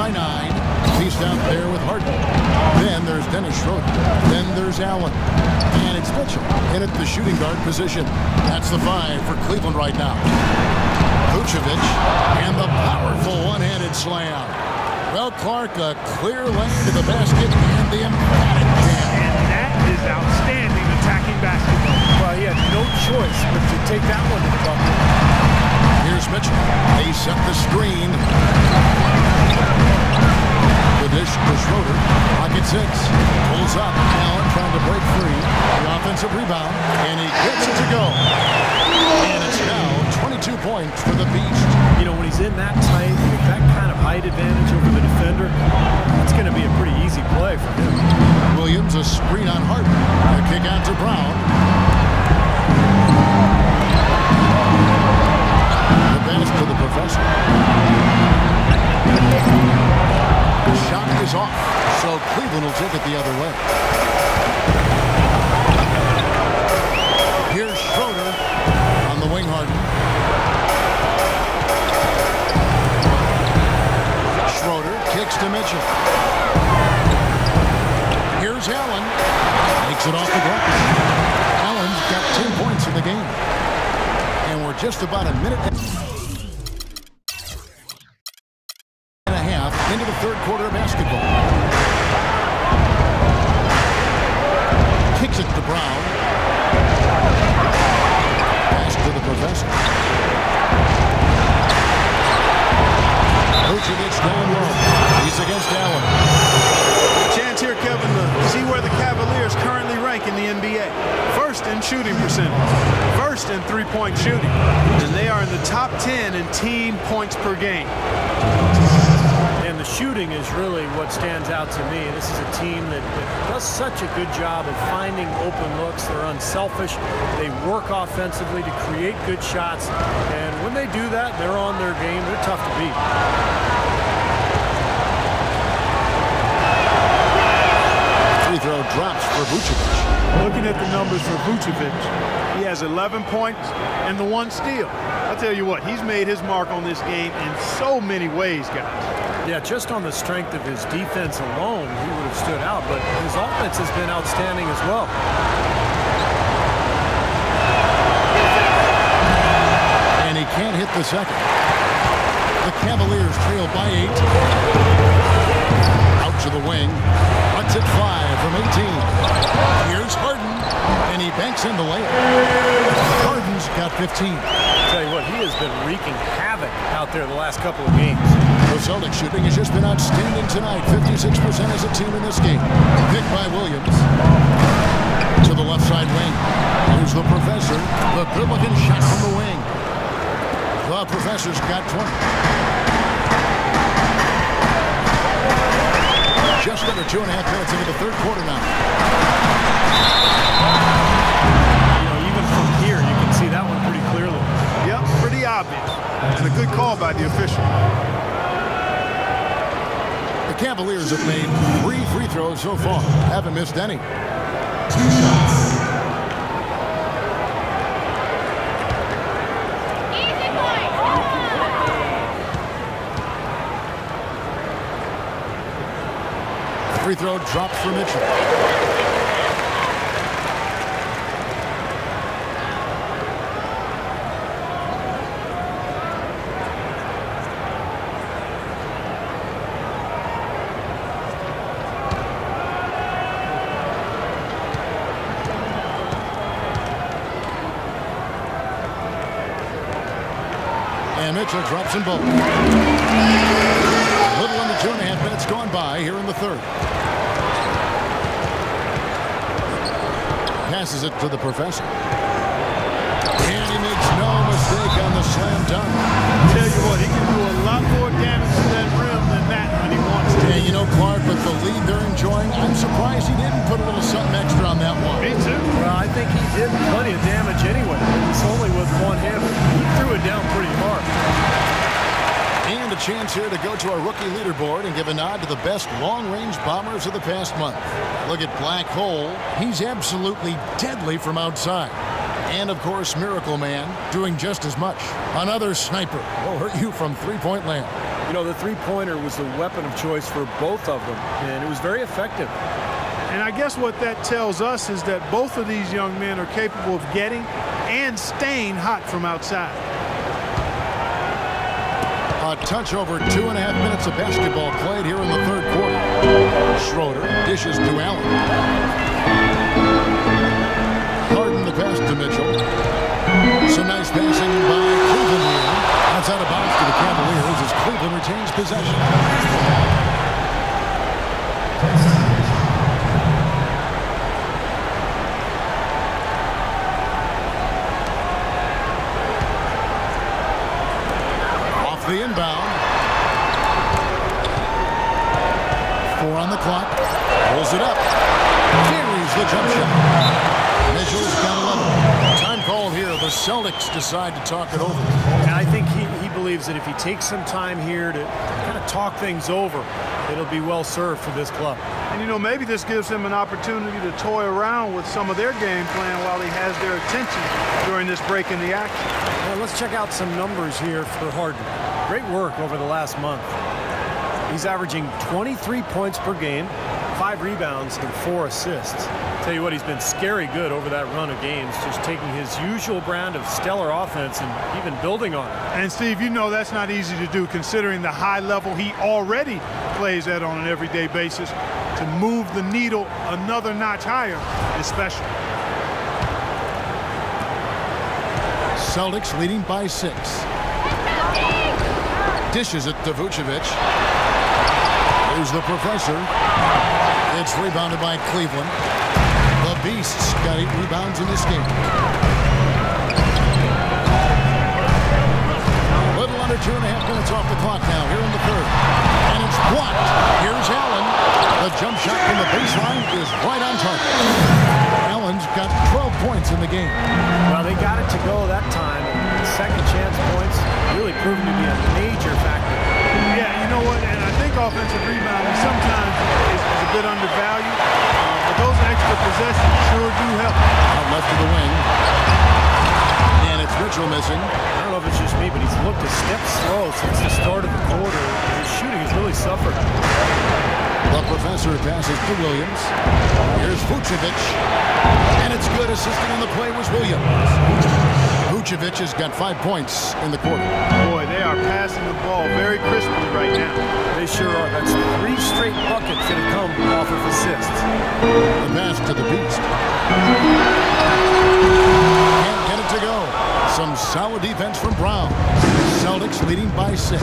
by 9. Feast out there with Harden. Then there's Dennis Schroeder. Then there's Allen. And it's Mitchell in at the shooting guard position. That's the 5 for Cleveland right now. Vucevic and the powerful one-handed slam. Well, Clark, a clear lane to the basket and the emphatic jam. And that is outstanding attacking basketball. Well, he had no choice but to take that one to the bucket. Here's Mitchell. They set the screen. The dish to Schroeder. Pocket 6. Pulls up. Allen trying to break free. The offensive rebound. And he gets it to go. And it's now 22 points for the Beast. You know, when he's in that tight, with that kind of height advantage over the defender, that's going to be a pretty easy play for him. Williams, a screen on Harden. A kick out to Brown. The pass to the Professor. The shot is off, so Cleveland will take it the other way. Here's Schroeder on the wing. Harden. Schroeder kicks to Mitchell. Here's Allen. Makes it off the glass. Allen's got 10 points in the game. And we're just about a minute and a half into the third quarter of basketball. Kicks it to Brown. Pass to the Professor. Vucevic down low. He's against Allen. Chance here, Kevin, to see where the Cavaliers currently rank in the NBA. First in shooting percentage. First in three-point shooting. And they are in the top 10 in team points per game. And the shooting is really what stands out to me. This is a team that does such a good job of finding open looks. They're unselfish. They work offensively to create good shots. And when they do that, they're on their game. They're tough to beat. Free throw drops for Vucevic. Looking at the numbers for Vucevic, he has 11 points and the 1 steal. I'll tell you what, he's made his mark on this game in so many ways, guys. Yeah, just on the strength of his defense alone, he would have stood out, but his offense has been outstanding as well. And he can't hit the second. The Cavaliers trail by 8. Out to the wing. Cuts it 5 from 18. Here's Harden, and he banks in the layup. Harden's got 15. I'll tell you what, he has been wreaking havoc out there the last couple of games. The Celtics shooting has just been outstanding tonight. 56% as a team in this game. Picked by Williams. To the left side wing. Here's the Professor. The good-looking shot from the wing. The Professor's got 20. Just under 2.5 minutes into the third quarter now. You know, even from here, you can see that one pretty clearly. Yep, pretty obvious. And a good call by the official. The Cavaliers have made 3 free throws so far. Haven't missed any. 2 shots. Free throw drops for Mitchell. And Mitchell drops them both. A little under 2.5 minutes gone by here in the third. Passes it to the Professor. And he makes no mistake on the slam dunk. Tell you what, he can do a lot more damage to that rim than that when he wants to. And you know, Clark, with the lead they're enjoying, I'm surprised he didn't put a little something extra on that one. Me too. Well, I think he did plenty of damage anyway. It's only with one hand, but he threw it down pretty hard. And a chance here to go to our rookie leaderboard and give a nod to the best long-range bombers of the past month. Look at Black Hole. He's absolutely deadly from outside. And, of course, Miracle Man doing just as much. Another sniper will hurt you from three-point land. You know, the three-pointer was the weapon of choice for both of them, and it was very effective. And I guess what that tells us is that both of these young men are capable of getting and staying hot from outside. A touch over 2.5 minutes of basketball played here in the third quarter. Schroeder dishes to Allen. Harden the pass to Mitchell. Some nice passing by Cleveland here. Outside of bounds to the Cavaliers as Cleveland retains possession. The inbound. 4 on the clock. Pulls it up. Carries the jump shot. Mitchell's got 11. Time called here. The Celtics decide to talk it over. And I think he believes that if he takes some time here to kind of talk things over, it'll be well served for this club. And, you know, maybe this gives him an opportunity to toy around with some of their game plan while he has their attention during this break in the action. Well, let's check out some numbers here for Harden. Great work over the last month. He's averaging 23 points per game, 5 rebounds, and 4 assists. Tell you what, he's been scary good over that run of games, just taking his usual brand of stellar offense and even building on it. And, Steve, you know that's not easy to do considering the high level he already plays at on an everyday basis. To move the needle another notch higher is special. Celtics leading by 6. Dishes it to Vucevic. Here's the Professor. It's rebounded by Cleveland. The Beasts got 8 rebounds in this game. A little under 2.5 minutes off the clock now here in the third. And it's blocked. Here's Allen. The jump shot from the baseline is right on target. Allen's got 12 points in the game. Well, they got it to go that time. Second chance points really proving to be a major factor. Yeah, you know what? And I think offensive rebounding sometimes is a bit undervalued. But those extra possessions sure do help. Out left to the wing. And it's Mitchell missing. I don't know if it's just me, but he's looked a step slow since the start of the quarter. His shooting has really suffered. The Professor passes to Williams. Here's Vucevic. And it's good. Assisting on the play was Williams. Vucevic has got 5 points in the quarter. Boy, they are passing the ball very crisply right now. They sure are. That's 3 straight buckets that have come off of assists. The pass to the Beast. Can't get it to go. Some solid defense from Brown. Celtics leading by 6.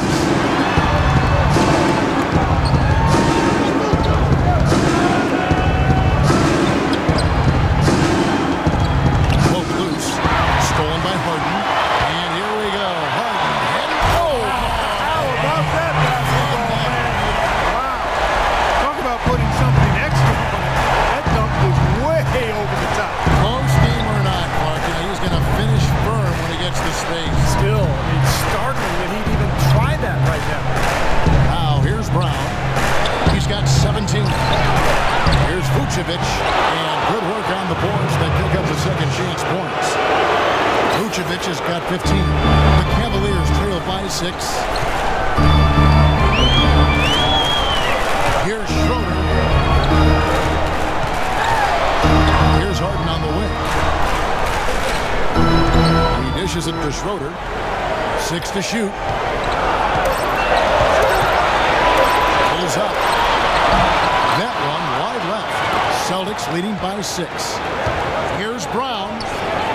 Stolen by Harden. And here we go. Harden. And oh! How about that basketball, man? Wow. Talk about putting something extra on it. That dunk was way over the top. Close game or not, Clark, he's going to finish firm when he gets the space. Still, it's startling that he'd even try that right now. Now, here's Brown. He's got 17. Here's Vucevic. And good work on the boards. They pick up the second chance points. Vucevic has got 15. The Cavaliers trail by 6. Here's Schroeder. Here's Harden on the wing. He dishes it to Schroeder. 6 to shoot. Pulls up. That one wide left. Celtics leading by 6. Here's Brown.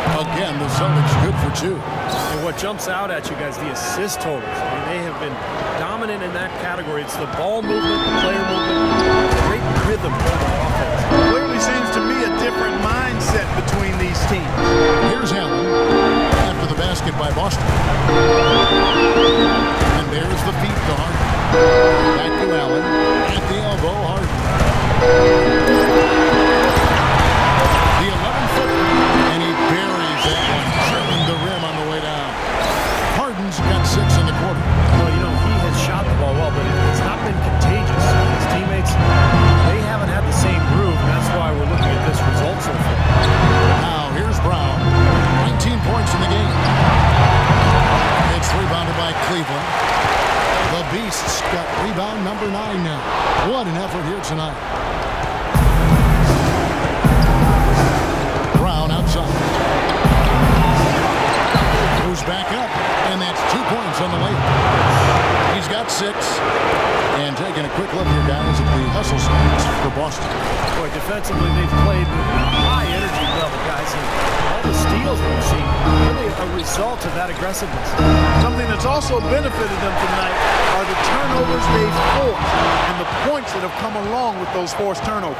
Again, the Celtics good for 2. And what jumps out at you guys, the assist totals. I mean, they have been dominant in that category. It's the ball movement, the player movement, great rhythm for the offense. Clearly seems to me a different mindset between these teams. Here's Allen after the basket by Boston. And there's the feet to Harden. Back to Allen. At the elbow, Harden. The 11-footer. And he buries that one, drilling the rim on the way down. Harden's got 6 in the quarter. Well, you know, he has shot the ball well, but it's not been contagious. His teammates, they haven't had the same groove, and that's why we're looking at this result so far. Now, here's Brown. number 9 now. What an effort here tonight. Brown outside. Moves back up, and that's 2 points on the way. He's got 6. And taking a quick look here, guys, at the hustle stats for Boston. Boy, defensively, they've played with high energy level, guys. And all the steals we've seen, really a result of that aggressiveness. Something that's also benefited them tonight are the turnovers they've forced and the points that have come along with those forced turnovers.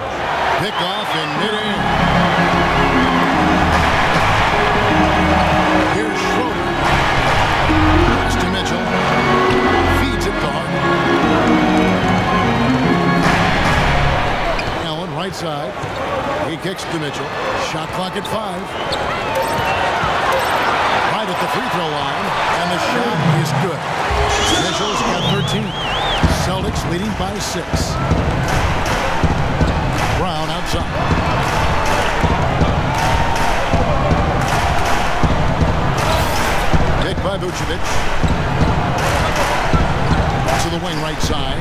Pick off in mid-air. Here's Schroeder. Pass to Mitchell. Feeds it to Harden. Allen, right side. He kicks to Mitchell. Shot clock at 5. Right at the free throw line. And the shot is good. Mitchell's got 13. Celtics leading by 6. Brown outside. Pick by Vucevic. To the wing right side.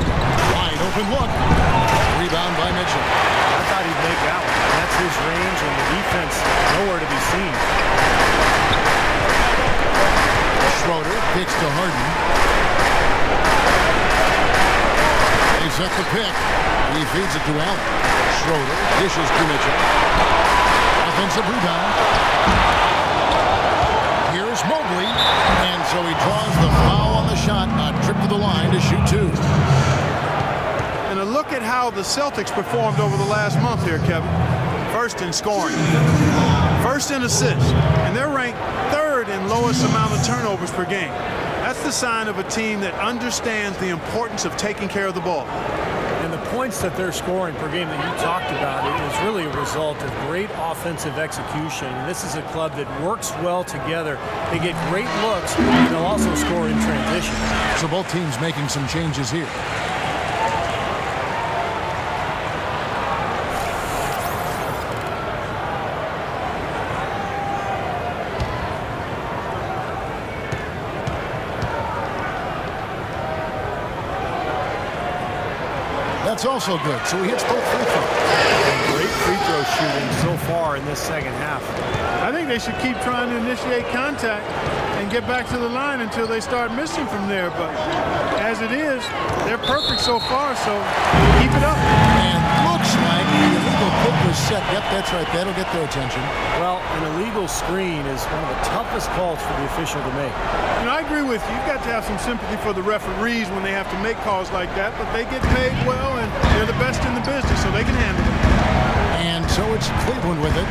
Wide open look. Rebound by Mitchell. I thought he'd make that one. That's his range, and the defense nowhere to be seen. Schroeder kicks to Harden. They set the pick. He feeds it to Allen. Schroeder dishes to Mitchell. Offensive rebound. Here's Mobley. And so he draws the foul on the shot. A trip to the line to shoot 2. And a look at how the Celtics performed over the last month here, Kevin. First in scoring. First in assists. And they're ranked 3rd in lowest amount of turnovers per game. That's the sign of a team that understands the importance of taking care of the ball. And the points that they're scoring per game that you talked about is really a result of great offensive execution. And this is a club that works well together. They get great looks, and they'll also score in transition. So both teams making some changes here. That's also good. So he hits both free throws. Great free throw shooting so far in this second half. I think they should keep trying to initiate contact and get back to the line until they start missing from there. But as it is, they're perfect so far, so keep it up. And looks like the illegal pick was set. Yep, that's right. That'll get their attention. Well, an illegal screen is one of the toughest calls for the official to make. You know, I agree with you. You've got to have some sympathy for the referees when they have to make calls like that, but they get paid well, and they're the best in the business, so they can handle it. And so it's Cleveland with it.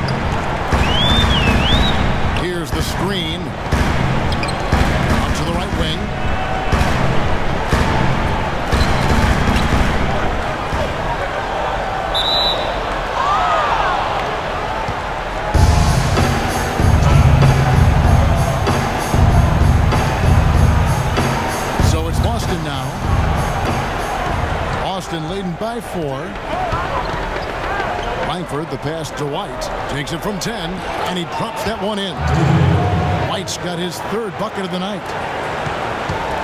Here's the screen. Up to the right wing. So it's Boston now. Boston leading by 4. Langford, the pass to White, takes it from 10, and he drops that one in. White's got his 3rd bucket of the night.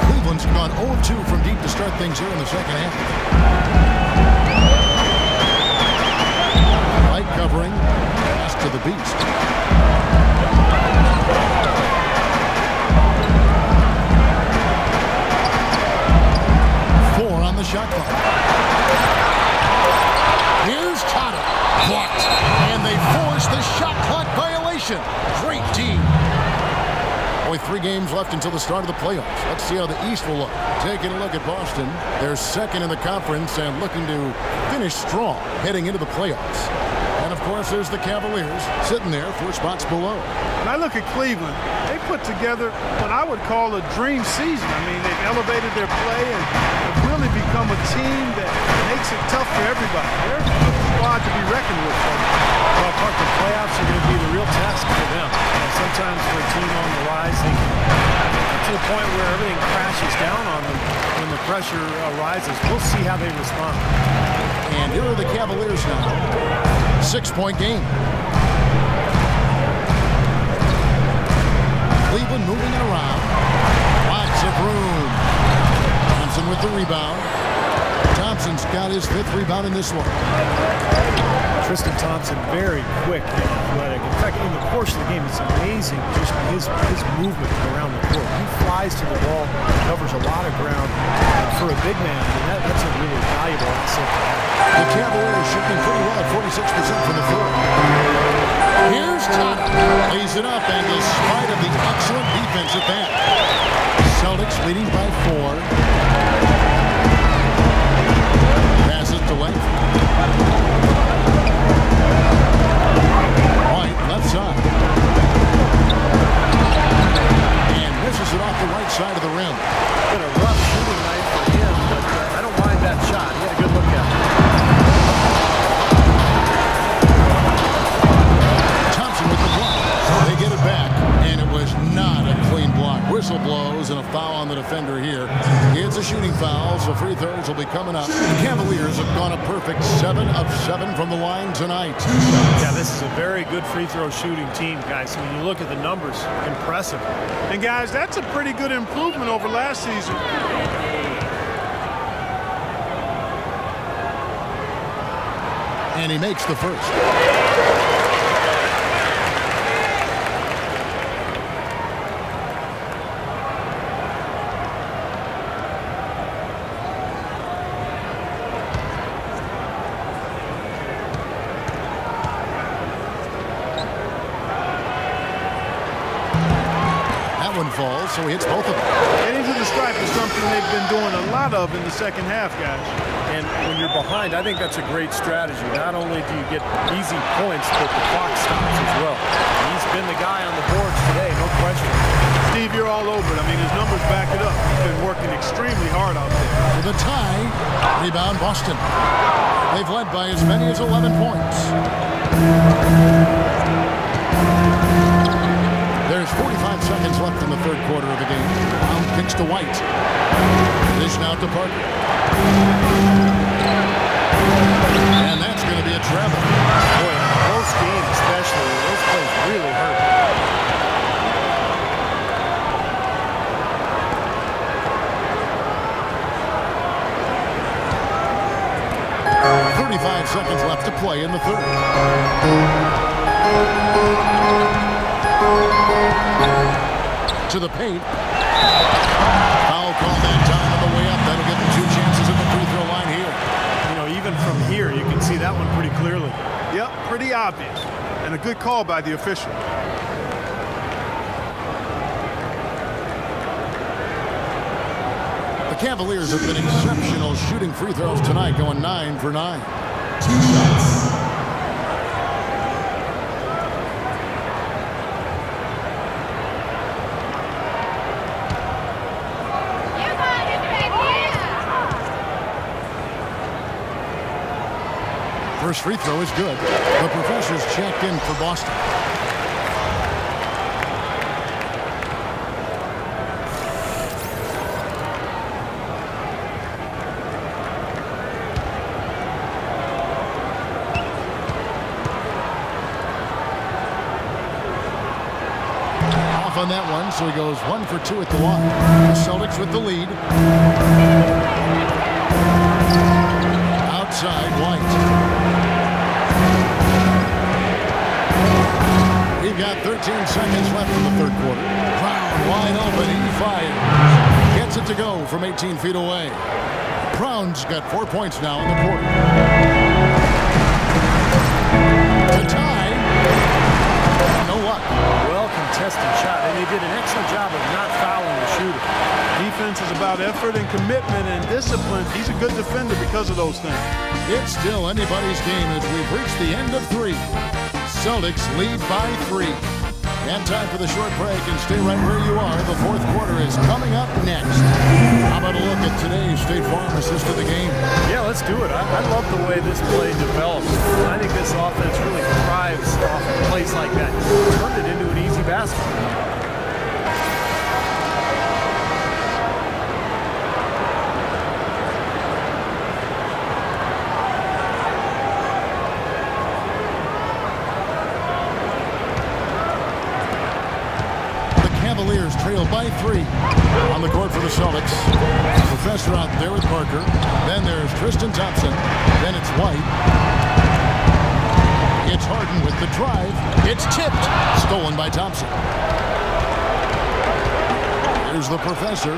Cleveland's gone 0-2 from deep to start things here in the second half. White covering, pass to the Beast. Four on the shot clock. Here's Tata. Blocked. And they force the shot clock violation. Great team. Only 3 games left until the start of the playoffs. Let's see how the East will look. Taking a look at Boston. They're 2nd in the conference and looking to finish strong heading into the playoffs. And, of course, there's the Cavaliers sitting there 4 spots below. When I look at Cleveland, they put together what I would call a dream season. I mean, they've elevated their play and have really become a team that makes it tough for everybody. They're a squad to be reckoned with. Well, Park, the playoffs are going to be the real test for them. Sometimes for a team on the rise, they can get to the point where everything crashes down on them when the pressure arises. We'll see how they respond. And here are the Cavaliers now. 6-point game. Cleveland moving it around. Lots of room. Thompson with the rebound. got his 5th rebound in this one. Tristan Thompson, very quick and athletic. In fact, in the course of the game, it's amazing just his movement around the court. He flies to the ball, covers a lot of ground. For a big man, I mean, that's a really valuable asset. The Cavaliers shooting pretty well at 46% from the floor. Here's Tata. Lays it up, and despite of the excellent defense at that, Celtics leading by 4. Passes to length. White, left side. And misses it off the right side of the rim. Been a rough shooting night for him, but I don't mind that shot. He had a good look at it. Thompson with the block. They get it back, and it was not a clean block. Whistle blows and a foul on the defender here. It's a shooting foul, so free throws will be coming up. The Cavaliers have gone a perfect 7 of 7 from the line tonight. Yeah, this is a very good free throw shooting team, guys. When you look at the numbers, impressive. And guys, that's a pretty good improvement over last season. And he makes the first. Falls, so he hits both of them. Getting to the stripe is something they've been doing a lot of in the second half, guys. And when you're behind, I think that's a great strategy. Not only do you get easy points, but the clock stops as well. He's been the guy on the boards today, no question. Steve, you're all over it. I mean, his numbers back it up. He's been working extremely hard out there. With a tie, rebound Boston. They've led by as many as 11 points. There's 45 seconds left in the third quarter of the game. Brown kicks to White. Dish now to Parker. And that's going to be a travel. Boy, in a close game especially, those plays really hurt. 35 seconds left to play in the third. To the paint. Foul call that time on the way up. That'll give them 2 chances at the free throw line here. You know, even from here, you can see that one pretty clearly. Yep, pretty obvious. And a good call by the official. The Cavaliers have been exceptional shooting free throws tonight, going 9 for 9. 2 shots. First free throw is good. The Professors checked in for Boston. Off on that one, so he goes 1 for 2 at the line. The Celtics with the lead. Outside, White. We've got 13 seconds left in the third quarter. Brown wide open, he fires. Gets it to go from 18 feet away. Brown's got 4 points now in the quarter. To tie. No luck. Well contested shot, and they did an excellent job of not fouling the shooter. Defense is about effort and commitment and discipline. He's a good defender because of those things. It's still anybody's game as we've reached the end of 3. Celtics lead by 3. And time for the short break, and stay right where you are. The fourth quarter is coming up next. How about a look at today's State Farm assist of the game? Yeah, let's do it. I love the way this play develops. I think this offense really thrives off of plays like that. Turned it into an easy basket. Cavaliers trail by by 3 on the court for the Celtics. Professor out there with Parker. Then there's Tristan Thompson. Then it's White. It's Harden with the drive. It's tipped. Stolen by Thompson. Here's the Professor.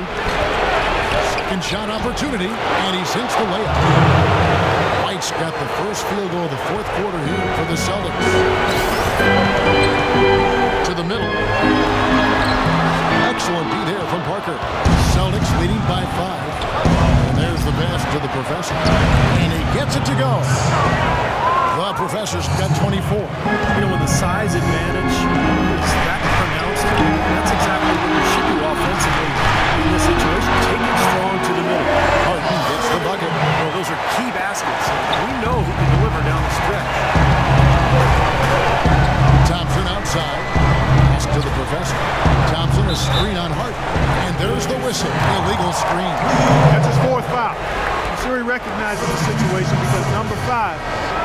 Second shot opportunity, and he sinks the layup. White's got the first field goal of the fourth quarter here for the Celtics. To the middle. Excellent beat there from Parker. Celtics leading by 5. And there's the pass to the Professor. And he gets it to go. The Professor's got 24. You know, when the size advantage is that pronounced, that's exactly what you should do offensively in this situation. Take it strong to the middle. Harden gets the bucket. Well, those are key baskets. We know who can deliver down the stretch. Thompson outside. Pass to the Professor. Thompson, a screen on Hart. And there's the whistle. Illegal screen. That's his 4th foul. I'm sure he recognizes the situation because number 5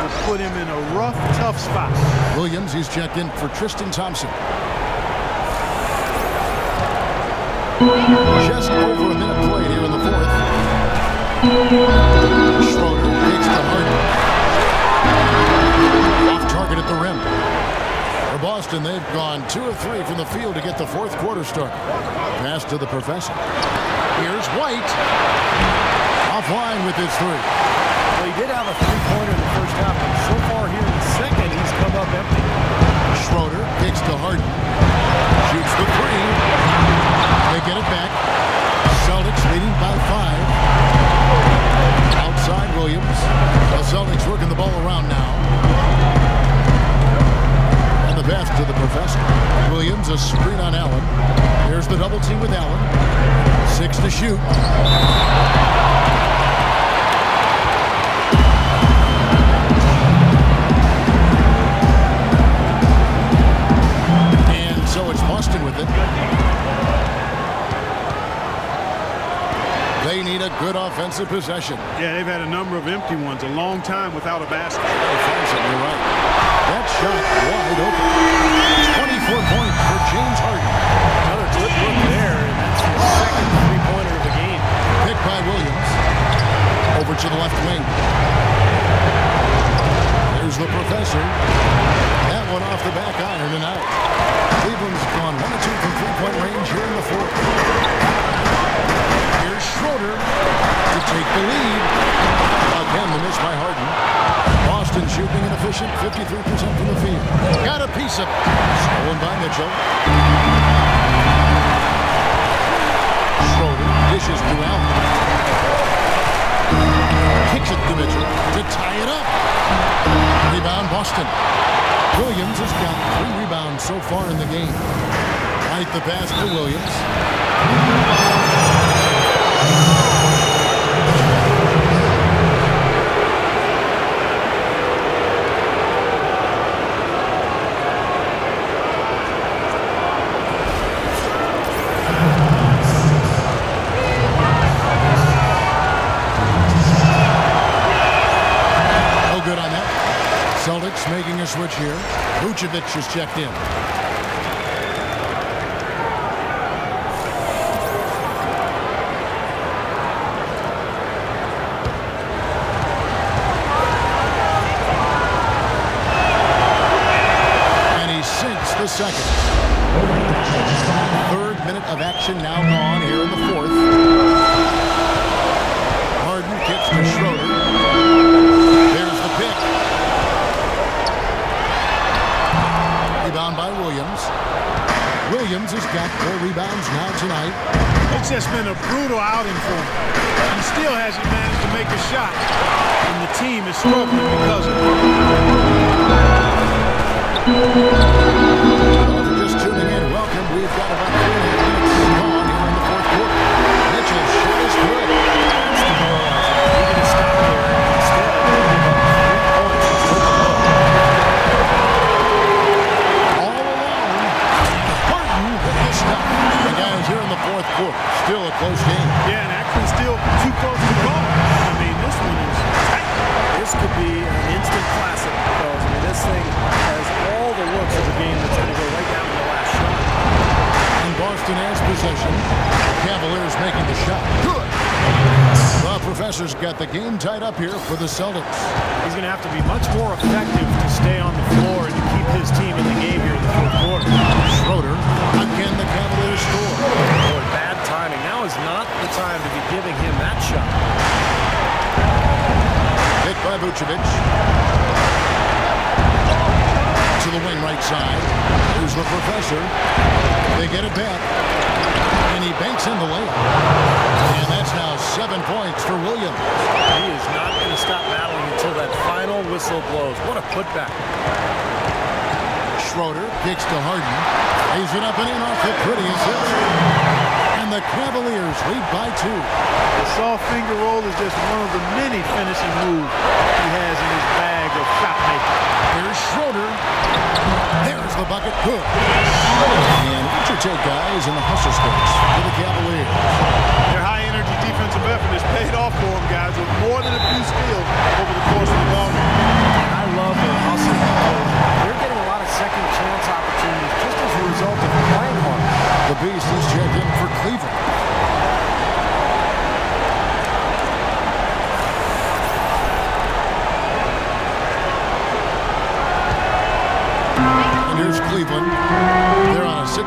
will put him in a rough, tough spot. Williams, he's checked in for Tristan Thompson. Just over a minute played here in the 4th. Schroeder takes to Harden. Off target at the rim. For Boston, they've gone 2 of 3 from the field to get the fourth quarter started. Pass to the Professor. Here's White. Offline with his 3. Well, he did have a three-pointer in the first half, but so far here in the second, he's come up empty. Schroeder kicks to Harden. Shoots the 3. They get it back. Celtics leading by 5. Outside Williams. The Celtics working the ball around now. And the pass to the Professor. Williams, a screen on Allen. Here's the double team with Allen. 6 to shoot. And so it's Boston with it. They need a good offensive possession. Yeah, they've had a number of empty ones, a long time without a basket. You're right. That shot wide open. 24 points for James Harden. Another good look there, and that's his second three-pointer of the game. Picked by Williams. Over to the left wing. There's the Professor. That one off the back iron and out. Cleveland's gone 1 of 2 from three-point range here in the 4th. Here's Schroeder to take the lead. Again, the miss by Harden. Boston shooting an efficient 53% from the field. Got a piece of it. Stolen by Mitchell. Schroeder dishes to Allen. Kicks it to Mitchell to tie it up. Rebound Boston. Williams has got 3 rebounds so far in the game. Right, the pass to Williams. Celtics making a switch here. Vucevic is checked in. And he sinks the second. 3rd minute of action now gone here in the 4th. Harden kicks to Schroeder. There's the pick. Rebound by Williams. Williams has got 4 rebounds now tonight. It's just been a brutal outing for him. He still hasn't managed to make a shot. And the team is struggling because of it. Well, if you're just tuning in, welcome. We've got about 3 minutes gone here in the 4th quarter. Mitchell shot is good. That's demoralizing. He can stop there instead of giving up 3 points. The guys here in the 4th quarter. Still a close game. Yeah, and actually still too close to call. I mean, this one is tight. This could be an instant classic because, I mean, this thing has all the looks of a game that's going to go right down to the last shot. And Boston has possession. Cavaliers making the shot. Good. The Professor's got the game tied up here for the Celtics. He's going to have to be much more effective to stay on the floor and to keep his team in the game here in the fourth quarter. Schroeder, again the Cavaliers score. Boy, bad timing. Now is not the time to be giving him that shot. Hit by Vucevic. To the wing right side. Here's the Professor. They get it back. And he banks in the layup. And that's now 7 points for Williams. He is not going to stop battling until that final whistle blows. What a putback. Schroeder kicks to Harden. Lays it up and in off the prettiest hit. And the Cavaliers lead by 2. The soft finger roll is just one of the many finishing moves he has in his bag of shot making. Here's Schroeder. There's the bucket. Good. And each take guys in the hustle space for the Cavaliers. Their high-energy defensive effort has paid off for them, guys, with more than a few steals over the course of the ball game. I love their hustle. They're getting a lot of second chance opportunities just as a result of playing hard. The Beast is checked in for Cleveland. And here's Cleveland. They're on a 16-5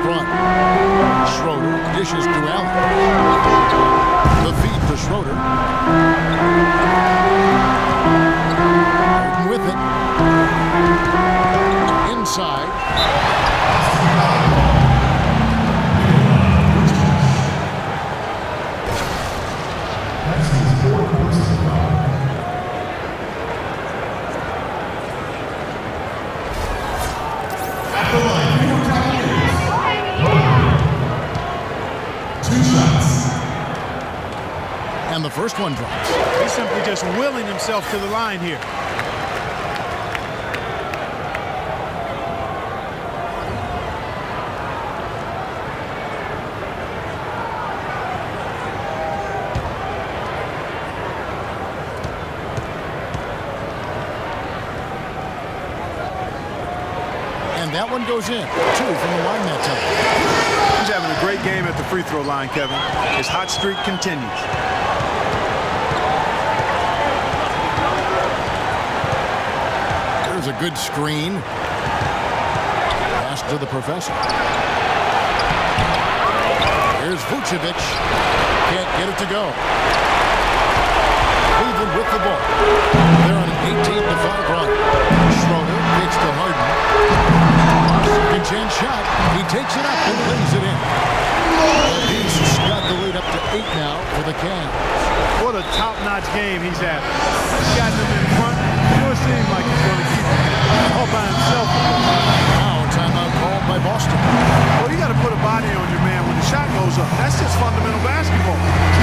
run. Schroeder dishes to Allen. The feed to Schroeder. Harden with it. Inside. And the first one drops. He's simply just willing himself to the line here. And that one goes in. 2 from the line that time. He's having a great game at the free throw line, Kevin. His hot streak continues. There's a good screen. Pass to the Professor. Here's Vucevic. Can't get it to go. Cleveland with the ball. They're on an 18-5 run. Schroeder kicks to Harden. Second chance shot. He takes it up and lays it in. The Beast's got the lead up to 8 now for the Cavs. What a top-notch game he's having. He's gotten them in front. Sure seems like he's going to keep them all by himself. Now a timeout called by Boston. Well, you got to put a body on your man when the shot goes up. That's just fundamental basketball.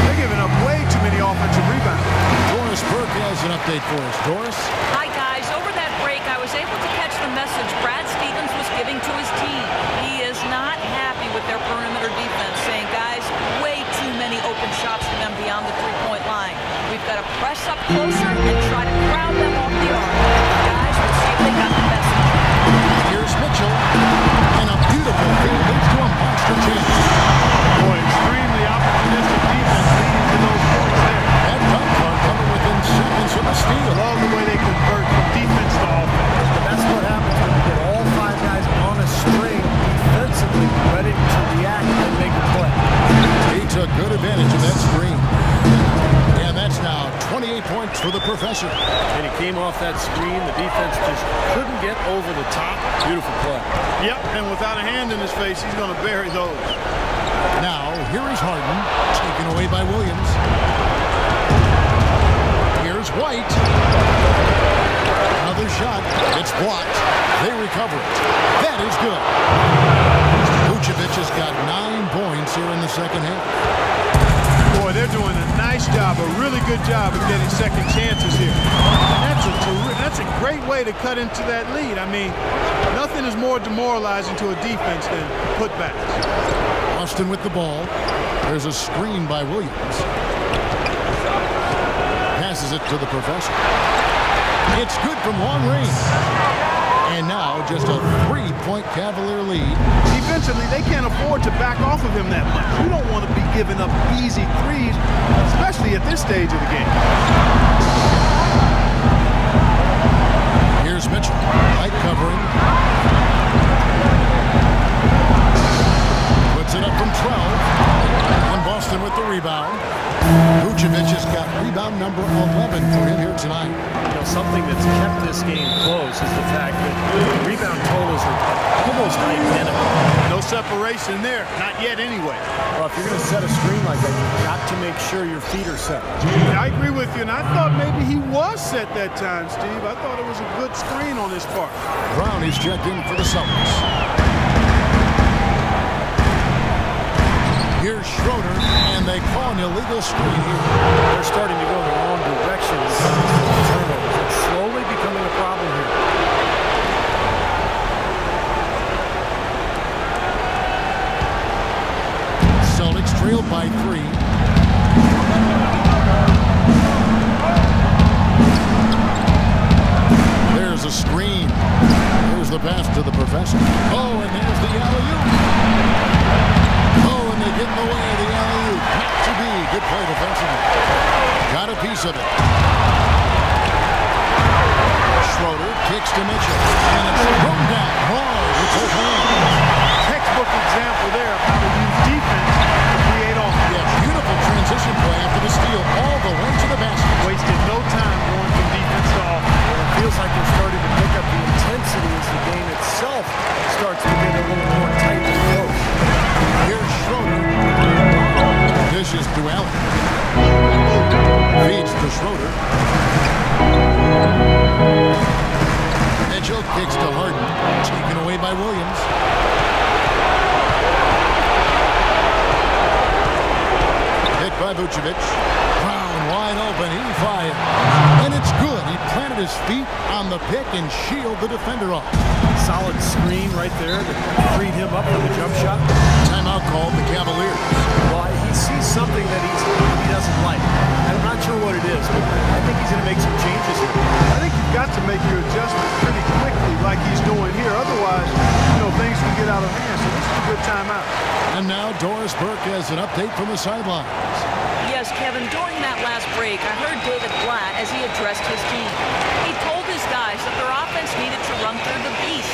They're giving up way too many offensive rebounds. Doris Burke has an update for us. Doris? Hi, guys. Over that break, I was able to catch the message Brad Stevens was giving to his team. He is not happy with their perimeter defense, saying, guys, way too many open shots for them beyond the three-point line. We've got to press up closer and try to crowd them off the arc. Guys, we'll see if they got the message. Here's Mitchell. And a beautiful feed leads to a monster chance. Boy, extremely opportunistic defense leading to those points there. That dunk card coming within seconds of a steal. I love the way they convert from defense to offense. But that's what happens when you get all 5 guys on a string defensively ready to react and make a play. He took good advantage of that screen. And that's now 28 points for the Professor. And he came off that screen. The defense just couldn't get over the top. Beautiful play. Yep, and without a hand in his face, he's going to bury those. Now, here is Harden, taken away by Williams. Here's White. Another shot. It's blocked. They recover it. That is good. Vucevic has got 9 points here in the second half. Boy, they're doing a nice job, a really good job of getting second chances here. That's a great way to cut into that lead. I mean, nothing is more demoralizing to a defense than putbacks. Austin with the ball. There's a screen by Williams. Passes it to the Professor. It's good from long range. And now now just a 3-point Cavalier lead. Defensively, they can't afford to back off of him that much. You don't want to be giving up easy threes, especially at this stage of the game. Here's Mitchell, light covering. Puts it up from 12. And Boston with the rebound. Vucevic has got rebound number 11 for him here tonight. You know, something that's kept this game close is the fact that rebound totals are almost identical. No separation there, not yet anyway. Well, if you're going to set a screen like that, you've got to make sure your feet are set. I agree with you, and I thought maybe he was set that time, Steve. I thought it was a good screen on his part. Brown is checked in for the Celtics. Here's Schroeder, and they call an illegal screen here. They're starting to go in the wrong direction. Turnovers. It's slowly becoming a problem here. Celtics trailed by 3. There's a screen. Here's the pass to the professor. Oh, and there's the alley-oop. Oh, and they get in the way of the alley-oop. Not to be. Good play defensively. Got a piece of it. Schroeder kicks to Mitchell. And it's thrown down hard with both hands. Textbook example there of how to use defense to create offense. Yeah, beautiful transition play after the steal all the way to the basket. Wasted no time going from defense to offense. It feels like they're starting to pick up the intensity as the game itself starts to get a little more tight and close. Here's Schroeder. Dishes to Allen. Feeds to Schroeder. Mitchell kicks to Harden. Taken away by Williams. Hit by Vucevic. Brown wide open. He fires. And it's good. He planted his feet on the pick and shielded the defender off. Solid screen right there that freed him up for the jump shot. Timeout called the Cavaliers. Well, he sees something that he doesn't like. I'm not sure what it is, but I think he's going to make some changes here. I think you've got to make your adjustments pretty quickly like he's doing here. Otherwise, things can get out of hand. So this is a good timeout. And now Doris Burke has an update from the sidelines. Yes, Kevin, during that last break, I heard David Blatt as he addressed his team. He told his guys that their offense needed to run through the beast.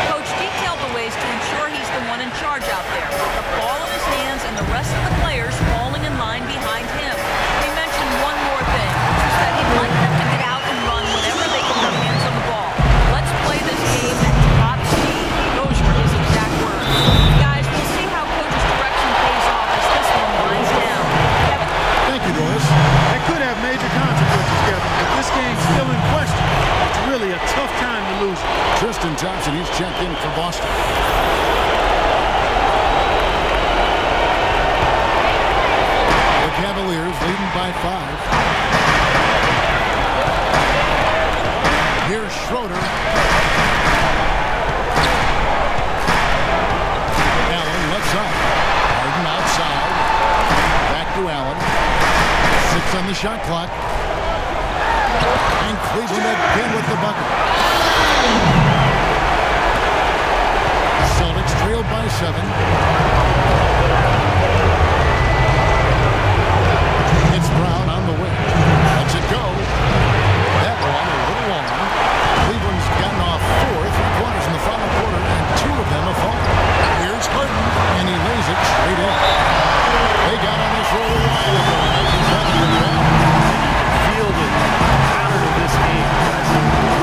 Coach detailed the ways to ensure he's the one in charge out there, with the ball in his hands and the rest of the players falling in line behind him. He mentioned one more thing, which is that he'd like them to get out and run whenever they get their hands on the ball. Let's play this game at top speed. Those were his exact words. Guys, we'll see how Coach's direction pays off as this one winds down. Kevin? Thank you, Doris. That could have major consequences, Kevin, but this game's still in question. It's really a tough time to lose. Tristan Thompson, he's checked in for Boston. The Cavaliers leading by 5. Here's Schroeder. Allen left side. Harden outside. Back to Allen. 6 on the shot clock. And Cleveland again with the bucket. Celtics trailed by 7. It's Brown on the wing. Lets it go. That one a little long. Cleveland's gotten off 4 3-pointers in the final quarter, and 2 of them have fallen. Here's Harden, and he lays it straight in. They got on this roll a while ago. Feel the pattern of this game, guys.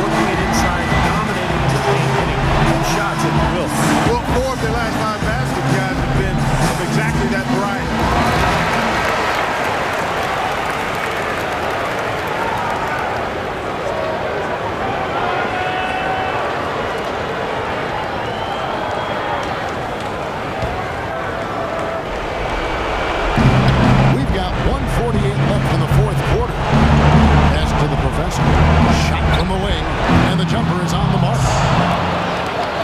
Working it inside, dominating in the paint, hitting shots at will. Well, 4 of their last 5 basket guys have been of exactly that variety. We've got 1:48 left in the fourth quarter. Pass to the professor. Shot from the wing, and the jumper is on the mark.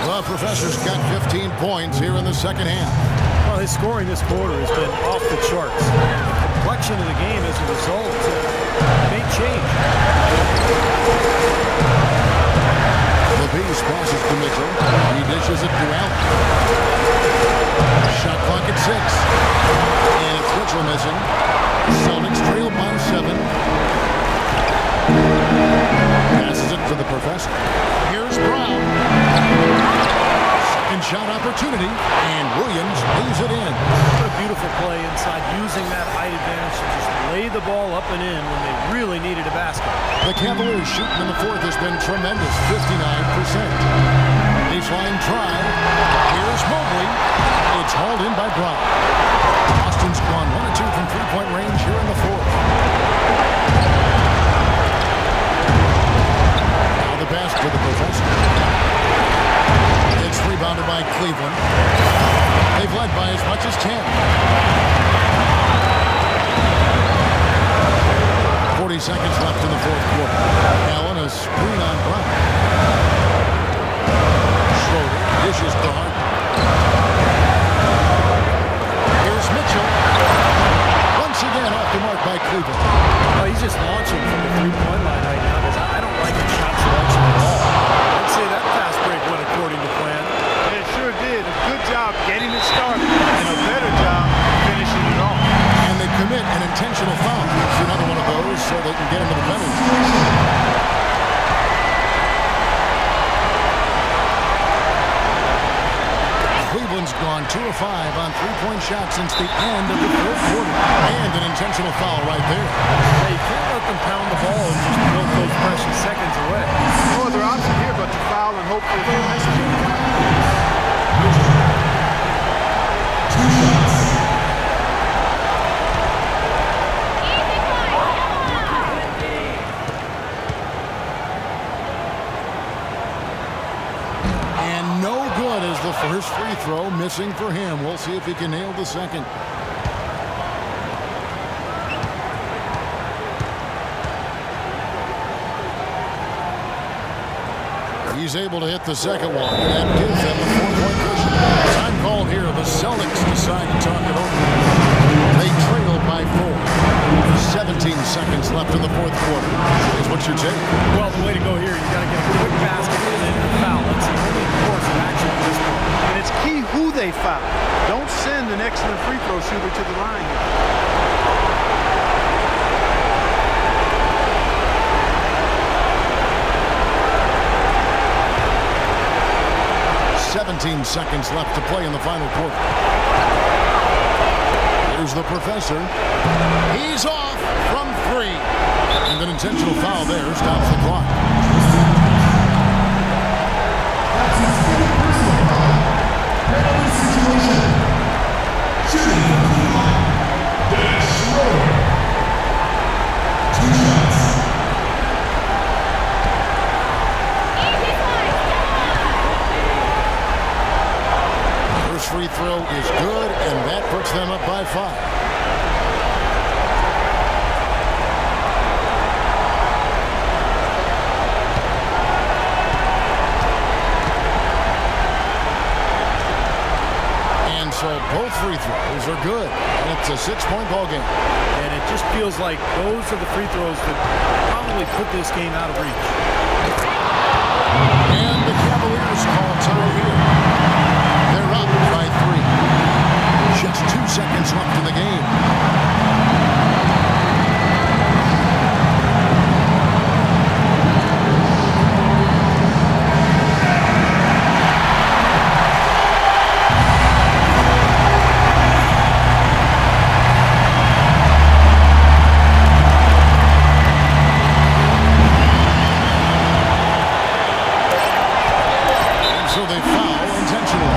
The professor's got 15 points here in the second half. Well, his scoring this quarter has been off the charts. The complexion of the game as a result may change. The piece, passes to Mitchell. He dishes it to Allen. Shot clock at 6. And it's Mitchell missing. Celtics trail by 7. Passes it to the professor. Here's Brown. Second shot opportunity, and Williams lays it in. What a beautiful play inside, using that height advantage to just lay the ball up and in when they really needed a basket. The Cavaliers shooting in the fourth has been tremendous, 59%. Baseline try. Here's Mobley. It's hauled in by Brown. Boston's gone 1 of 2 from three-point range here in the fourth. Now the pass to the professor. It's rebounded by Cleveland. They've led by as much as 10. 40 seconds left in the fourth quarter. Allen, a screen on Brown. Schroeder dishes to Hart. Here's Mitchell. Once again off the mark by Cleveland. Oh, he's just launching from the three-point line right now. I don't like his shot selection at all. I'd say that fast break went according to plan. It sure did. A good job getting it started and a better job finishing it off. And they commit an intentional foul. It's another one of those so they can get into the penalty. Cleveland's gone 2 of 5 on three-point shots since the end of the fourth quarter. And an intentional foul right there. Hey, you can't let them pound the ball and just milk those precious seconds away. No other option here but to foul and hope for the next team. And no good as the first free throw missing for him. We'll see if he can nail the second. He's able to hit the second one, and that gives them a 4-point cushion. Time called here. The Celtics decide to talk it over. They trail by 4. 17 seconds left in the fourth quarter. Is what you're taking. Well, the way to go here, you got to get a quick basket and then a foul. That's the only course of action at this point. And it's key who they foul. Don't send an excellent free throw shooter to the line here. 17 seconds left to play in the final quarter. Here's the professor. He's off from 3. And an intentional foul there stops the clock. Free throw is good, and that puts them up by 5. And so both free throws are good. And it's a 6-point ball game. And it just feels like those are the free throws that probably put this game out of reach. And the Cavaliers call time here. They're up by 3. Just 2 seconds left in the game. And so they foul intentionally.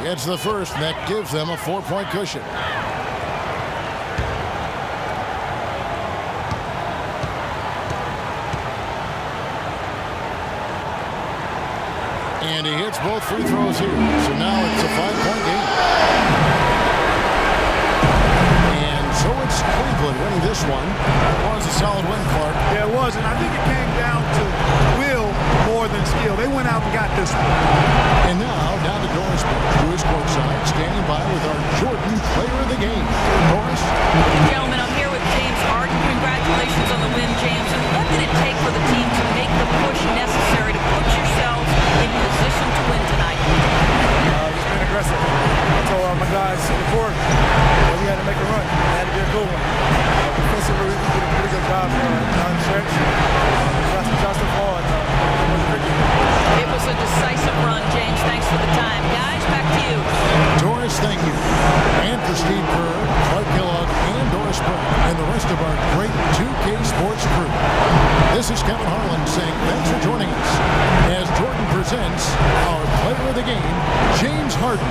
It's the first, and that gives them a 4-point cushion. And he hits both free throws here. So now it's a 5-point game. but winning this one was a solid win, Clark. Yeah, it was, and I think it came down to will more than skill. They went out and got this one. And now, down to Doris Burke, who is courtside, standing by with our Jordan Player of the Game. Doris? Gentlemen, I'm here with James Harden. Congratulations on the win, James. And what did it take for the team to make the push necessary to put yourselves in position to win tonight? Just being aggressive. I told my guys before we had to make a run. It had to be a good one. Defensively, we did a pretty good job on the stretch. Shots to fall. It was a decisive run, James. Thanks for the time. Guys, back to you. Doris, thank you. And for Steve Kerr, Clark Kellogg, and Doris Burke, and the rest of our great 2K Sports crew. This is Kevin Harlan saying thanks for joining us as Jordan presents our Player of the Game, James Harden.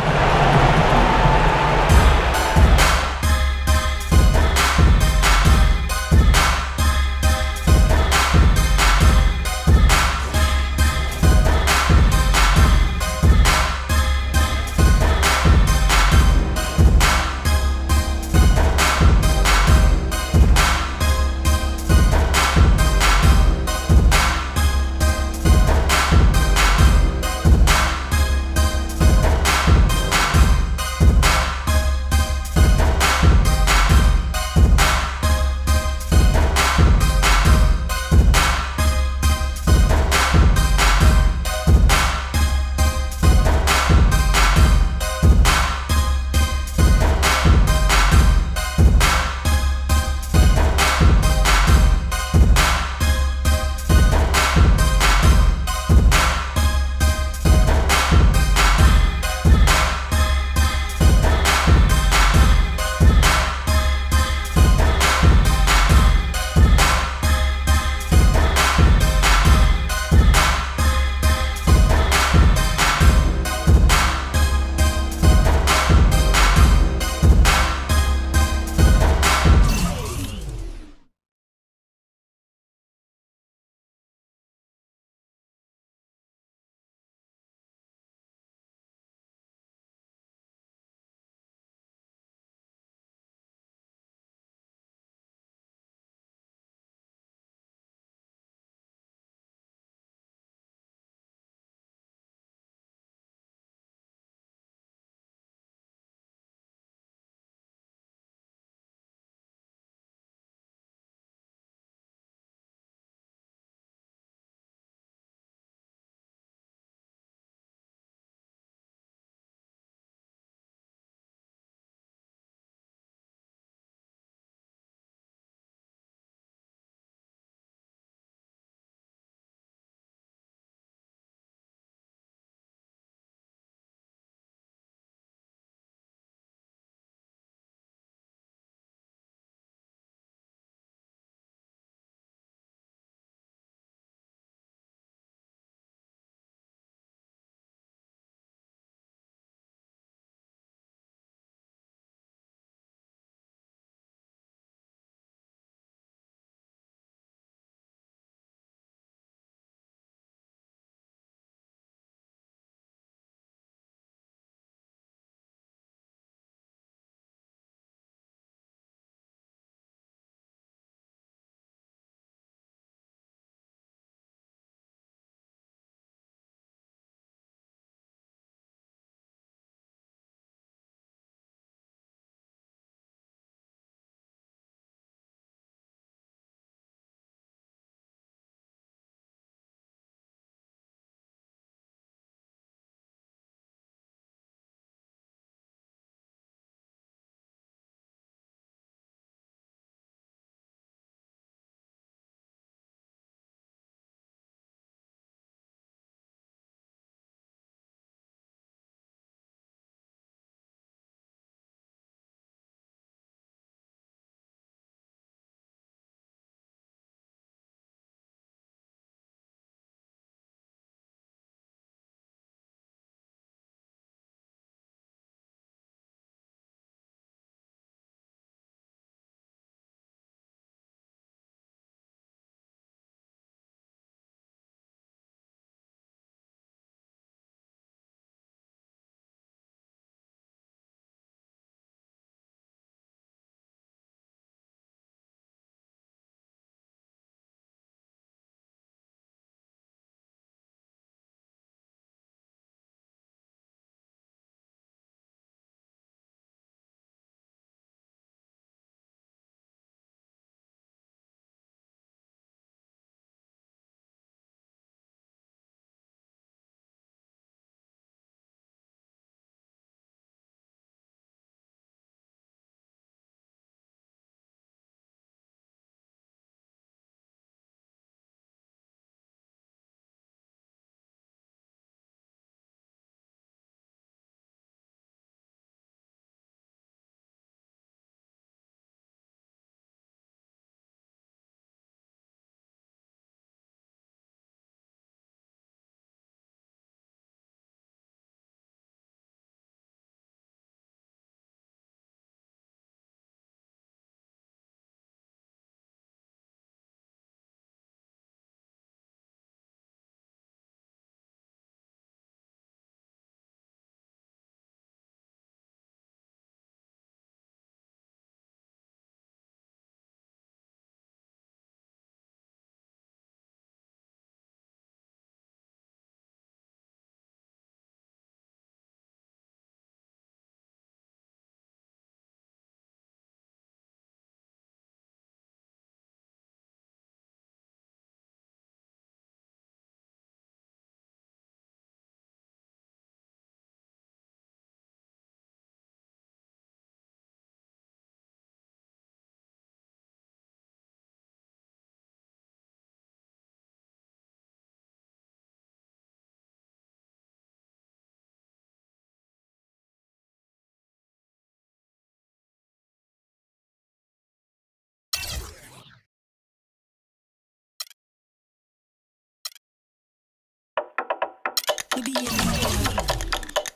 we behaving hard.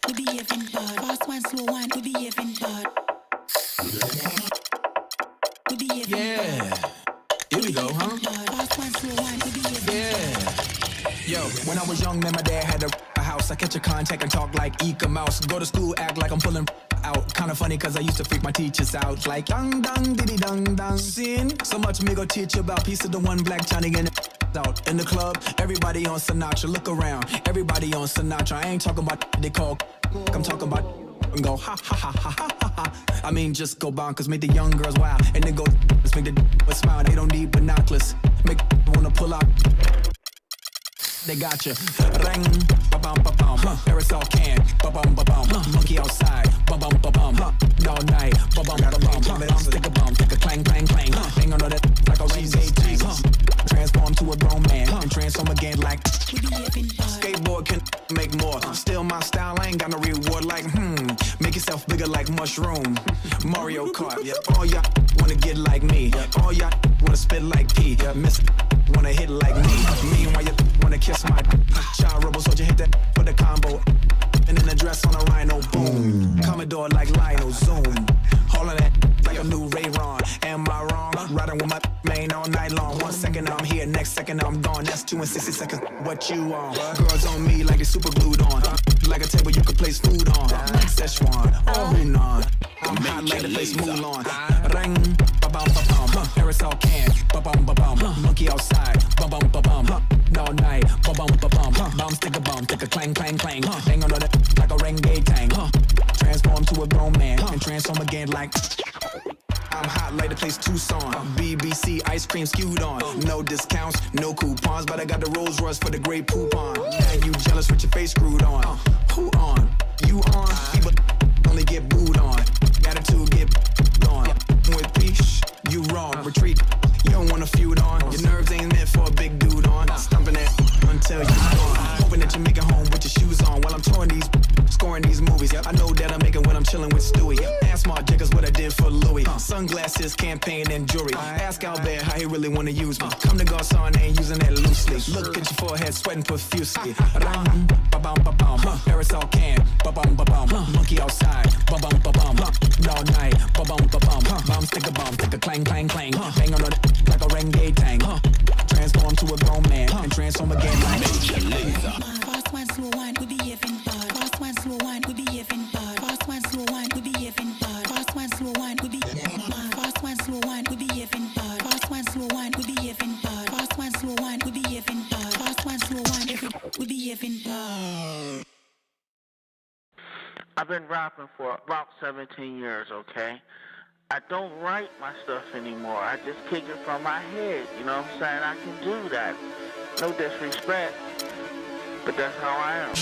We behaving hard. Fast one, slow one, we behaving hard. We behaving Yeah. Here we go, huh? fast one, slow one, we behaving Yo, when I was young, man, my dad had a house. I catch a contact and talk like Eka Mouse. Go to school, act like I'm pulling out. Kinda funny, cause I used to freak my teachers out. Like, dung, dung, diddy, dung, dung. Sin, so much me go teach you about. Piece of the one black Johnny and out. In the club, everybody on Sinatra. Look around, everybody on Sinatra. I ain't talking about they call. I'm talking about and go ha ha ha ha ha ha ha. I mean, just go bonkers, make the young girls wild. And then go, let's make the smile. They don't need binoculars. Make wanna pull out. They got you. Ring, ba bum ba bum. Aerosol can, ba bum ba bum. Monkey outside, ba bum ba bum. All night, ba bum ba bum. Stick a bum, stick a clang clang clang. Hang on to that like a rain tank. Transform to a grown man and transform again like. Skateboard can make more. Still my style, I ain't got no reward like Make yourself bigger like mushroom. Mario Kart. All y'all wanna get like me. All y'all wanna spit like P. Miss wanna hit like me. Meanwhile you wanna kiss my child rebel soldier hit that for the combo. And then the dress on a rhino, boom. Commodore like Lionel, zoom. All of that like a new Ray-Ron. Am I wrong? Riding with my main all night long. 1 second I'm here, next second I'm gone. That's 2 and 60 seconds. What you on? Girls on me like they super glued on. Like a table you can place food on. Szechuan, oh Hunan. I'm hot like the place Mulan. Ring, ba bum ba bum. Aerosol can, ba bum ba bum. Monkey outside, ba bum ba bum. All night, ba bum ba bum. Bum stick a clang clang clang. Hang on to that like a renegade tank. Transform to a grown man and transform again like. I'm hot like the place Tucson. BBC ice cream skewed on. No discounts, no coupons, but I got the Rolls Royce for the great poop on. Now you jealous with your face screwed on. Who on? You on? People only get booed on. Attitude get on. With peace, you wrong. Retreat. You don't want to feud on. Your nerves ain't meant for a big dude on. Stumping it until you're gone. Hoping that you make it home with your shoes on while I'm touring these, scoring these movies. I know that I make it when I'm chilling with Stewie. Ask Mark Jacobs what I did for Louis. Sunglasses, campaign, and jewelry. Ask Albert how he really wanna use me. Come to Garcon, ain't using that loosely. Look at your forehead, sweating profusely. Ram, ba bum ba bum. Aerosol can, ba bum ba bum. Monkey outside, ba bum ba bum. All night, ba bum ba bum. Bum stick a clang clang clang. Hang on like a renegade tank. Transform to a grown man and transform again like Fast one, slow one, we behaving hard. Fast one, slow one, we behaving hard. Fast one, slow one, we behaving hard. Fast one, slow one, we behaving hard. Fast one, slow one, we behaving hard. Fast one, slow one, we behaving hard. Fast one, slow one, we behaving hard. Fast one, slow one, we behaving hard. I've been rapping for about 17 years, okay? I don't write my stuff anymore. I just kick it from my head, you know what I'm saying? I can do that. No disrespect, but that's how I am.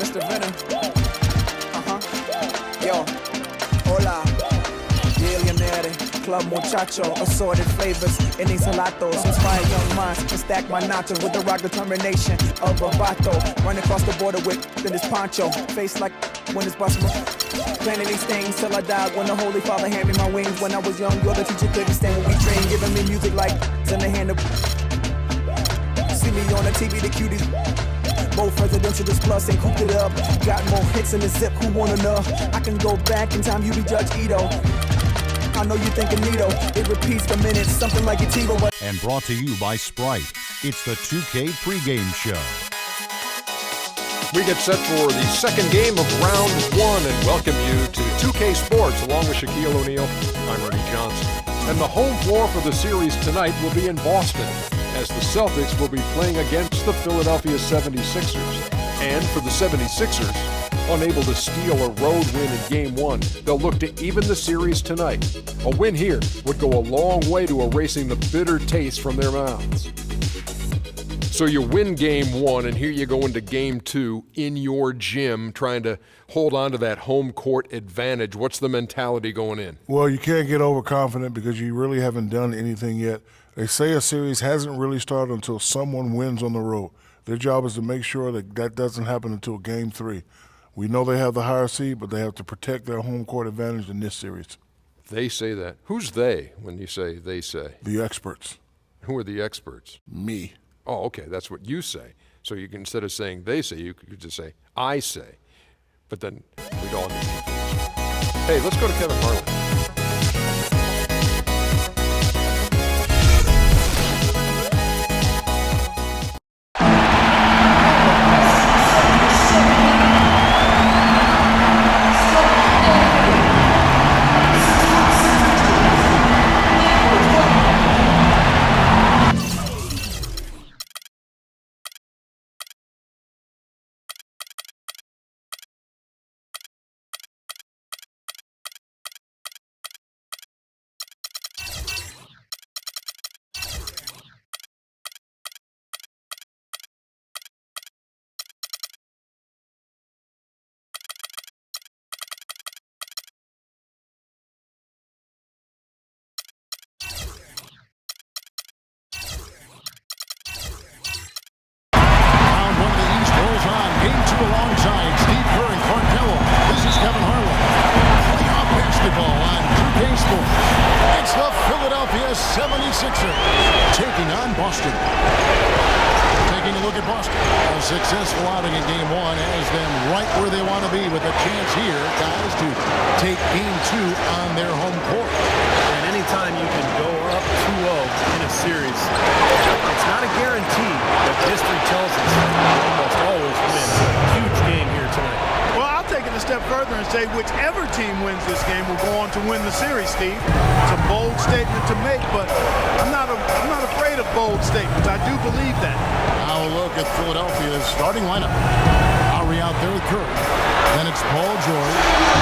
Mr. Venom. Yo, hola. Billionaire, Club Muchacho, assorted flavors, and salatos. Inspire young minds and stack my nachos with the rock determination of a vato. Run across the border with this poncho. Face like when it's bustin'. Planning these things till I die. When the Holy Father handed me my wings. When I was young, you're the teacher couldn't stand when we trained. Giving me music like in the hand of. See me on the TV, the cuties. Both presidential just plus and cooped it up. Got more hits in the zip, who wanna know? I can go back in time, you be Judge Ito. I know you think Anito, it repeats the minutes, something like a TiVo, but. And brought to you by Sprite. It's the 2K pregame show. We get set for the second game of round one and welcome you to 2K Sports along with Shaquille O'Neal. I'm Ernie Johnson. And the home floor for the series tonight will be in Boston, as the Celtics will be playing against the Philadelphia 76ers. And for the 76ers, unable to steal a road win in Game 1, they'll look to even the series tonight. A win here would go a long way to erasing the bitter taste from their mouths. So you win Game 1, and here you go into Game 2 in your gym, trying to hold on to that home court advantage. What's the mentality going in? Well, you can't get overconfident because you really haven't done anything yet. They say a series hasn't really started until someone wins on the road. Their job is to make sure that that doesn't happen until Game 3. We know they have the higher seed, but they have to protect their home court advantage in this series. They say that. Who's they when you say they say? The experts. Who are the experts? Me. Oh, okay, that's what you say. So you can, instead of saying they say, you could just say I say. But then we'd all get confused. Hey, let's go to Kevin Harlan. Alongside Steve Kerr and Clark Kellogg, this is Kevin Harlan. Playoff basketball on 2K Sports. It's the Philadelphia 76ers taking on Boston. Taking a look at Boston. A successful outing in Game 1 has them right where they want to be with a chance here, guys, to take Game 2 on their home court. And anytime you can go up 2-0 in a series, it's not a guarantee, but history tells us you almost always win. Huge game here tonight. Well, I'll take it a step further and say whichever team wins this game will go on to win the series, Steve. It's a bold statement to make, but I'm not afraid of bold statements. I do believe that. Now a look at Philadelphia's starting lineup. Lowry out there with Curry. Then it's Paul George.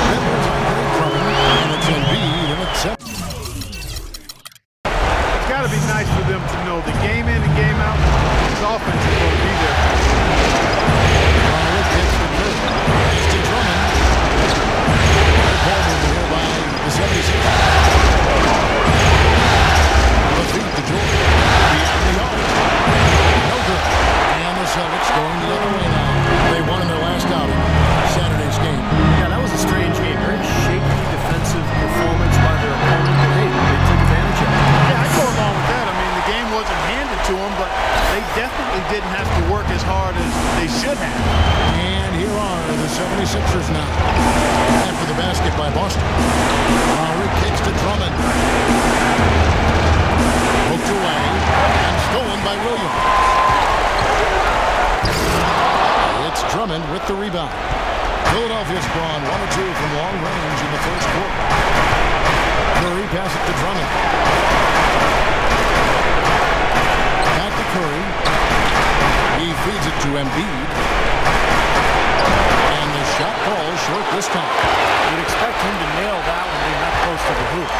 Then it's Andre Drummond. And it's Embiid. And it's It's got to be nice for them to know the game in and game out, his offense is going to be there. It's to Drummond. Good ball movement here by the 76ers. The feed to George. Beyond the arc. No good. And the Celtics going the other way now. They won in their last outing. Saturday's game. Yeah, that was a strange game. Very shaky defensive performance by their opponent. But hey, they took advantage of it. Yeah, I go along with that. I mean, the game wasn't handed to them, but they definitely didn't have to work as hard as they should have. And here are the 76ers now. After the basket by Boston. Lowry kicks to Drummond. Hooked away and stolen by Williams. It's Drummond with the rebound. Philadelphia's gone 1 or 2 from long range in the first quarter. Curry passes it to Drummond. Back to Curry. He feeds it to Embiid. And the shot falls short this time. You'd expect him to nail that one being that close to the hoop.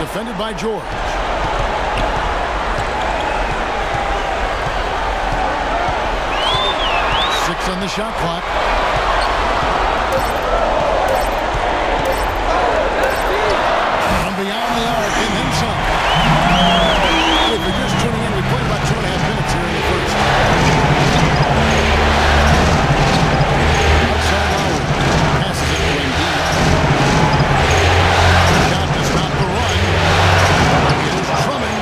Defended by George. on the shot clock. From beyond the arc and then some. If you're just tuning in, we played about 2.5 minutes here in the first. Outside Lowry. Passes it to Embiid. Shot to stop the run. Here's Drummond.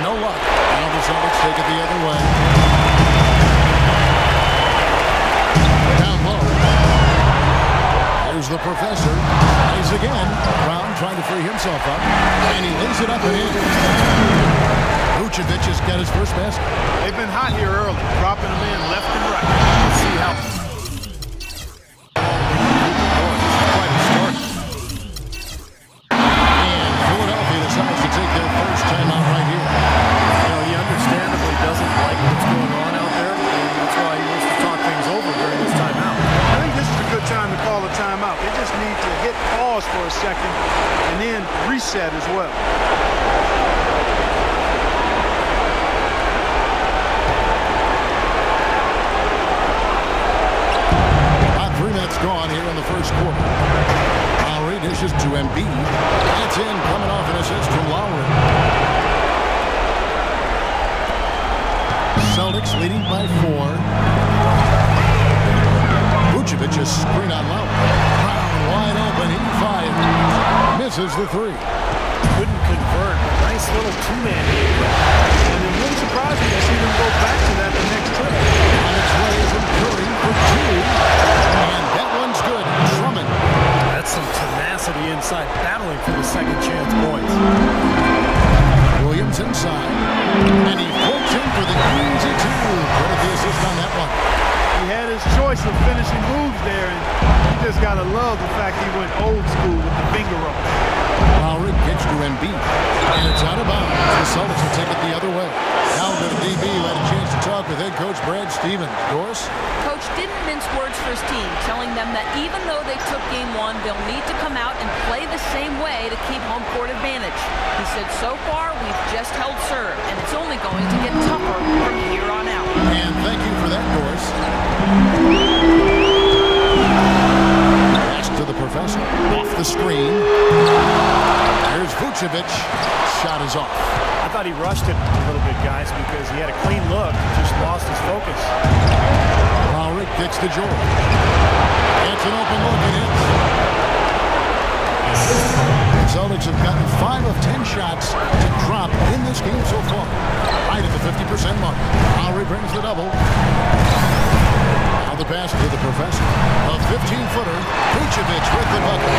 No luck. Now the Celtics take it the other way. Down low. Here's the Professor. Plays again. Brown trying to free himself up. And he lays it up and in. Vucevic has got his first basket. They've been hot here early, dropping them in left and right. Let's see how. And Philadelphia decides to take their first timeout right here. You know, he understandably doesn't like what's going on out there, and that's why he wants to talk things over during this timeout. I think this is a good time to call a timeout. They just need to hit pause for a second and then reset as well. About 3 minutes gone here in the first quarter. Lowry dishes to Embiid. It's in, coming off an assist from Lowry. Celtics leading by 4. Vucevic is screen on Lowry. Brown wide open, he fires. Misses the 3. Couldn't convert, but nice little two-man game. And it wouldn't surprise me to see them go back to that the next trip. On its way from Curry for 2. And that one's good. Drummond. That's some tenacity inside, battling for the second chance points. Williams inside. And he floats in for the easy 2. Credit the assist on that one. He had his choice of finishing moves there, and you just got to love the fact he went old school with the finger roll. Lowry gets to Embiid, and it's out of bounds. The Celtics will take it the other way. Now the DB had a chance to talk with head coach Brad Stevens. Doris? Coach didn't mince words for his team, telling them that even though they took game 1, they'll need to come out and play the same way to keep home court advantage. He said, so far, we've just held serve, and it's only going to get tougher from here on out. And thank you for that, Doris. Pass to the Professor. Off the screen. Here's Vucevic. Shot is off. I thought he rushed it a little bit, guys, because he had a clean look, just lost his focus. Lowry kicks to George. It's an open look and hits. The Celtics have gotten 5 of 10 shots to drop in this game so far. Right at the 50% mark. Lowry brings the double. Now the pass to the Professor. A 15-footer. Vucevic with the bucket.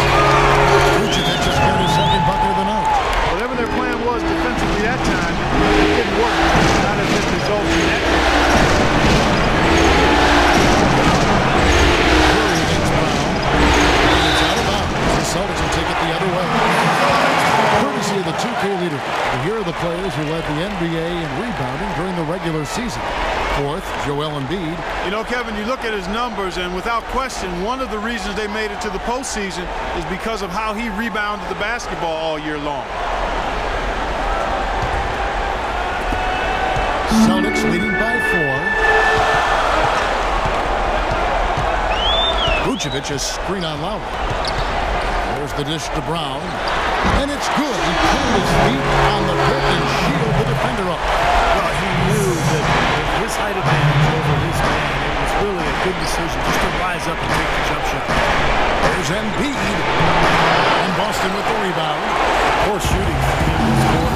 Vucevic has got his second bucket of the night. Whatever their plan was defensively that time, it didn't work. Not as it results in that. Curry against Brown. And it's out of bounds. The Celtics will take it the other way. Courtesy of the 2K leader. Here are the players who led the NBA in rebounding during the regular season. 4th, Joel Embiid. You know, Kevin, you look at his numbers, and without question, one of the reasons they made it to the postseason is because of how he rebounded the basketball all year long. Celtics leading by 4. Vucevic is screen on Lowry. There's the dish to Brown. And it's good. He pulled his feet on the pick and shielded the defender off. Well, he knew that with his height advantage over his man, it was really a good decision just to rise up and take the jump shot. There's Embiid. And Boston with the rebound. Poor shooting from him this quarter.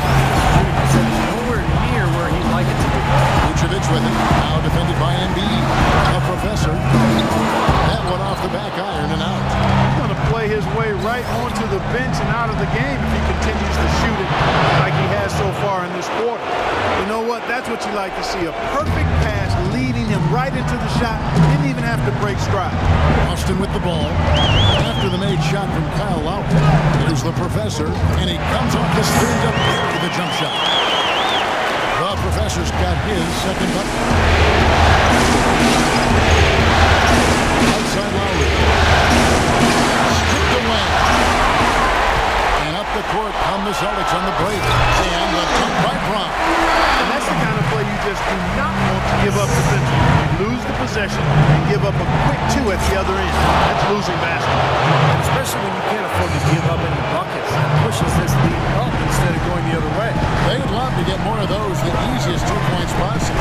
Shooting percentage nowhere near where he'd like it to be. Vucevic with it. Now defended by Embiid. A Professor. That one off the back iron and out. He's going to play his way right onto the bench and out of the game if he continues to shoot it like he has so far in this quarter. You know what? That's what you like to see. A perfect pass leading him right into the shot. Didn't even have to break stride. Boston with the ball. After the made shot from Kyle Lowry. Here's the Professor. And he comes off the screen up to the jump shot. The Professor's got his second bucket. Outside Lowry. Stripped away. And up the court come the Celtics on the break. And the dunk by Brown. And that's the kind of play you just do not want to give up defensively. lose the possession and give up a quick 2 at the other end. That's losing basketball. And especially when you can't afford to give up any buckets. That pushes this lead up instead of going the other way. They'd love to get more of those, the easiest 2 points possible.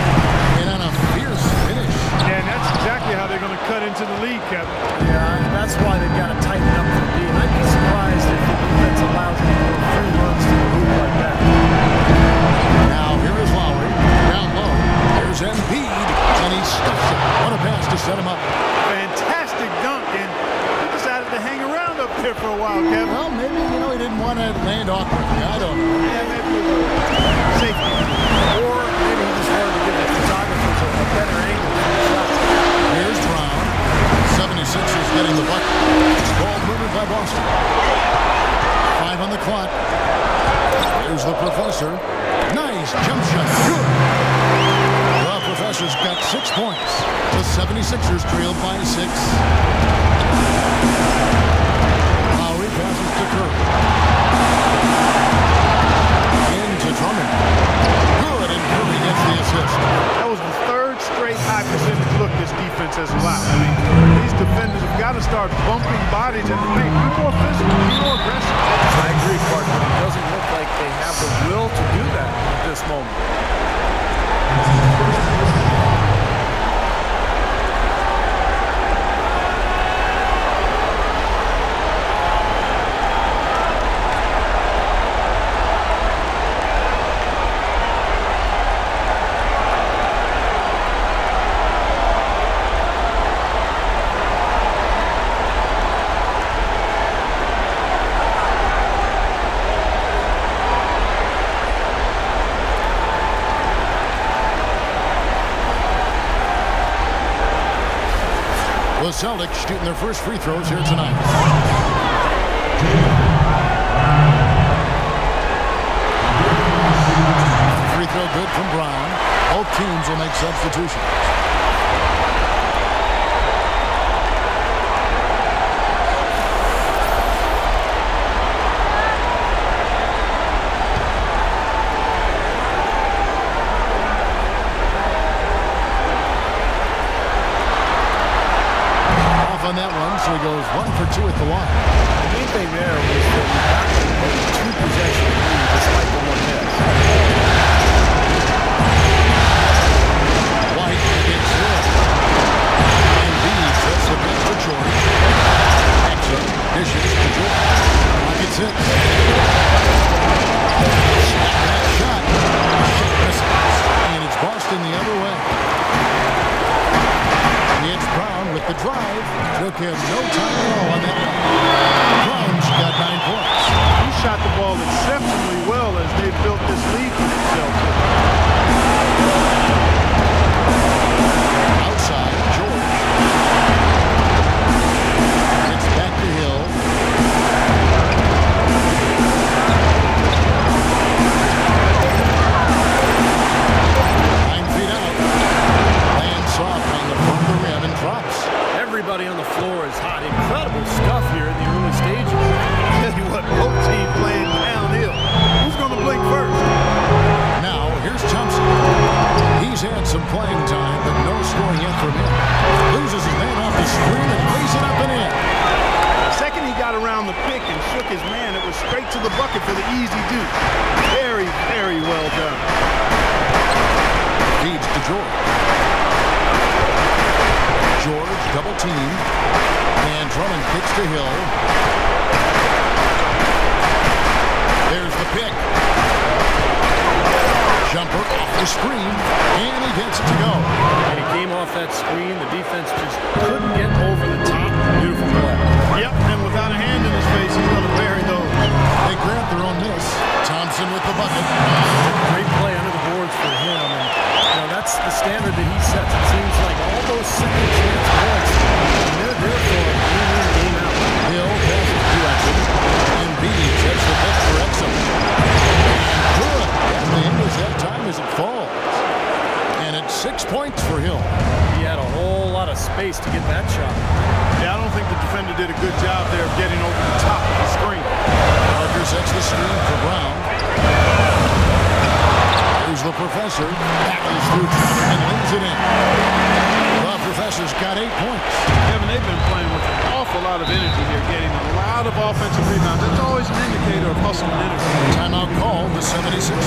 And on a fierce finish. Yeah, and that's exactly how they're going to cut into the lead, Kevin. Yeah, and that's why they've got to tighten up the D. I'd be surprised if the defense allows any more free runs to the hoop like that. Now here is Lowry, down low. Here's Embiid, and he stuffs it. What a pass to set him up. Fantastic dunk, and he decided to hang around up here for a while, Kevin. Well, maybe, he didn't want to land awkwardly. I don't know. Yeah, maybe it was safety. Or maybe he just wanted to give the photographers a better angle. Here's Brown. 76ers getting the bucket. Ball moved by Boston. 5 on the clock. Here's the professor. Nice jump shot. Good. The professor's got 6 points. The 76ers trailed by 6. Lowry passes to Curry. Into Drummond. Good, and Curry gets the assist. That was the 3rd straight high percentage look this defense has allowed. I mean, these defenders have got to start bumping bodies in the paint. Be more physical, be more aggressive. I agree, Clark, but it doesn't look like they have the will to do that at this moment. The Celtics shooting their first free throws here tonight. Free throw good from Brown. Both teams will make substitutions. On that one, so he goes 1 for 2 at the line. The main thing there was that we got a 2-possession lead despite the 1 miss. White gets it. Embiid sets the pass for George. Exo dishes to George. Pocket 6. That shot. Misses. And it's Boston the other way. It's Brown with the drive. Took him no time at all on that one. Brown's got 9 points. He shot the ball exceptionally well as they built this lead for themselves. Outside, George. It's back to Hill. Everybody on the floor is hot. Incredible stuff here in the early stages. Tell you what, both teams playing downhill. Who's going to blink first? Now, here's Thompson. He's had some playing time, but no scoring yet from him. Loses his man off the screen and lays it up and in. The second he got around the pick and shook his man, it was straight to the bucket for the easy deuce. Very, very well done. Feeds to George. George double team, and Drummond kicks to Hill. There's the pick. Jumper off the screen, and he gets it to go. And he came off that screen. The defense just couldn't get over the top. Beautiful play. Yep, and without a hand in his face, he's going to bury those. They grab their own miss. Thompson with the bucket. Great play under the boards for him. And that's the standard that he sets. It seems like all those second chance points, they're there for him. Game out. Hill passes to Exum. Embiid checks the pitch for Exum. Good. And the end is that time as it falls. And it's 6 points for Hill. He had a whole lot of space to get that shot. Yeah, I don't think the defender did a good job there of getting over the top of the screen. Parker sets the screen for Brown. Here's the professor. Battles through and lays it in. lot of energy here, getting a lot of offensive rebounds. That's always an indicator of hustle and energy. Timeout call, the 76ers.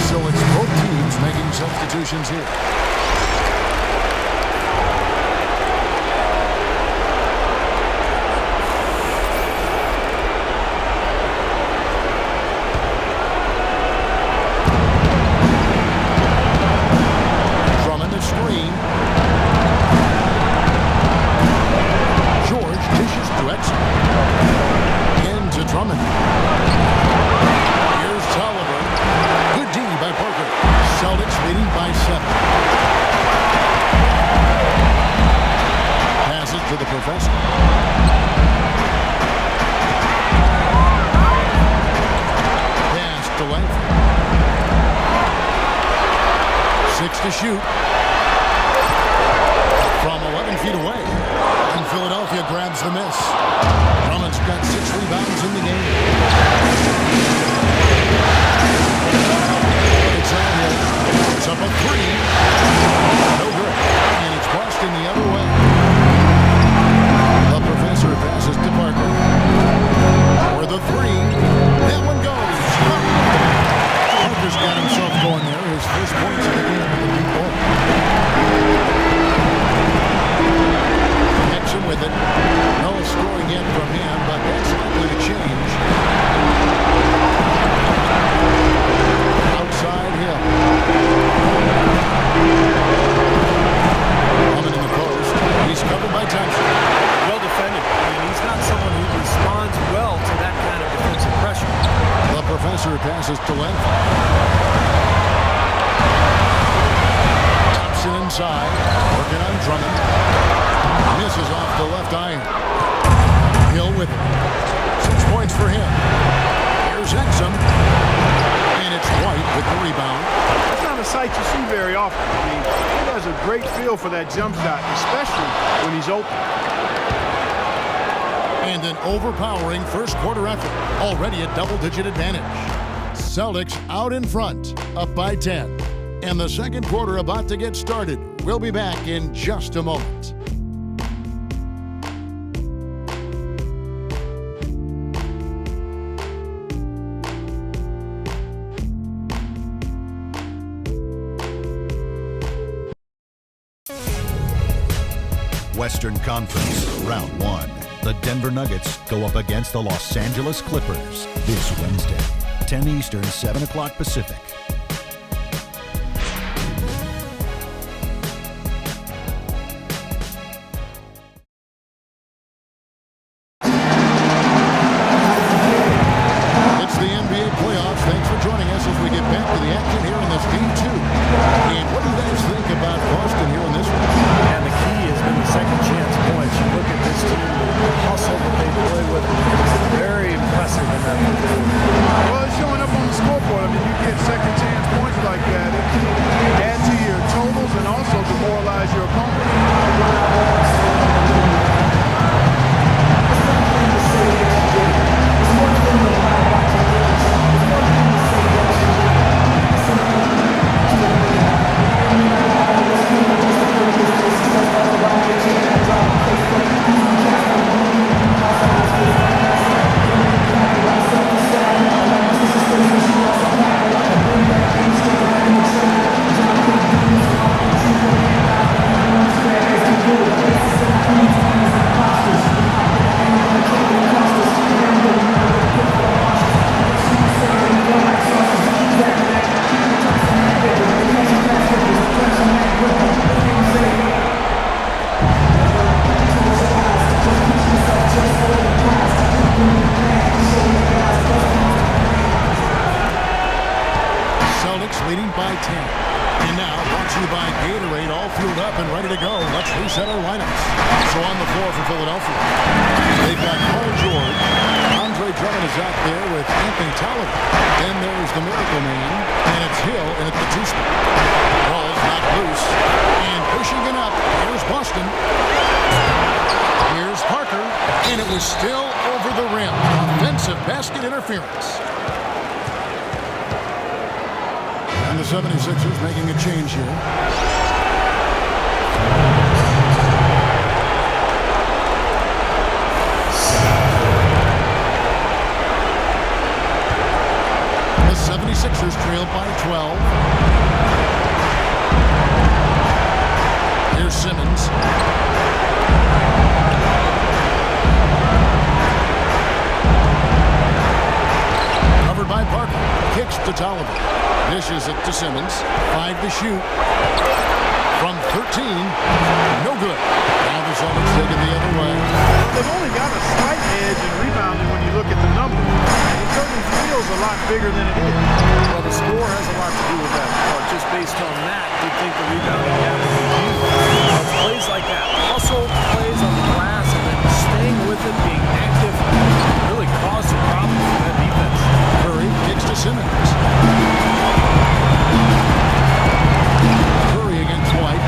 So it's both teams making substitutions here. Drummond the screen. George dishes to Exum. Into Drummond. Here's Tolliver. Good D by Parker. Celtics leading by 7. Passes to the professor. Pass to Langford. 6 to shoot. From 11 feet away. And Philadelphia grabs the miss. Drummond's got 6 rebounds in the game. It's up a 3. No good. And it's Boston the other way. The professor passes to Parker. For the 3. That one goes. Parker's got himself going there. His first points of the game with the deep ball. Exum with it. No scoring yet from him, but that's likely to change. Outside Hill. Drummond in the post. He's covered by Thompson. Well defended. And he's not someone who responds well to that kind of defensive pressure. The professor passes to length. Thompson inside. Working on Drummond. Misses off the left iron. Hill with it. 6 points for him. Here's Exum. And it's White with the rebound. That's not a sight you see very often. I mean, he has a great feel for that jump shot, especially when he's open. And an overpowering first quarter effort. Already a double-digit advantage. Celtics out in front, up by 10. And the second quarter about to get started. We'll be back in just a moment. Western Conference, Round 1. The Denver Nuggets go up against the Los Angeles Clippers this Wednesday, 10 Eastern, 7 o'clock Pacific. It's the NBA playoffs. Thanks for joining us as we get back to the action here in this Game 2. And what do you guys think about Boston here in this one? And the key has been the second chance points. You look at this team, the hustle that they play with, it's very impressive in that. Well, it's showing up on the scoreboard. I mean, you get second chance points like that. It can add to your totals and also demoralize your opponent. Leading by 10. And now, brought to you by Gatorade, all fueled up and ready to go. Let's reset our lineups. So on the floor for Philadelphia, they've got Paul George. Andre Drummond is out there with Anthony Tolliver. Then there's the Miracle Man, and it's Hill in at the 2 spot. Ball's not loose. And pushing it up, here's Boston. Here's Parker. And it was still over the rim. Offensive basket interference. And the 76ers making a change here. The 76ers trailed by 12. Here's Simmons. Covered by Parker. Kicks to Tolliver. Dishes it to Simmons. 5 to shoot. From 13. No good. Now the Celtics take it the other way. They've only got a slight edge in rebounding when you look at the numbers. It certainly feels a lot bigger than it is. Well, the score has a lot to do with that. Just based on that, you'd think the rebounding gap would be huge. It's plays like that. Hustle plays on the glass and then staying with it, being active, really caused a problem for that defense. Curry kicks to Simmons. Curry against White.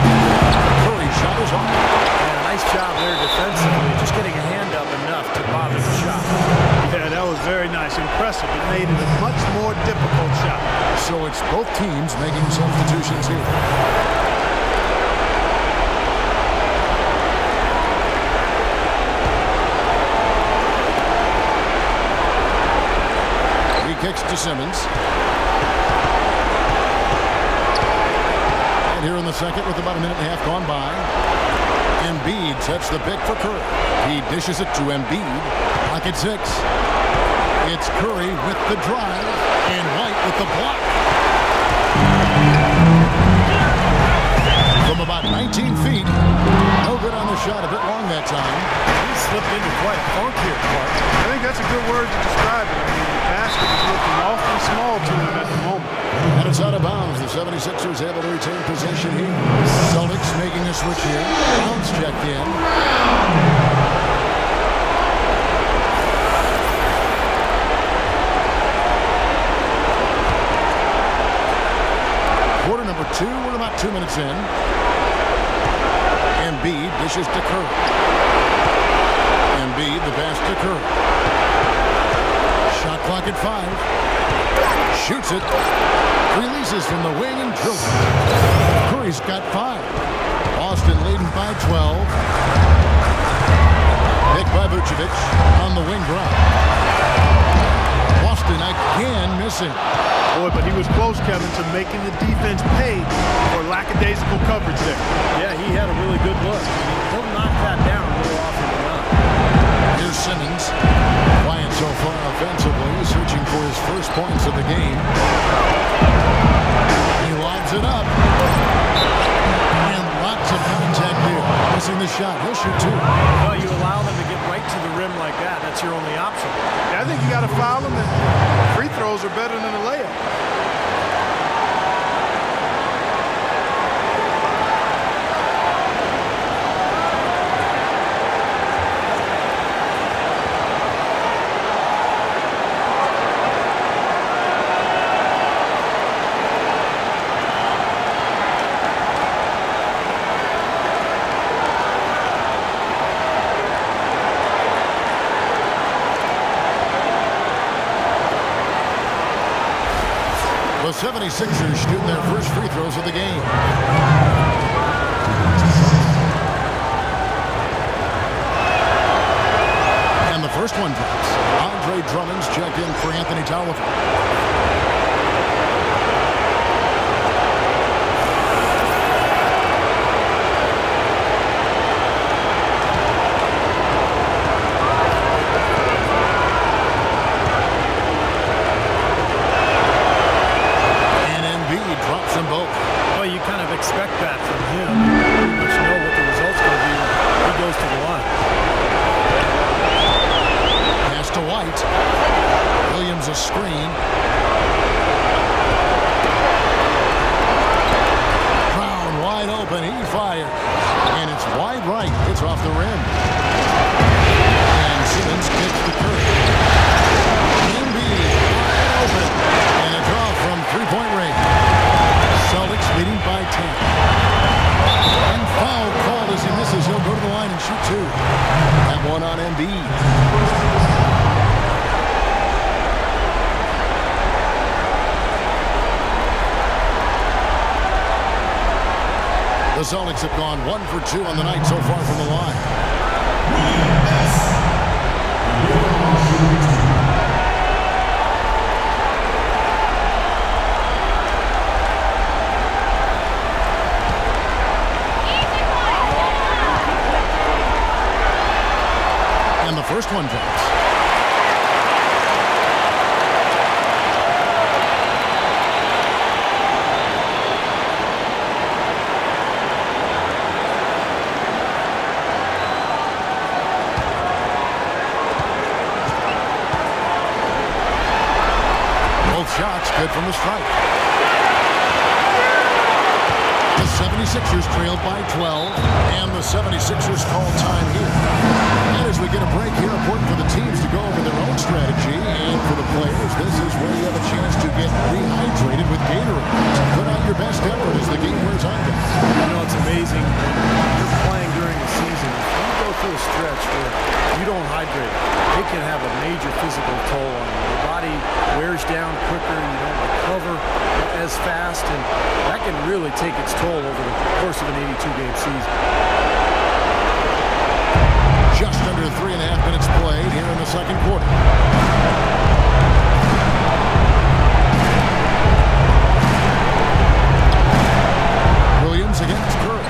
Curry shot is off. And a nice job there defensively, just getting a hand up enough to bother the shot. Yeah, that was very nice. Impressive. It made it a much more difficult shot. So it's both teams making substitutions here. He kicks to Simmons. And here in the second with about a minute and a half gone by. Embiid sets the pick for Curry. He dishes it to Embiid. Clock at 6. It's Curry with the drive and White with the block. From about 19 feet. No good on the shot. A bit long that time. He slipped into quite a funk here, Clark. I think that's a good word to describe it. I mean, the basket is looking awfully small to him at the moment. And it's out of bounds. The 76ers able to retain possession here. Celtics making a switch here. Brown's checked in. Quarter number 2. We're about 2 minutes in. Embiid dishes to Curry. Embiid, the pass to Curry. Shot clock at 5. Shoots it. Releases from the wing and drills it. Curry's got 5. Boston leading by 12. Picked by Vucevic on the wing drive. Boston again missing. Boy, but he was close, Kevin, to making the defense pay for lackadaisical coverage there. Yeah, he had a really good look. He'll knock that down more often than not. Here's Simmons. Quiet so far offensively, searching for his first points of the game. He lobs it up. And lots of contact here. Missing the shot. He'll shoot 2. Well, you allow them to get right to the rim like that. That's your only option. Yeah, I think you got to foul them, and free throws are better than a layup. The 76ers shooting their first free throws of the game. And the first one drops. Andre Drummond's checked in for Anthony Tolliver. Expect that from him. Pretty much know what the result's going to be when he goes to the line. Pass to White. Williams a screen. Celtics have gone 1 for 2 on the night so far from the line. And the first one drops. Shots good from the strike. The 76ers trailed by 12, and the 76ers call time here. And as we get a break here, important for the teams to go over their own strategy, and for the players, this is where you have a chance to get rehydrated with Gatorade. Put out your best effort as the game wears on. You know, it's amazing. You're playing during the season. If you go through a stretch where you don't hydrate, it can have a major physical toll on you. Your body wears down quicker, you don't recover as fast, and that can really take its toll over the course of an 82-game season. Just under 3.5 minutes played here in the second quarter. Williams against Curry.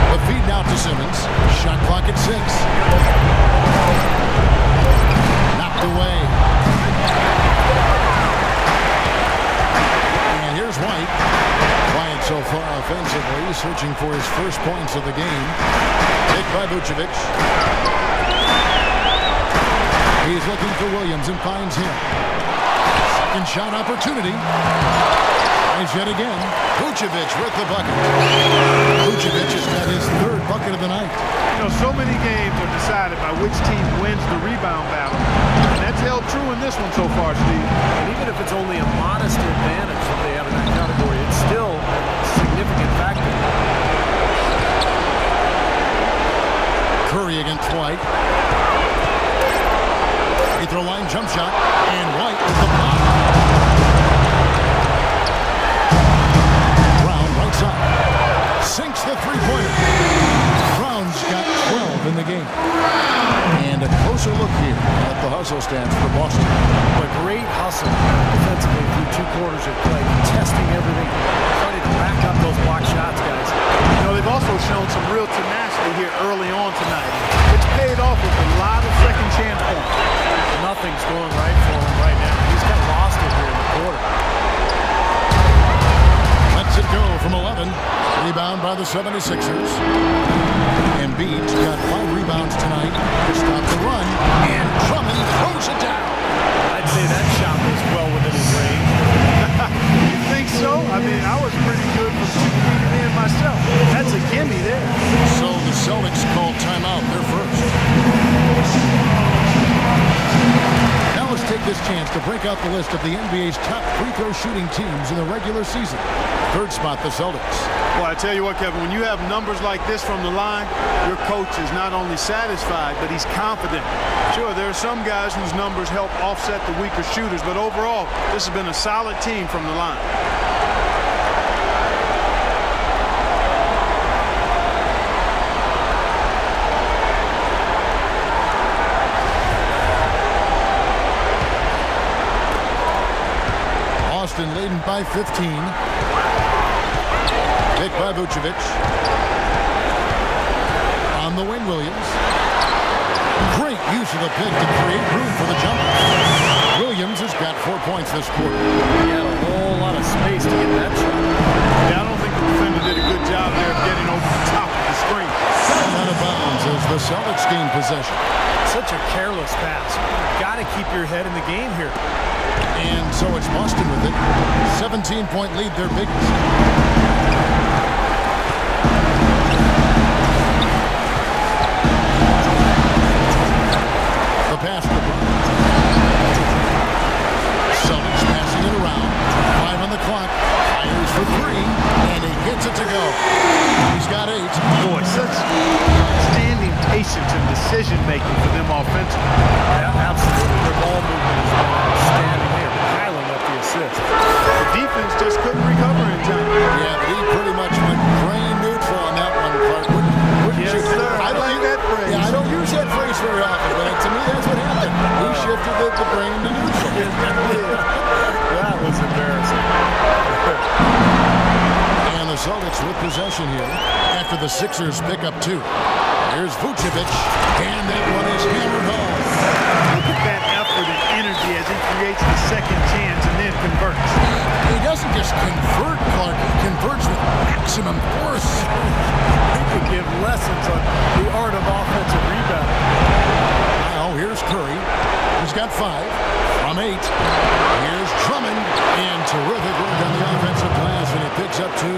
The feed now to Simmons. Shot clock at 6. Knocked away. And here's White. Quiet so far offensively, searching for his first points of the game. Picked by Vucevic. He's looking for Williams and finds him. Second shot opportunity. Tries yet again. Vucevic with the bucket. Vucevic has got his third bucket of the night. You know, so many games are decided by which team wins the rebound battle. And that's held true in this one so far, Steve. And even if it's only a modest advantage that they have in that category, it's still a significant factor. Curry against White. Free throw line jump shot. And White with the block. Brown right side. Sinks the three-pointer. Brown's got 12 in the game. And a closer look here at the hustle stats for Boston. A great hustle defensively through 2 quarters of play, testing everything, starting to rack up those block shots, guys. You know, they've also shown some real tenacity here early on tonight. It's paid off with a lot of second chance points. Nothing's going right for him right now. He's got lost it here in the quarter. Lets it go from 11. Rebound by the 76ers. Embiid's got 5 rebounds tonight to stop the run. And Drummond throws it down. I'd say that shot was well within his range. You think so? I mean, I was pretty good for 2 feet in myself. That's a gimme there. So the Celtics call timeout. They're first. Now let's take this chance to break out the list of the NBA's top free throw shooting teams in the regular season. Third spot, the Celtics. Well, I tell you what, Kevin, when you have numbers like this from the line, your coach is not only satisfied, but he's confident. Sure, there are some guys whose numbers help offset the weaker shooters, but overall, this has been a solid team from the line. Boston leading by 15. Picked by Vucevic. On the wing, Williams. Great use of the pick to create room for the jumper. Williams has got 4 points this quarter. He had a whole lot of space to get that shot. Yeah, I don't think the defender did a good job there of getting over the top of the screen. Out of bounds as the Celtics gain possession. Such a careless pass. You've got to keep your head in the game here. And so it's Boston with it. 17-point lead, their biggest. The pass to Brown. Celtics passing it around. 5 on the clock. Fires for 3. And he gets it to go. He's got 8. Boy, such outstanding patience and decision-making for them offensively. Yeah, absolutely. Their ball movement has been outstanding. They are piling up the assists. The defense just couldn't recover in time. Yeah, but he pretty much went the brain to neutral. That was embarrassing. And the Celtics with possession here after the Sixers pick up 2. Here's Vucevic, and that one is hammered home. Look at that effort and energy as he creates the second chance and then converts. He doesn't just convert, Clark. He converts with maximum force. He could give lessons on the art of offensive rebounding. Now here's Curry. He's got 5 from 8. Here's Drummond, and terrific work on the offensive glass, and he picks up 2.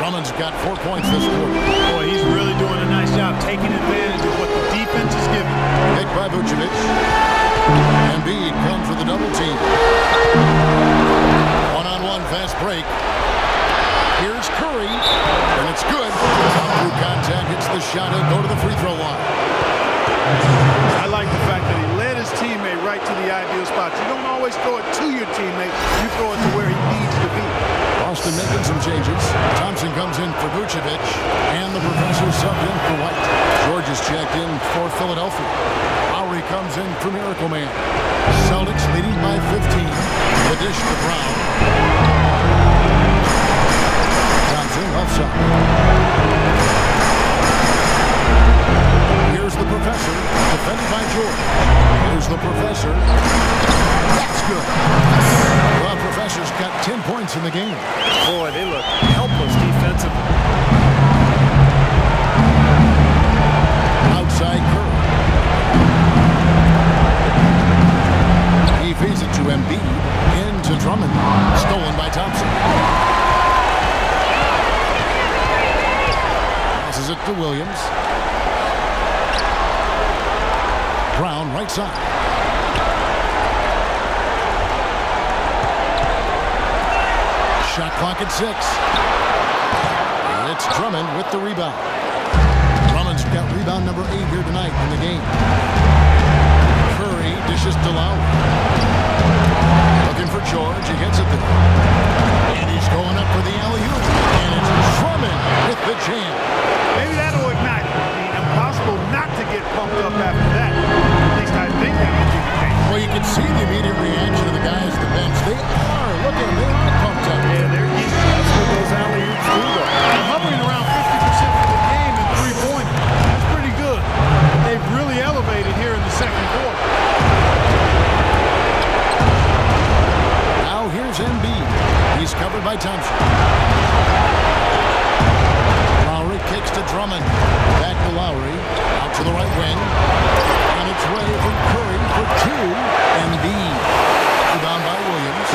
Drummond's got 4 points this quarter. Boy, he's really doing a nice job taking advantage of what the defense is giving. Pick by Vucevic. Embiid comes with a double team. One-on-one fast break. Here's Curry, and it's good. Through contact, hits the shot. He'll go to the free throw line. I like the fact that he led his teammate right to the ideal spot. You don't always throw it to your teammate. You throw it to where he needs to be. Boston making some changes. Thompson comes in for Vucevic, and the professor subbed in for White. George is checked in for Philadelphia. Lowry comes in for Miracle Man. Celtics leading by 15. The dish to Brown. Thompson left side. Here's the professor, defended by George. Here's the professor. That's good. Well, professor's got 10 points in the game. Boy, they look helpless defensively. Outside Curry. He feeds it to Embiid. Into Drummond. Stolen by Thompson. Passes it to Williams. Brown, right side. Shot clock at 6. It's Drummond with the rebound. Drummond's got rebound number 8 here tonight in the game. Curry dishes to Lowry. Looking for George. He gets it there. And he's going up for the alley-oop. And it's Drummond with the jam. Maybe that'll ignite it. I mean, impossible not to get pumped up after that. At least I think that would be the case. Well, you can see the immediate reaction of the guys at the bench. They are looking, they're pumped up. Yeah, they're easy. That's what those alley-oops do, though. They're hovering around 50% for the game in three-pointer. That's pretty good. They've really elevated here in the second quarter. Now here's Embiid. He's covered by Thompson. Lowry kicks to Drummond. Back to Lowry. Out to the right wing. On its way from Curry for 2. Embiid. Rebound by Williams.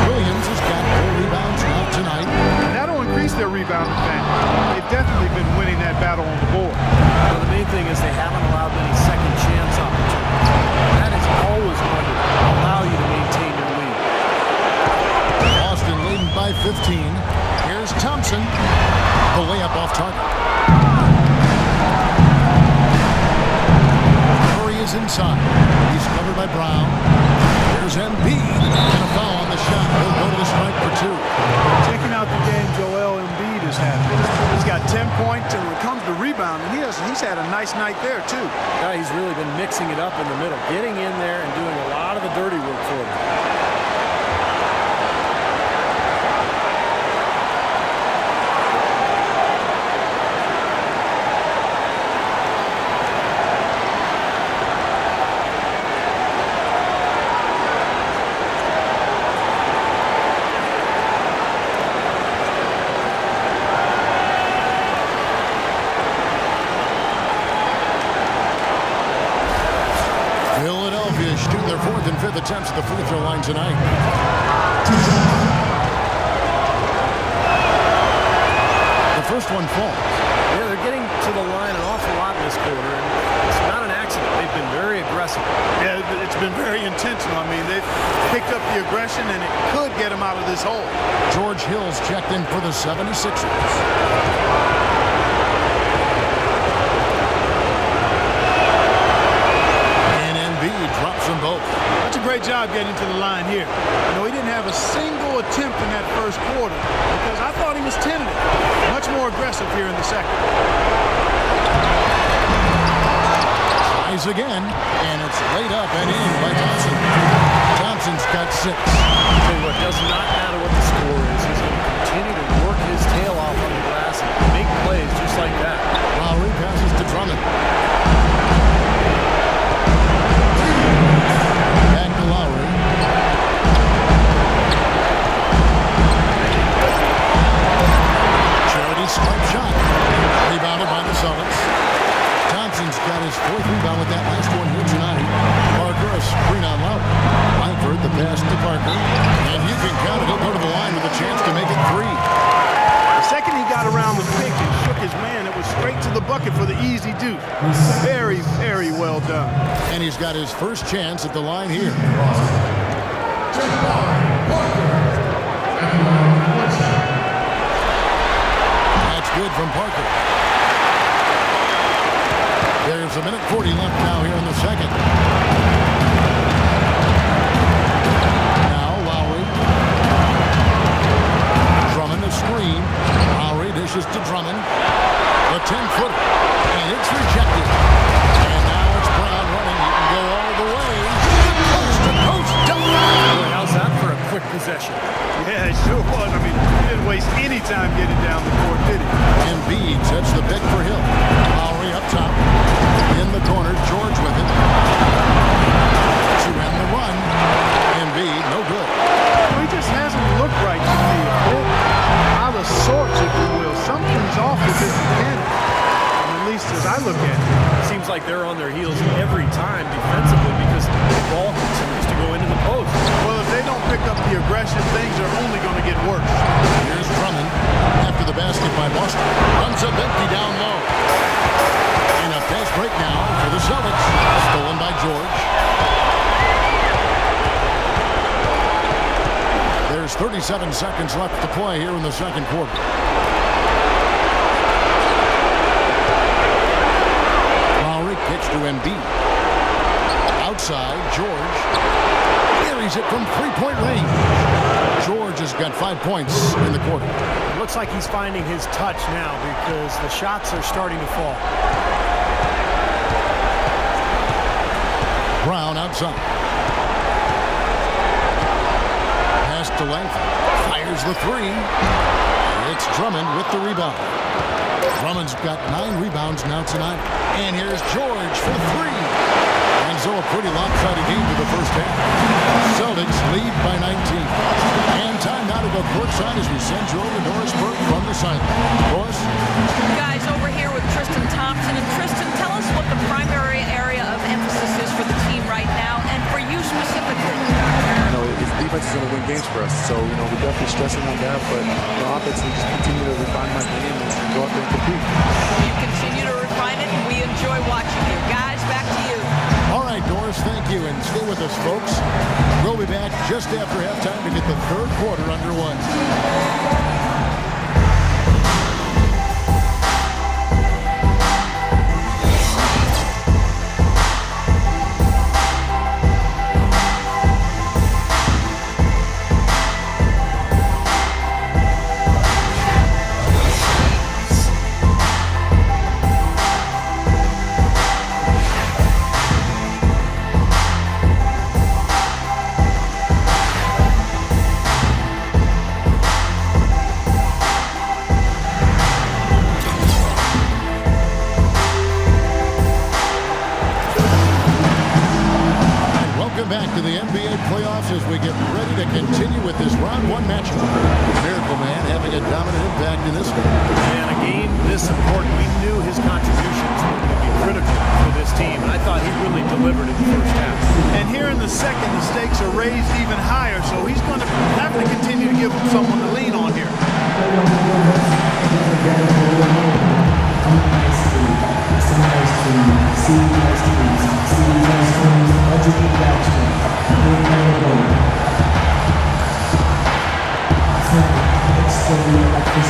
Williams has got 4 rebounds now tonight. That'll increase their rebound advantage. They've definitely been winning that battle on the board. Well, the main thing is they haven't allowed many second chance opportunities. That is always going to allow you to maintain your lead. Boston leading by 15. Here's Thompson. The layup off target. Curry is inside. He's covered by Brown. Here's Embiid. And a foul on the shot. He'll go to the strike for 2. Checking out the game Joel Embiid has had. He's got 10 points, and when it comes to rebounding, he's had a nice night there, too. Yeah, he's really been mixing it up in the middle, getting in there and doing a lot of the dirty work for them. Philadelphia shooting their 4th and 5th attempts at the free throw line tonight. The first one falls. Yeah, they're getting to the line an awful lot this quarter, and it's not an accident. They've been very aggressive. Yeah, it's been very intentional. I mean, they've picked up the aggression, and it could get them out of this hole. George Hill's checked in for the 76ers. Drops them both. That's a great job getting to the line here. You know, he didn't have a single attempt in that first quarter because I thought he was tentative. Much more aggressive here in the second. Tries Tries again, and it's laid up and in by Thompson. Thompson's got 6. Tell you what, does not matter what the score is. He's going to continue to work his tail off on the glass and make plays just like that. Lowry passes to Drummond. Back to Lowry. Charity smart shot. Rebounded by the Celtics. Thompson's got his 4th rebound with that last one here tonight. Parker, a screen on Lowry. Langford, the pass to Parker. And you can count it. He'll go to the line with a chance to make it 3. The second he got around the pick and shook his man, it was straight to the bucket for the easy deuce. Very, very well done. And he's got his first chance at the line here. That's good from Parker. There's a minute 40 left now here in the second. Now Lowry. Drummond a screen. Lowry dishes to Drummond. The 10-footer. And it's rejected. And now it's Brown running. He can go all the way. Coast to coast dunk. Boy, how's that for a quick possession? Yeah, it sure was. I mean, he didn't waste any time getting down the court, did he? Embiid sets the pick for Hill. Lowry up top. In the corner, George with it. To end the run. Embiid, no good. Well, he just hasn't looked right to me. A bit out of sorts, if you will. Something's off with his mechanics. At least as I look at it. Seems like they're on their heels every time defensively because the ball continues to go into the post. Well, if they don't pick up the aggression, things are only going to get worse. Here's Drummond after the basket by Boston. Runs up empty down low. And a fast break now for the Celtics. Stolen by George. There's 37 seconds left to play here in the second quarter. Lowry kicks to Embiid. Outside, George. Carries it from three-point range. George has got 5 points in the quarter. It looks like he's finding his touch now because the shots are starting to fall. Brown outside. Pass to Langford. Fires the 3. It's Drummond with the rebound. Drummond's got 9 rebounds now tonight. And here's George for 3. And so a pretty lopsided game to the first half. Celtics lead by 19. And time now to go courtside as we send you over to Doris Burke from the sideline. Doris? Guys, over here with Tristan Thompson. And Tristan, tell us what the primary area of emphasis is for the team right now and for you specifically. Defense is going to win games for us, so we're definitely stressing on that. But offensively, just continue to refine my game and go out there and compete. You continue to refine it, and we enjoy watching you. Guys, back to you. All right, Doris, thank you, and stay with us, folks. We'll be back just after halftime to get the third quarter underway. Back to the NBA playoffs as we get ready to continue with this round 1 matchup. Miracle Man having a dominant impact in this game. And a game this important, we knew his contributions were going to be critical for this team, and I thought he really delivered in the first half. And here in the second, the stakes are raised even higher, so he's going to have to continue to give them someone to lean on here. Thank you.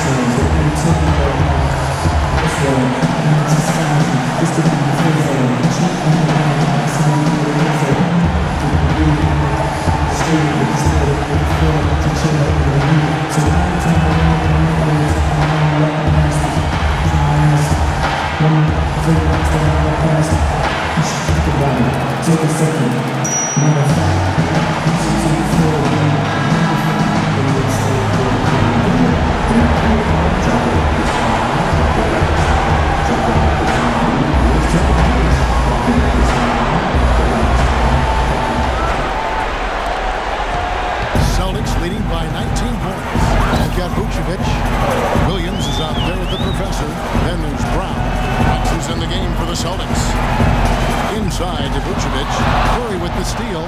the steal.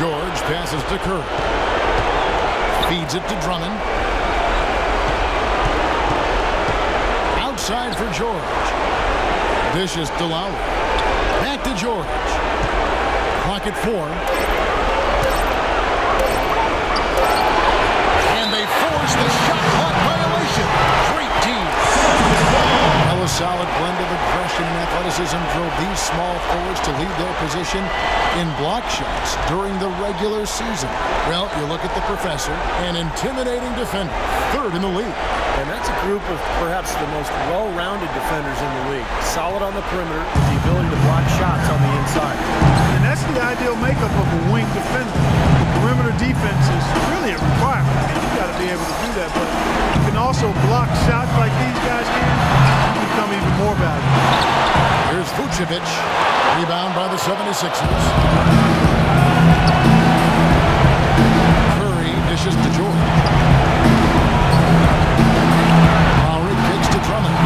George passes to Curry. Feeds it to Drummond. Outside for George. Dishes to Lowry. Back to George. Clock at 4. And they force the shot clock violation. Great team. How a solid blend of aggression and athleticism drove these small forwards to lead their position in block shots during the regular season. Well, you look at the professor, an intimidating defender, 3rd in the league. And that's a group of perhaps the most well-rounded defenders in the league. Solid on the perimeter with the ability to block shots on the inside. And that's the ideal makeup of a wing defender. The perimeter defense is really a requirement. You've got to be able to do that, but you can also block shots like these guys can. You become even more valuable. Here's Vucevic. Rebound by the 76ers. Curry dishes to George. Lowry kicks to Drummond.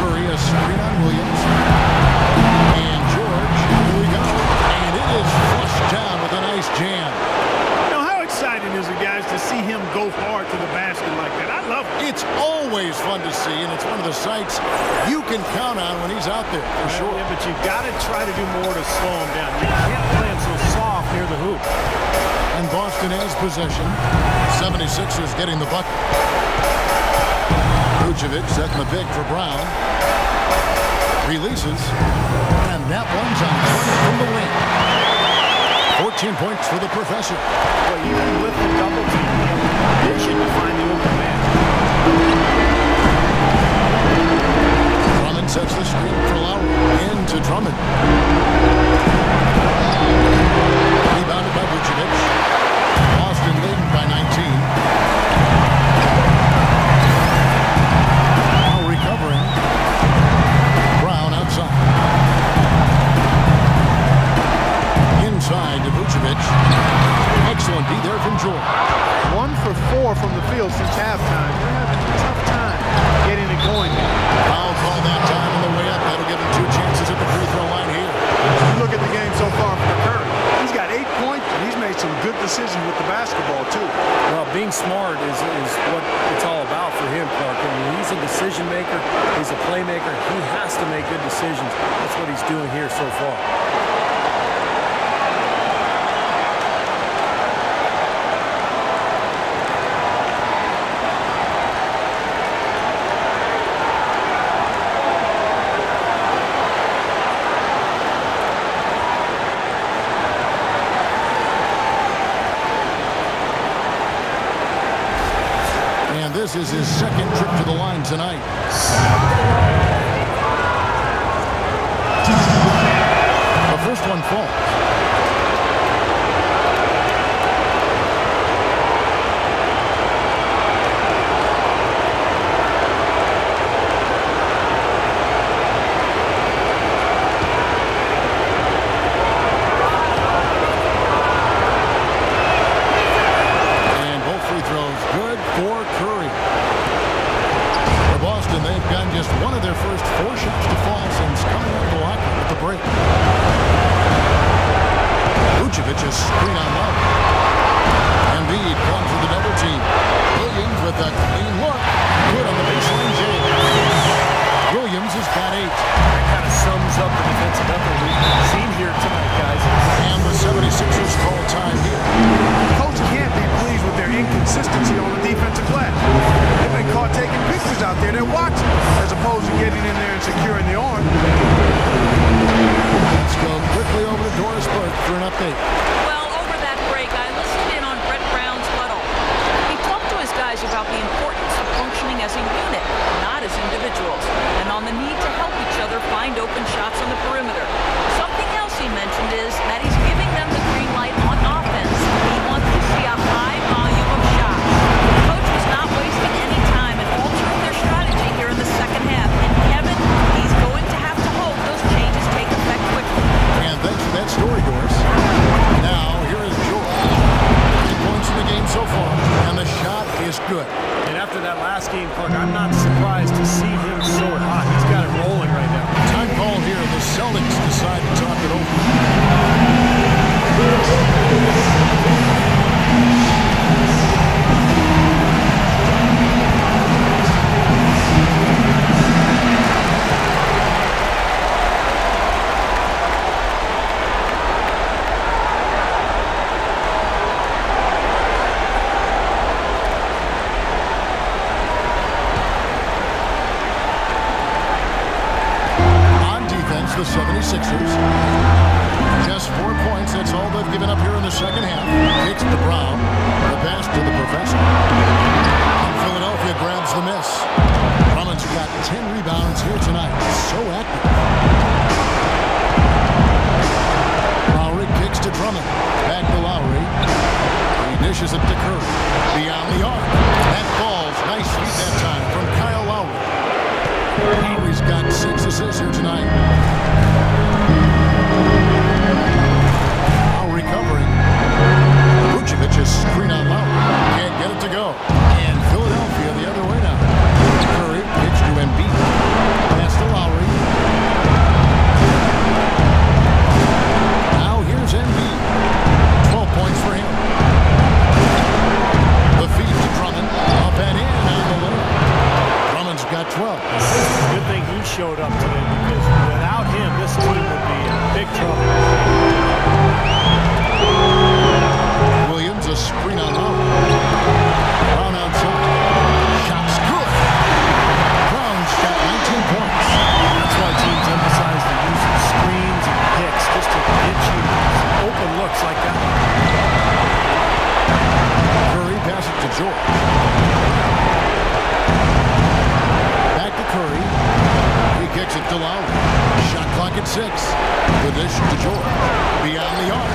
Curry a screen on Williams. And George, here we go. And it is flushed down with a nice jam. You know, how exciting is it, guys, to see him go hard to the basket like that? I love it. It's always fun to see, and it's one of the sights you can count on when he's out there, for sure. Yeah, but you've got to try to do more to slow him down. You can't play him so soft near the hoop. And Boston has possession. 76ers getting the bucket. Vucevic setting the pick for Brown. Releases. And that one's on from the wing. 14 points for the professor. Well, even with the double team, vision to find the open man. Drummond sets the screen for Lowry. Into Drummond. Rebounded by Vucevic. Boston leading by 19. Now recovering. Brown outside. Inside to Vucevic. Excellent D there from George. 1 for 4 from the field since halftime. They're having a tough time getting it going. Foul call that time on the way up. That'll give him 2 chances at the free throw line here. You look at the game so far for Curry. He's got 8 points, and he's made some good decisions with the basketball, too. Well, being smart is what it's all about for him, Clark. I mean, he's a decision maker. He's a playmaker. He has to make good decisions. That's what he's doing here so far. This is his 2nd trip to the line tonight. The first one falls. 76ers. Just 4 points. That's all they've given up here in the second half. Kicks to Brown. The pass to the professor. And Philadelphia grabs the miss. Drummond's got 10 rebounds here tonight. So active. Lowry kicks to Drummond. Back to Lowry. He dishes it to Curry. Beyond the arc. That falls. Nice feed that time from Kyle Lowry. Lowry's got 6 assists here tonight. Lowry covering. Vucevic's screen on Lowry. Can't get it to go. And Philadelphia the other way now. Curry pitch to Embiid. Pass to Lowry. Now here's Embiid. 12 points for him. The feed to Drummond. Up and in on the layup. Drummond's got 12. Good thing he showed up today because without him, this team would be in big trouble. Williams a screen on Lowry. Brown outside. Shot's good. Brown's got 19 points. That's why teams emphasize the use of screens and picks just to get you some open looks like that. Curry passes it to George. Back to Curry. He kicks it to Lowry. Shot clock at 6. The dish to George. Beyond the arc.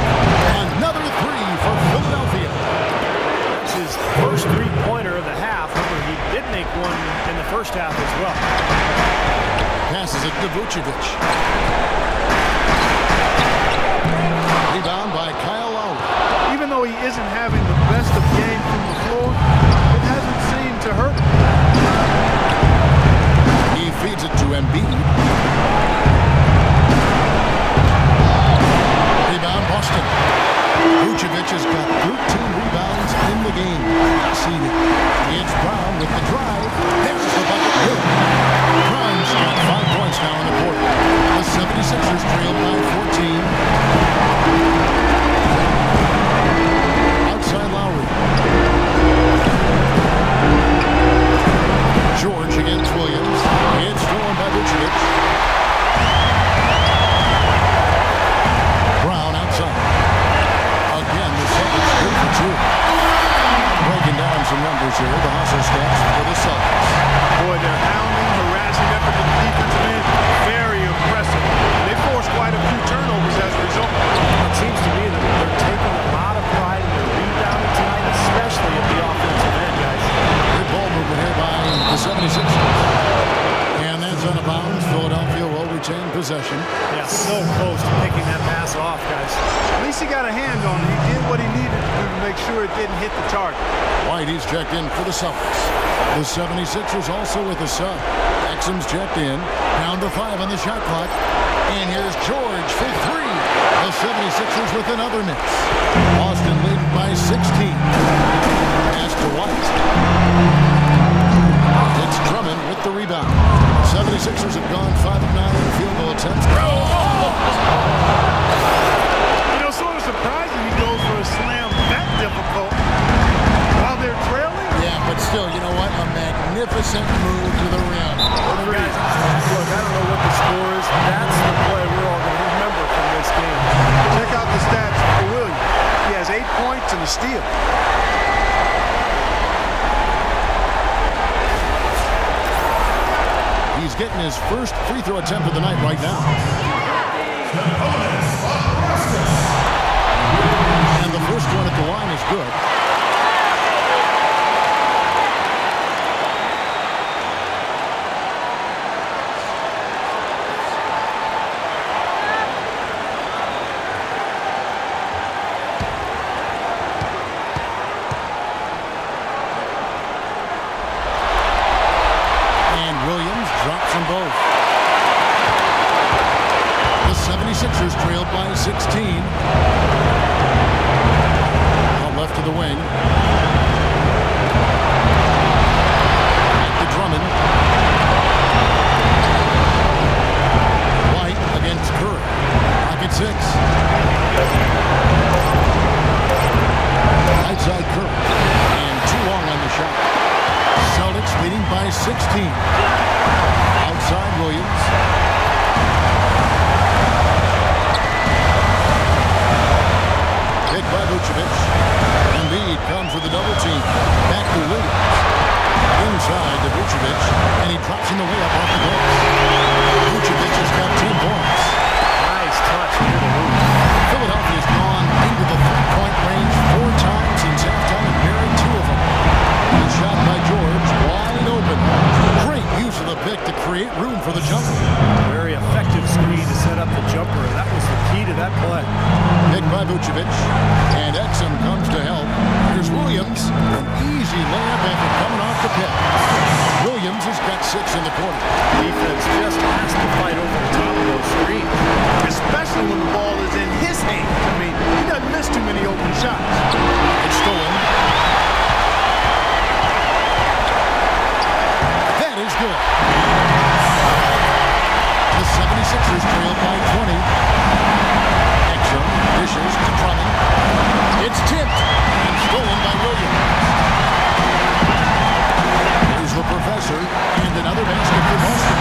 Another 3 for Philadelphia. That's his first three-pointer of the half. Remember, he did make one in the first half as well. Passes it to Vucevic. Rebound by Kyle Lowry. Even though he isn't having the best of games from the floor, it hasn't seemed to hurt him. He feeds it to Embiid. Rebound Boston. Vucevic has got 13 rebounds in the game. Seeded. It's Brown with the drive. There's the bucket. Good. Brown's got 5 points now in the quarter. The 76ers trail by 14. Outside Lowry. George against Williams. It's stolen by Vucevic. Brown outside. Again, the Celtics good for 2. Breaking down some numbers here. The hustle stats for the Celtics. Boy, their hounding, harassing effort to the defensive end, very impressive. They forced quite a few turnovers as a result. It seems to me that they're taking a lot of pride in their rebounding tonight, especially at the offensive end, guys. Good ball movement here by the 76ers. And that's out of bounds. Philadelphia will retain possession. Yeah, so close to picking that pass off, guys. At least he got a hand on it. He did what he needed to do to make sure it didn't hit the target. Whitey's checked in for the Celtics. The 76ers also with a sub. Exum's checked in. Down to 5 on the shot clock. And here's George for 3. The 76ers with another miss. Boston leading by 16. Pass to White. It's Drummond with the rebound. 76ers have gone 5 of 9 in field goal attempts. You know, sort of surprising he goes for a slam that difficult while they're trailing. Yeah, but still, you know what? A magnificent move to the rim. Guys, look, I don't know what the score is. That's the play we're all going to remember from this game. Check out the stats for Williams. He has 8 points and a steal. He's getting his first free throw attempt of the night right now. And the first one at the line is good. Drops them both. The 76ers trailed by 16. Out left to the wing. Back to Drummond. White against Curry. Pocket 6. Outside Curry. And too long on the shot. Celtics leading by 16. Outside Williams. Vucevic. And Exum comes to help. Here's Williams. An easy layup after coming off the pick. Williams has got 6 in the quarter. Defense just has to fight over the top of those screens. Especially when the ball is in his hands. I mean, he doesn't miss too many open shots. It's stolen. That is good. The 76ers trail by 20. Exum dishes to Drummond. It's tipped and stolen by Williams. Here's the professor and another basket for Boston.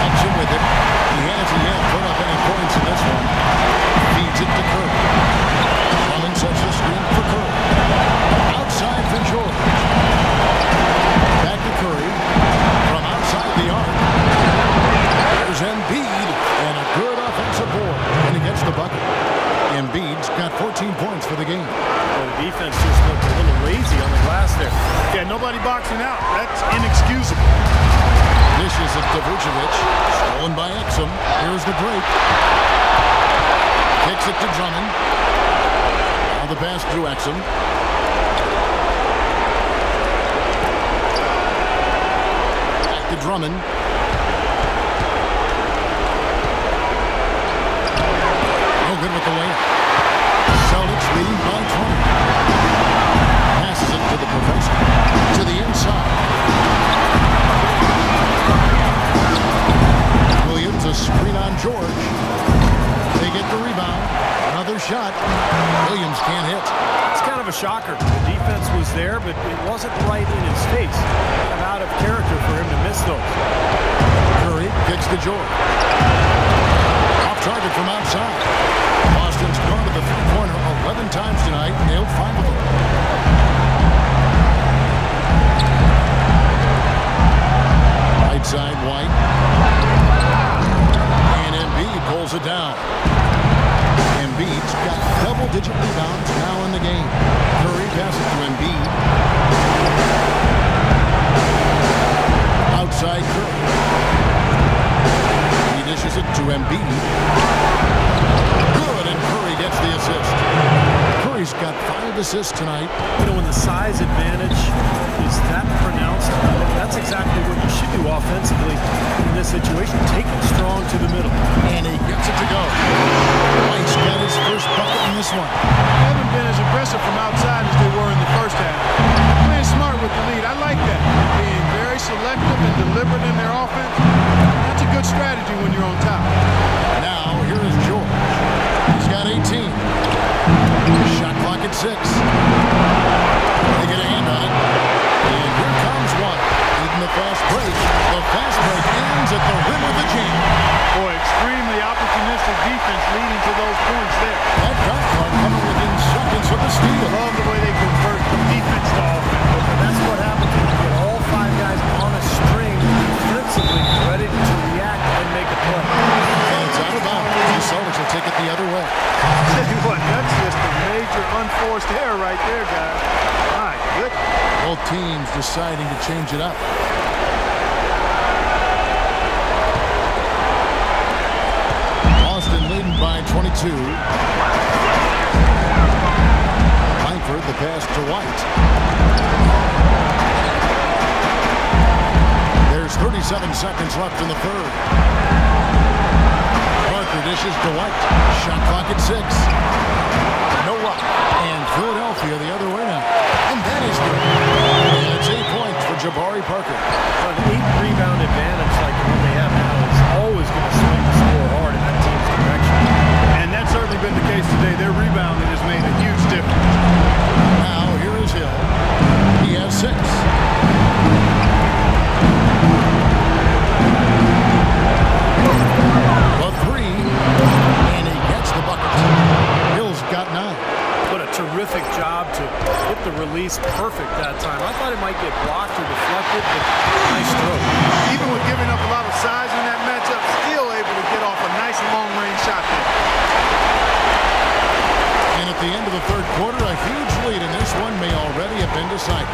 Exum with it. He hasn't yet put up any points in this one. Feeds it to Curry. Drummond sets the screen for Curry. Outside for George. Back to Curry. From outside the arc. There's Embiid. And a good offensive board. And he gets the bucket. Embiid's got 14 points for the game. Well, the defense just looked a little lazy on the glass there. Yeah, nobody boxing out. That's inexcusable. Dishes it to Vucevic. Stolen by Exum. Here's the break. Kicks it to Drummond. Now the pass through Exum. Back to Drummond. No good with the layup. Celtics leading by 20. Passes it to the professor. To the inside. Williams, a screen on George. They get the rebound. Another shot. Williams can't hit. It's kind of a shocker. The defense was there, but it wasn't right in his face. Kind of out of character for him to miss those. Curry kicks to George. Off target from outside. Boston's gone to the three-pointer 11 times tonight. Nailed 5 of them. Right side, White. And Embiid pulls it down. Embiid's got double-digit rebounds now in the game. Curry passes to Embiid. Outside Curry. He dishes it to Embiid. Good, and Curry gets the assist. Curry's got 5 assists tonight. You know, when the size advantage is that pronounced, that's exactly what you should do offensively in this situation. Take it strong to the middle. And he gets it to go. White's got his first bucket in this one. They haven't been as aggressive from outside as they were in the first half. Playing smart with the lead. I like that. Being very selective and deliberate in their offense. That's a good strategy when you're on top. Now, here is George. He's got 18. Shot clock at 6. They get a hand on it. And here comes one. Even the fast break. The fast break ends at the rim of the jam. Boy, extremely opportunistic defense leading to those points there. That dunk card coming within seconds of the steal. Love the way they convert from defense to offense. That's what happens when you get all 5 guys on a string defensively, ready to react and make a play. And it's out of bounds. The Celtics will take it the other way. Tell you what, that's just a major unforced error right there, guys. My goodness. Both teams deciding to change it up. Boston leading by 22. Langford, the pass to White. There's 37 seconds left in the third. Parker dishes to White. Shot clock at 6. No luck. And Philadelphia the other way now. And that is good. And it's 8 points for Jabari Parker. An 8-rebound advantage like the one they have now is always going to swing the score hard in that team's direction. And that's certainly been the case today. Their rebounding has made a huge difference. Now here is Hill. He has 6. A 3. And he gets the bucket. Hill's got 9. What a terrific job to hit the release perfect that time. I thought it might get blocked or deflected, but nice throw. Even with giving up a lot of size in that matchup, still able to get off a nice long-range shot there. And at the end of the third quarter, a huge lead in this one may already have been decided.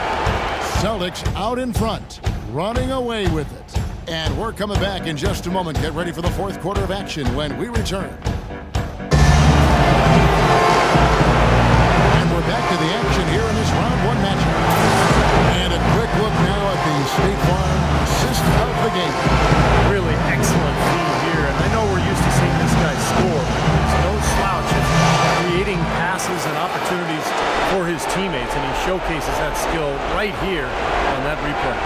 Celtics out in front, running away with it. And we're coming back in just a moment. Get ready for the fourth quarter of action when we return. And we're back to the action here in this round one matchup. And a quick look now at the State Farm assist of the game. Really excellent feed here, and I know we're used to seeing this guy score. He's no slouch at creating passes and opportunities for his teammates, and he showcases that skill right here on that replay.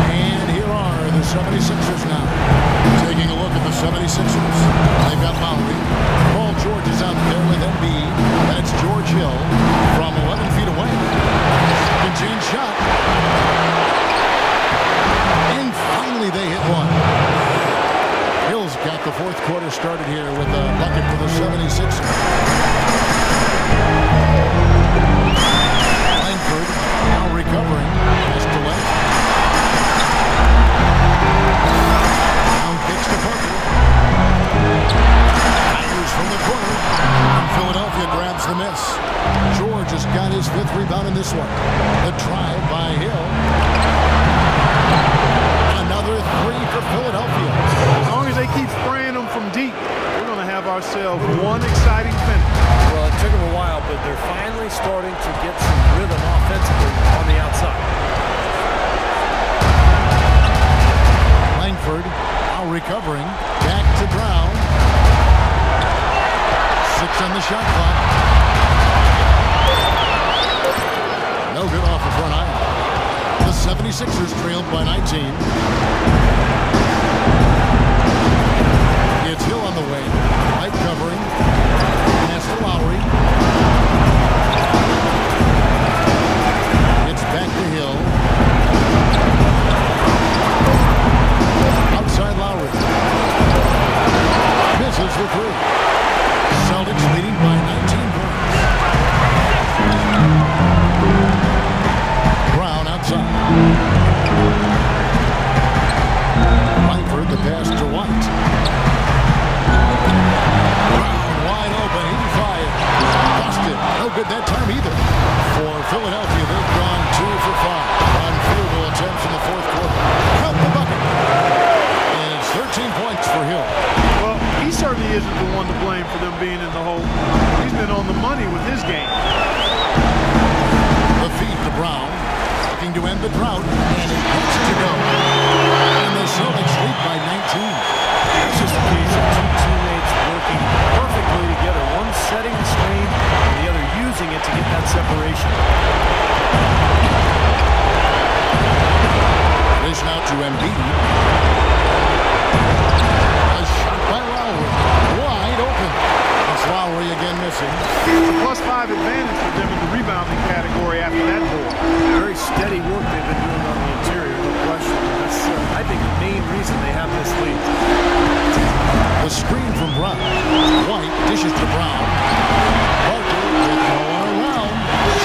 And here are the 76ers now. Taking a look at the 76ers. They've got Lowry. Paul George is out there with Embiid. That's George Hill from 11 feet away. Second chance shot. And finally they hit one. Hill's got the fourth quarter started here with a bucket for the 76ers. Langford now recovering. Pass to left. Down kicks to Parker. Fires from the corner. And Philadelphia grabs the miss. George has got his fifth rebound in this one. The drive by Hill. Another three for Philadelphia. As long as they keep spraying them from deep, we're going to have ourselves one exciting finish. Well, it took them a while, but they're finally starting to get some rhythm offensively on the outside. Langford now recovering. Back to Brown. 6 on the shot clock. No good off of front iron. The 76ers trailed by 19. It's Hill on the wing. Light covering. Pass to Lowry. It's back to Hill. Outside Lowry. Misses for three. Celtics leading by 19 points. Brown outside. Langford the pass to White. Brown wide open. He fired. Busted. No good that time either. For Philadelphia, they've gone 2 for 5 on field goal attempts in the fourth quarter. Count the bucket. And it's 13 points for Hill. Well, he certainly isn't the one to blame for them being in the hole. He's been on the money with his game. The feed to Brown. Looking to end the drought. And it gets to go. And the Celtics lead by 19. It's just a case of two teammates working perfectly together. One setting the screen, and the other using it to get that separation. Dish now to Embiid. A shot by Lowry. Wide open. It's Lowry again missing. It's a +5 advantage for them in the rebounding category after that board. Very steady work they've been doing on the interior, no question. That's, I think, the main reason they have this lead. The screen from Brown. White dishes to Brown. Parker with no one around.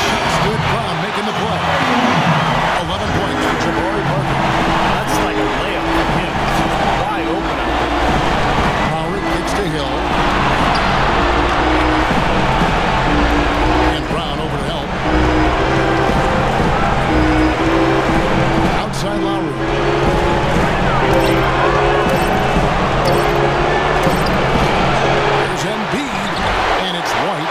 Shot's good. Brown making the play. 11 points for Jabari Parker. That's like a layup for him. Wide open out there. Lowry kicks to Hill. And Brown over to help. Outside Lowry. There's Embiid, and it's White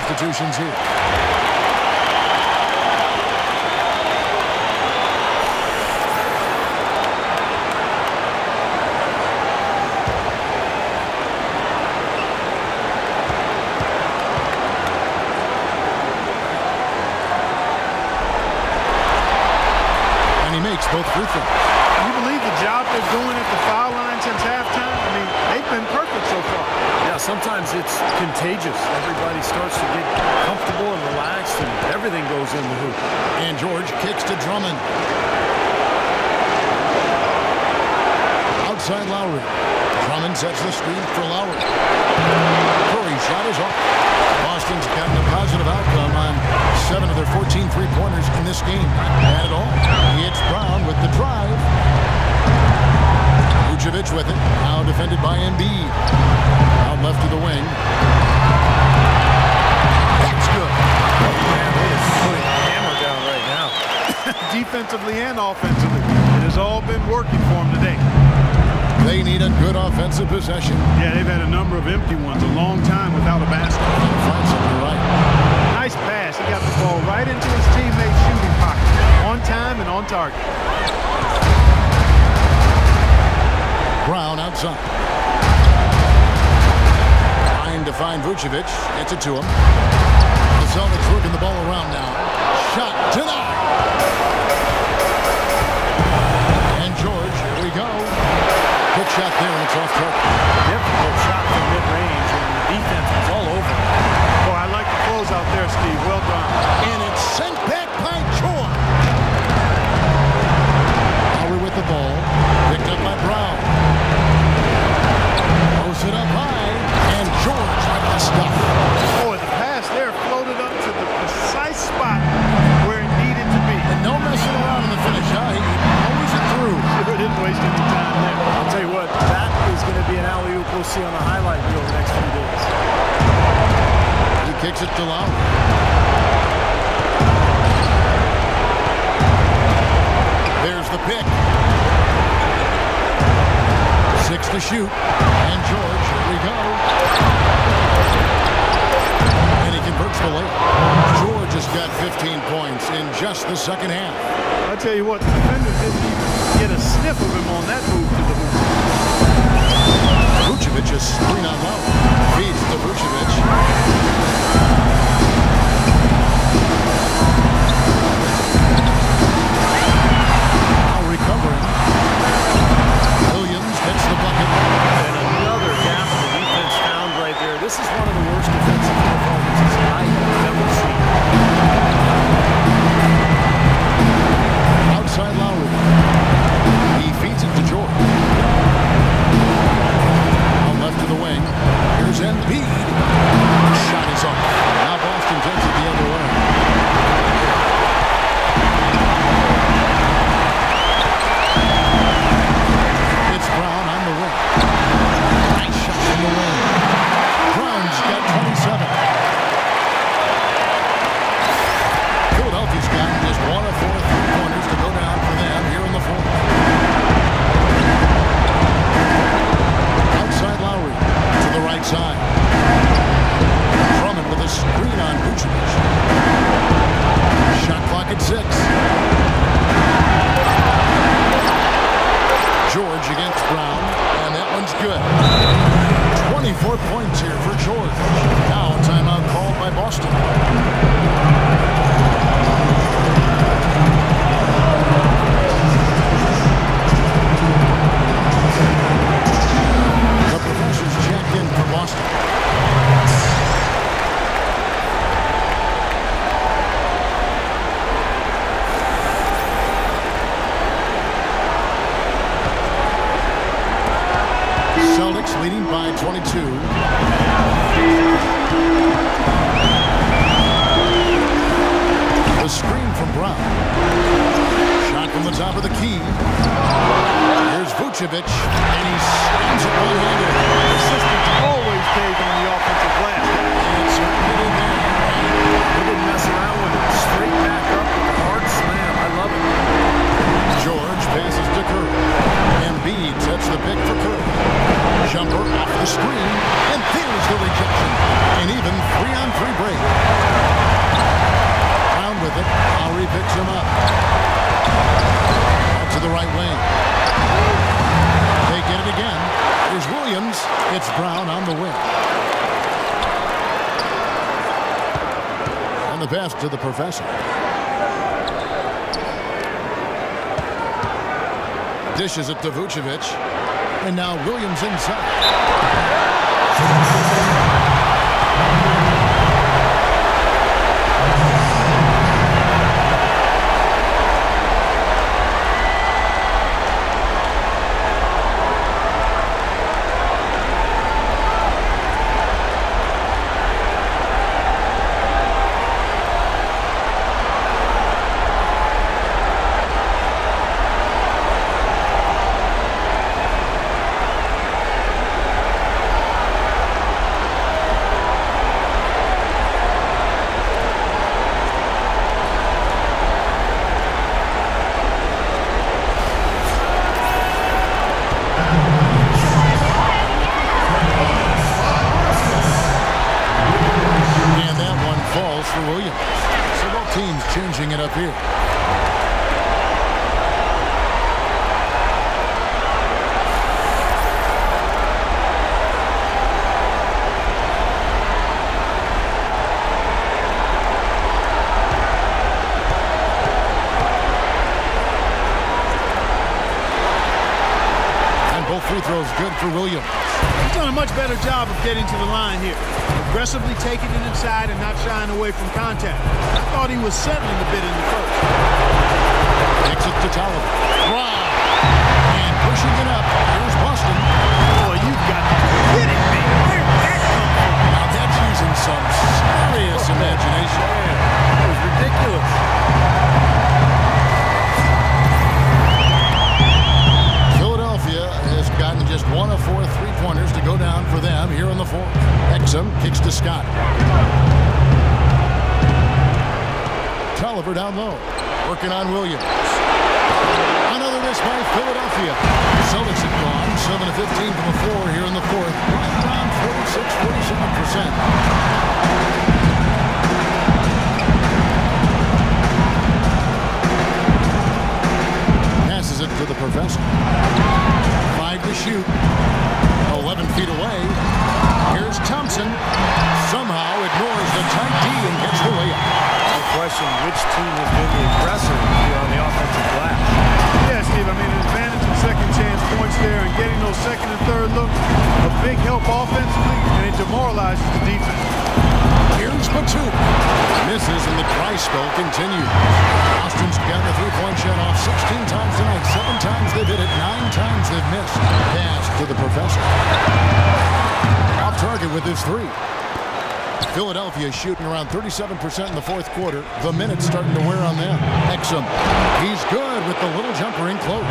substitutions here. And he makes both free throws. You believe the job they're doing at the foul line since halftime? I mean, they've been perfect so far. Yeah, sometimes it's contagious. Everybody starts to get comfortable and relaxed, and everything goes in the hoop. And George kicks to Drummond. Outside Lowry. Drummond sets the screen for Lowry. Curry's shot is off. Boston's gotten a positive outcome on 7 of their 14 three-pointers in this game. Not at all. It's Brown with the drive. Vucevic with it. Now defended by Embiid. Out left to the wing. That's good. Man, they just putting the hammer down right now. Defensively and offensively. It has all been working for them today. They need a good offensive possession. Yeah, they've had a number of empty ones, a long time without a basket. You're right. Nice pass. He got the ball right into his teammate's shooting pocket. On time and on target. Brown outside. Trying to find Vucevic. Gets it to him. The Celtics working the ball around now. Shot denied. And George, here we go. Good shot there, and it's off target. Difficult shot from mid-range, and the defense was all over. Boy, I like the close out there, Steve. Well done. And it's sent back by George. Lowry with the ball. Picked up by Brown. Throws it up high, and George with the stuff. Boy, the pass there floated up to the precise spot where it needed to be. And no messing around in the finish, huh? He always it through. Sure didn't waste any time there. I'll tell you what, that is going to be an alley-oop we'll see on the highlight reel the next few days. He kicks it to Lowry. There's the pick. 6 to shoot. And George, here we go. And he converts the layup. George has got 15 points in just the second half. I tell you what, the defender didn't even get a sniff of him on that move to the hoop. Vucevic is screen on Lowry. Feeds to Vucevic. Now recovering. Williams hits the bucket. And another gap the defense found right there. This is one of the worst defensive performances I have ever seen. Outside Lowry. He feeds it to George. Out left to the wing. Here's Embiid. Shot is off. Now Boston takes it the other way. It's Brown on the wing. Nice shot from the wing. Brown's got 27. Philadelphia's gotten just 1 of 4 three-pointers to go down for them here in the fourth. Outside Lowry to the right side. Drummond with a screen on Vucevic. Shot clock at 6. George against Brown, and that one's good. 24 points here for George. Now timeout called by Boston. The professor's checked in for Boston. Celtics leading by 22. The screen from Brown. Shot from the top of the key. Here's Vucevic, and he slams it one-handed. Assistants always pays on the offensive glass. And certainly did there. He didn't mess around with it. Straight back up with a hard slam. I love it. George passes to Curry. Embiid sets the pick for Curry. Jumper off the screen, and there's the rejection. An even 3-on-3 break. the pass to the professor. Dishes it to Vucevic. And now Williams inside. Changing it up here. And both free throws good for Williams. He's done a much better job of getting to the line here. Aggressively taking it inside and not shying away from contact. I thought he was settling a bit in the first. Exit to Tolliver. Wow. And pushing it up. Here's Boston. Boy, you've got to be kidding me. Where did that come from? Now that's using some serious imagination. It was ridiculous. Philadelphia has gotten just 1 of 4 3-pointers to go down for them here in the fourth. Exum kicks to Scott. Tolliver down low. Working on Williams. Another miss by Philadelphia. Celtics have gone 7 of 15 from the floor here in the fourth. Right around 46-47%. Passes it to the professor. 5 to shoot. 11 feet away. Here's Thompson. Somehow ignores the tight D and gets the layup. No question which team has been the aggressor here on the offensive glass. Yeah, Steve, I mean, an advantage in second chance points there and getting those second and third looks. A big help offensively, and it demoralizes the defense. Here's Batum. Misses and the dry spell continues. Austin's got the three-point shot off 16 times tonight. 7 times they've hit it. 9 times they've missed. Pass to the professor. Off target with his 3. Philadelphia shooting around 37% in the fourth quarter. The minutes starting to wear on them. Exum. He's good with the little jumper in close.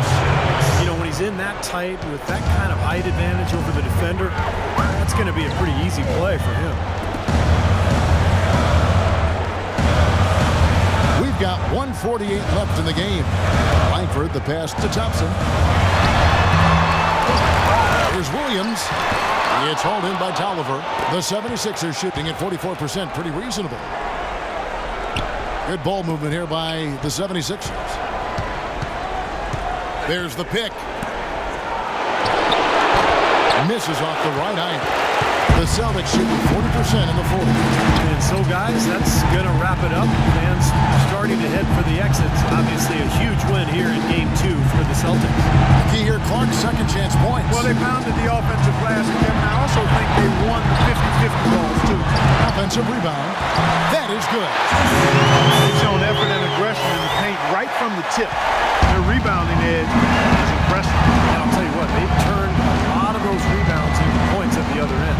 You know, when he's in that tight with that kind of height advantage over the defender, that's going to be a pretty easy play for him. We've got 1:48 left in the game. Langford, the pass to Thompson. Here's Williams. It's hauled in by Tolliver. The 76ers shooting at 44%. Pretty reasonable. Good ball movement here by the 76ers. There's the pick. Misses off the right eye. The Celtics shooting 40% in the fourth. And so, guys, that's going to wrap it up. Fans starting to head for the exits. Obviously, a huge win here in Game 2 for the Celtics. Key here, Clark, second chance points. Well, they pounded the offensive glass again, and I also think they won the 50-50 balls, too. Offensive rebound. That is good. They've shown effort and aggression in the paint right from the tip. Their rebounding edge is impressive. And I'll tell you what, they've turned a lot of those rebounds into points at the other end.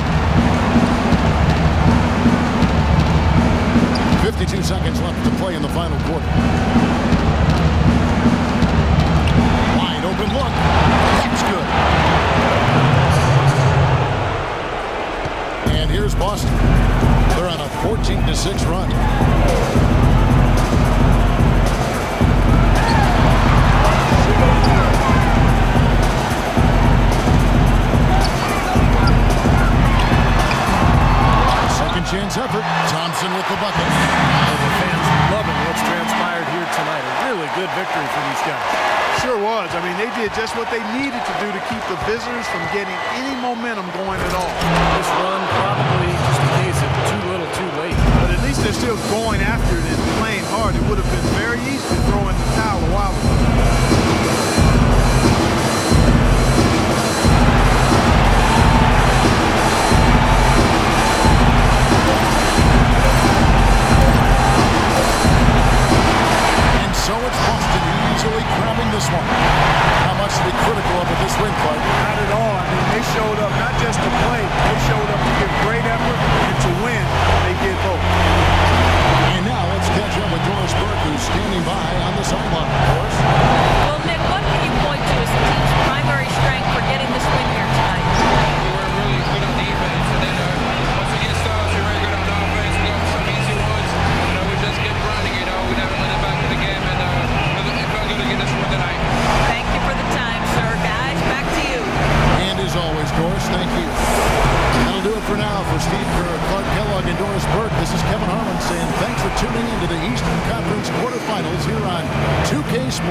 52 seconds left to play in the final quarter. Wide open look. That's good. And here's Boston. They're on a 14-6 run. Second chance effort. Thompson with the bucket. The fans loving what's transpired here tonight. A really good victory for these guys. Sure was. I mean, they did just what they needed to do to keep the visitors from getting any momentum going at all. This run probably just in case it's too little too late. But at least they're still going after it and playing hard. It would have been very easy to throw in the towel a while ago. So it's Boston easily grabbing this one. How much to be critical of with this win, Clark? Not at all. I mean, they showed up not just to play, they showed up to give great effort and to win. They did both. And now let's catch up with Doris Burke, who's standing by on the sideline. Doris? Well, Nick, what can you point to as the team's primary strength for getting this win here tonight? We were really good on defense, and then once we get started, we're very good on offense. We got some easy ones. We just kept running, we never let it back to the game, and it felt good to get this one tonight. Thank you for the time, sir. Guys, back to you. And as always, Doris, thank you. That'll do it for now. For Steve Kerr, Clark Kellogg, and Doris Burke, this is Kevin Harlan saying thanks for tuning into the Eastern Conference quarterfinals here on 2K Sports.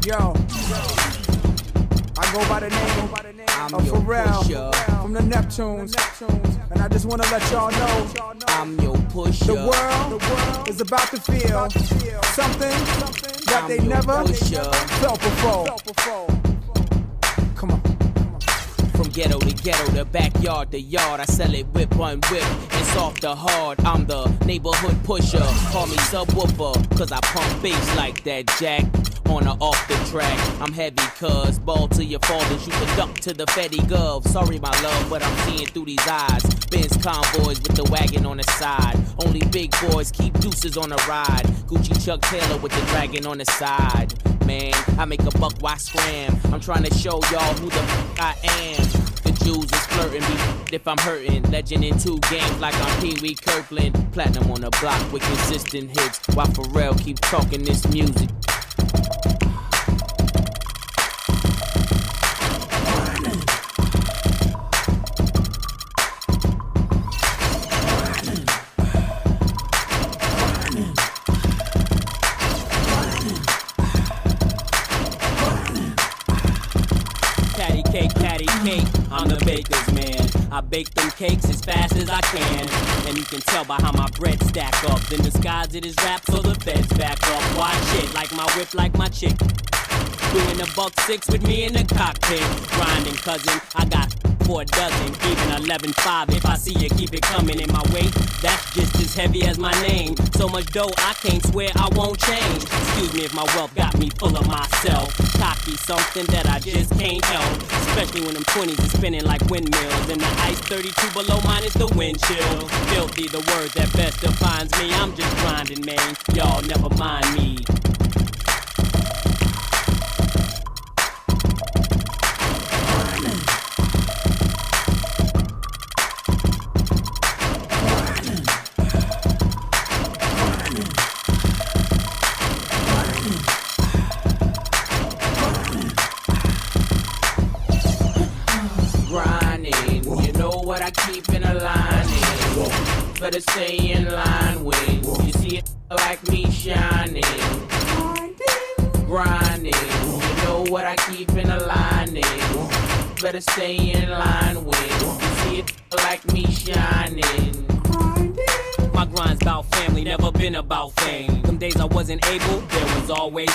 Yo, I go by the name of Pharrell from the Neptunes, and I just want to let y'all know I'm your pusher. the world is about to feel something that they never felt before. Come on. From ghetto to ghetto, the backyard to yard, I sell it whip on whip and soft to hard. I'm the neighborhood pusher. Call me subwoofer, cause I pump bass like that jack. On or off the track, I'm heavy cuz ball to your fathers, you can duck to the Fetty Gov. Sorry my love, but I'm seeing through these eyes. Benz convoys with the wagon on the side. Only big boys keep deuces on the ride. Gucci Chuck Taylor with the dragon on the side. Man, I make a buck, why scram? I'm trying to show y'all who the f I am. The Jews is flirting me if I'm hurting. Legend in 2 games like I'm Pee Wee Kirkland. Platinum on the block with consistent hits. While Pharrell keep talking this music. I'm the baker's man. I bake them cakes as fast as I can. And you can tell by how my bread stack up. Then disguise it as rap so the feds back up. Watch it, like my whip, like my chick. Doing a $1.6 with me in the cockpit. Grinding, cousin, I got 4 dozen. Even 11.5 if I see you keep it coming in my way. That's just as heavy as my name. So much dough I can't swear I won't change. Excuse me if my wealth got me full of myself. Cocky, something that I just can't help. Especially when them 20s are spinning like windmills. And the ice 32 below minus the wind chill. Filthy, the word that best defines me. I'm just grinding, man. Y'all never mind me. What I keep in a line better stay in line with. You see it like me shining, grinding. You know what I keep in a line better stay in line with. You see it like me shining. My grind's about family, never been about fame. Them days I wasn't able, there was always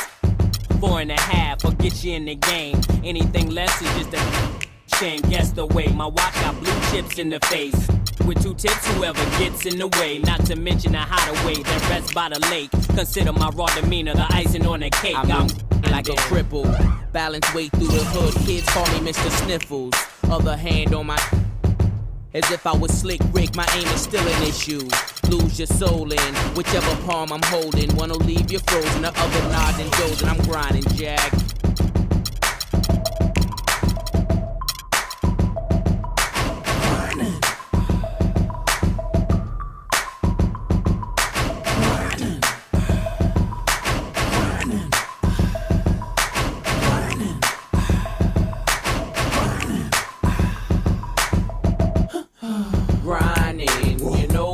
4.5 or get you in the game. Anything less is just a shame. Guess the way my watch got blue chips in the face. With 2 tips, whoever gets in the way. Not to mention a hideaway that rests by the lake. Consider my raw demeanor the icing on the cake. I'm like a cripple, balance weight through the hood. Kids call me Mr. Sniffles. Other hand on my, as if I was slick Rick. My aim is still an issue. Lose your soul in whichever palm I'm holding. One will leave you frozen, the other nodding dozing. I'm grinding, Jack.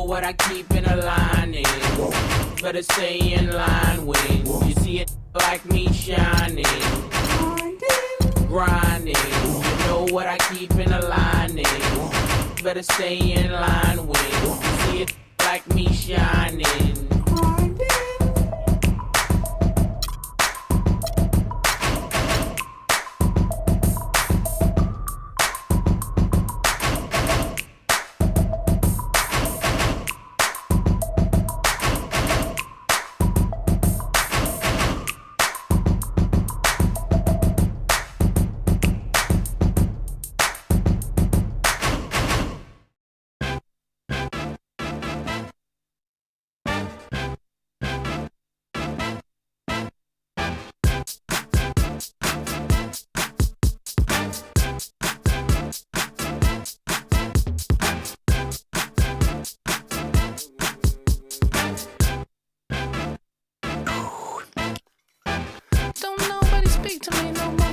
What I keep in a line better stay in line with. You see it like me shining, grinding. You know what I keep in a line better stay in line with. You see it like me shining. Don't nobody speak to me no more.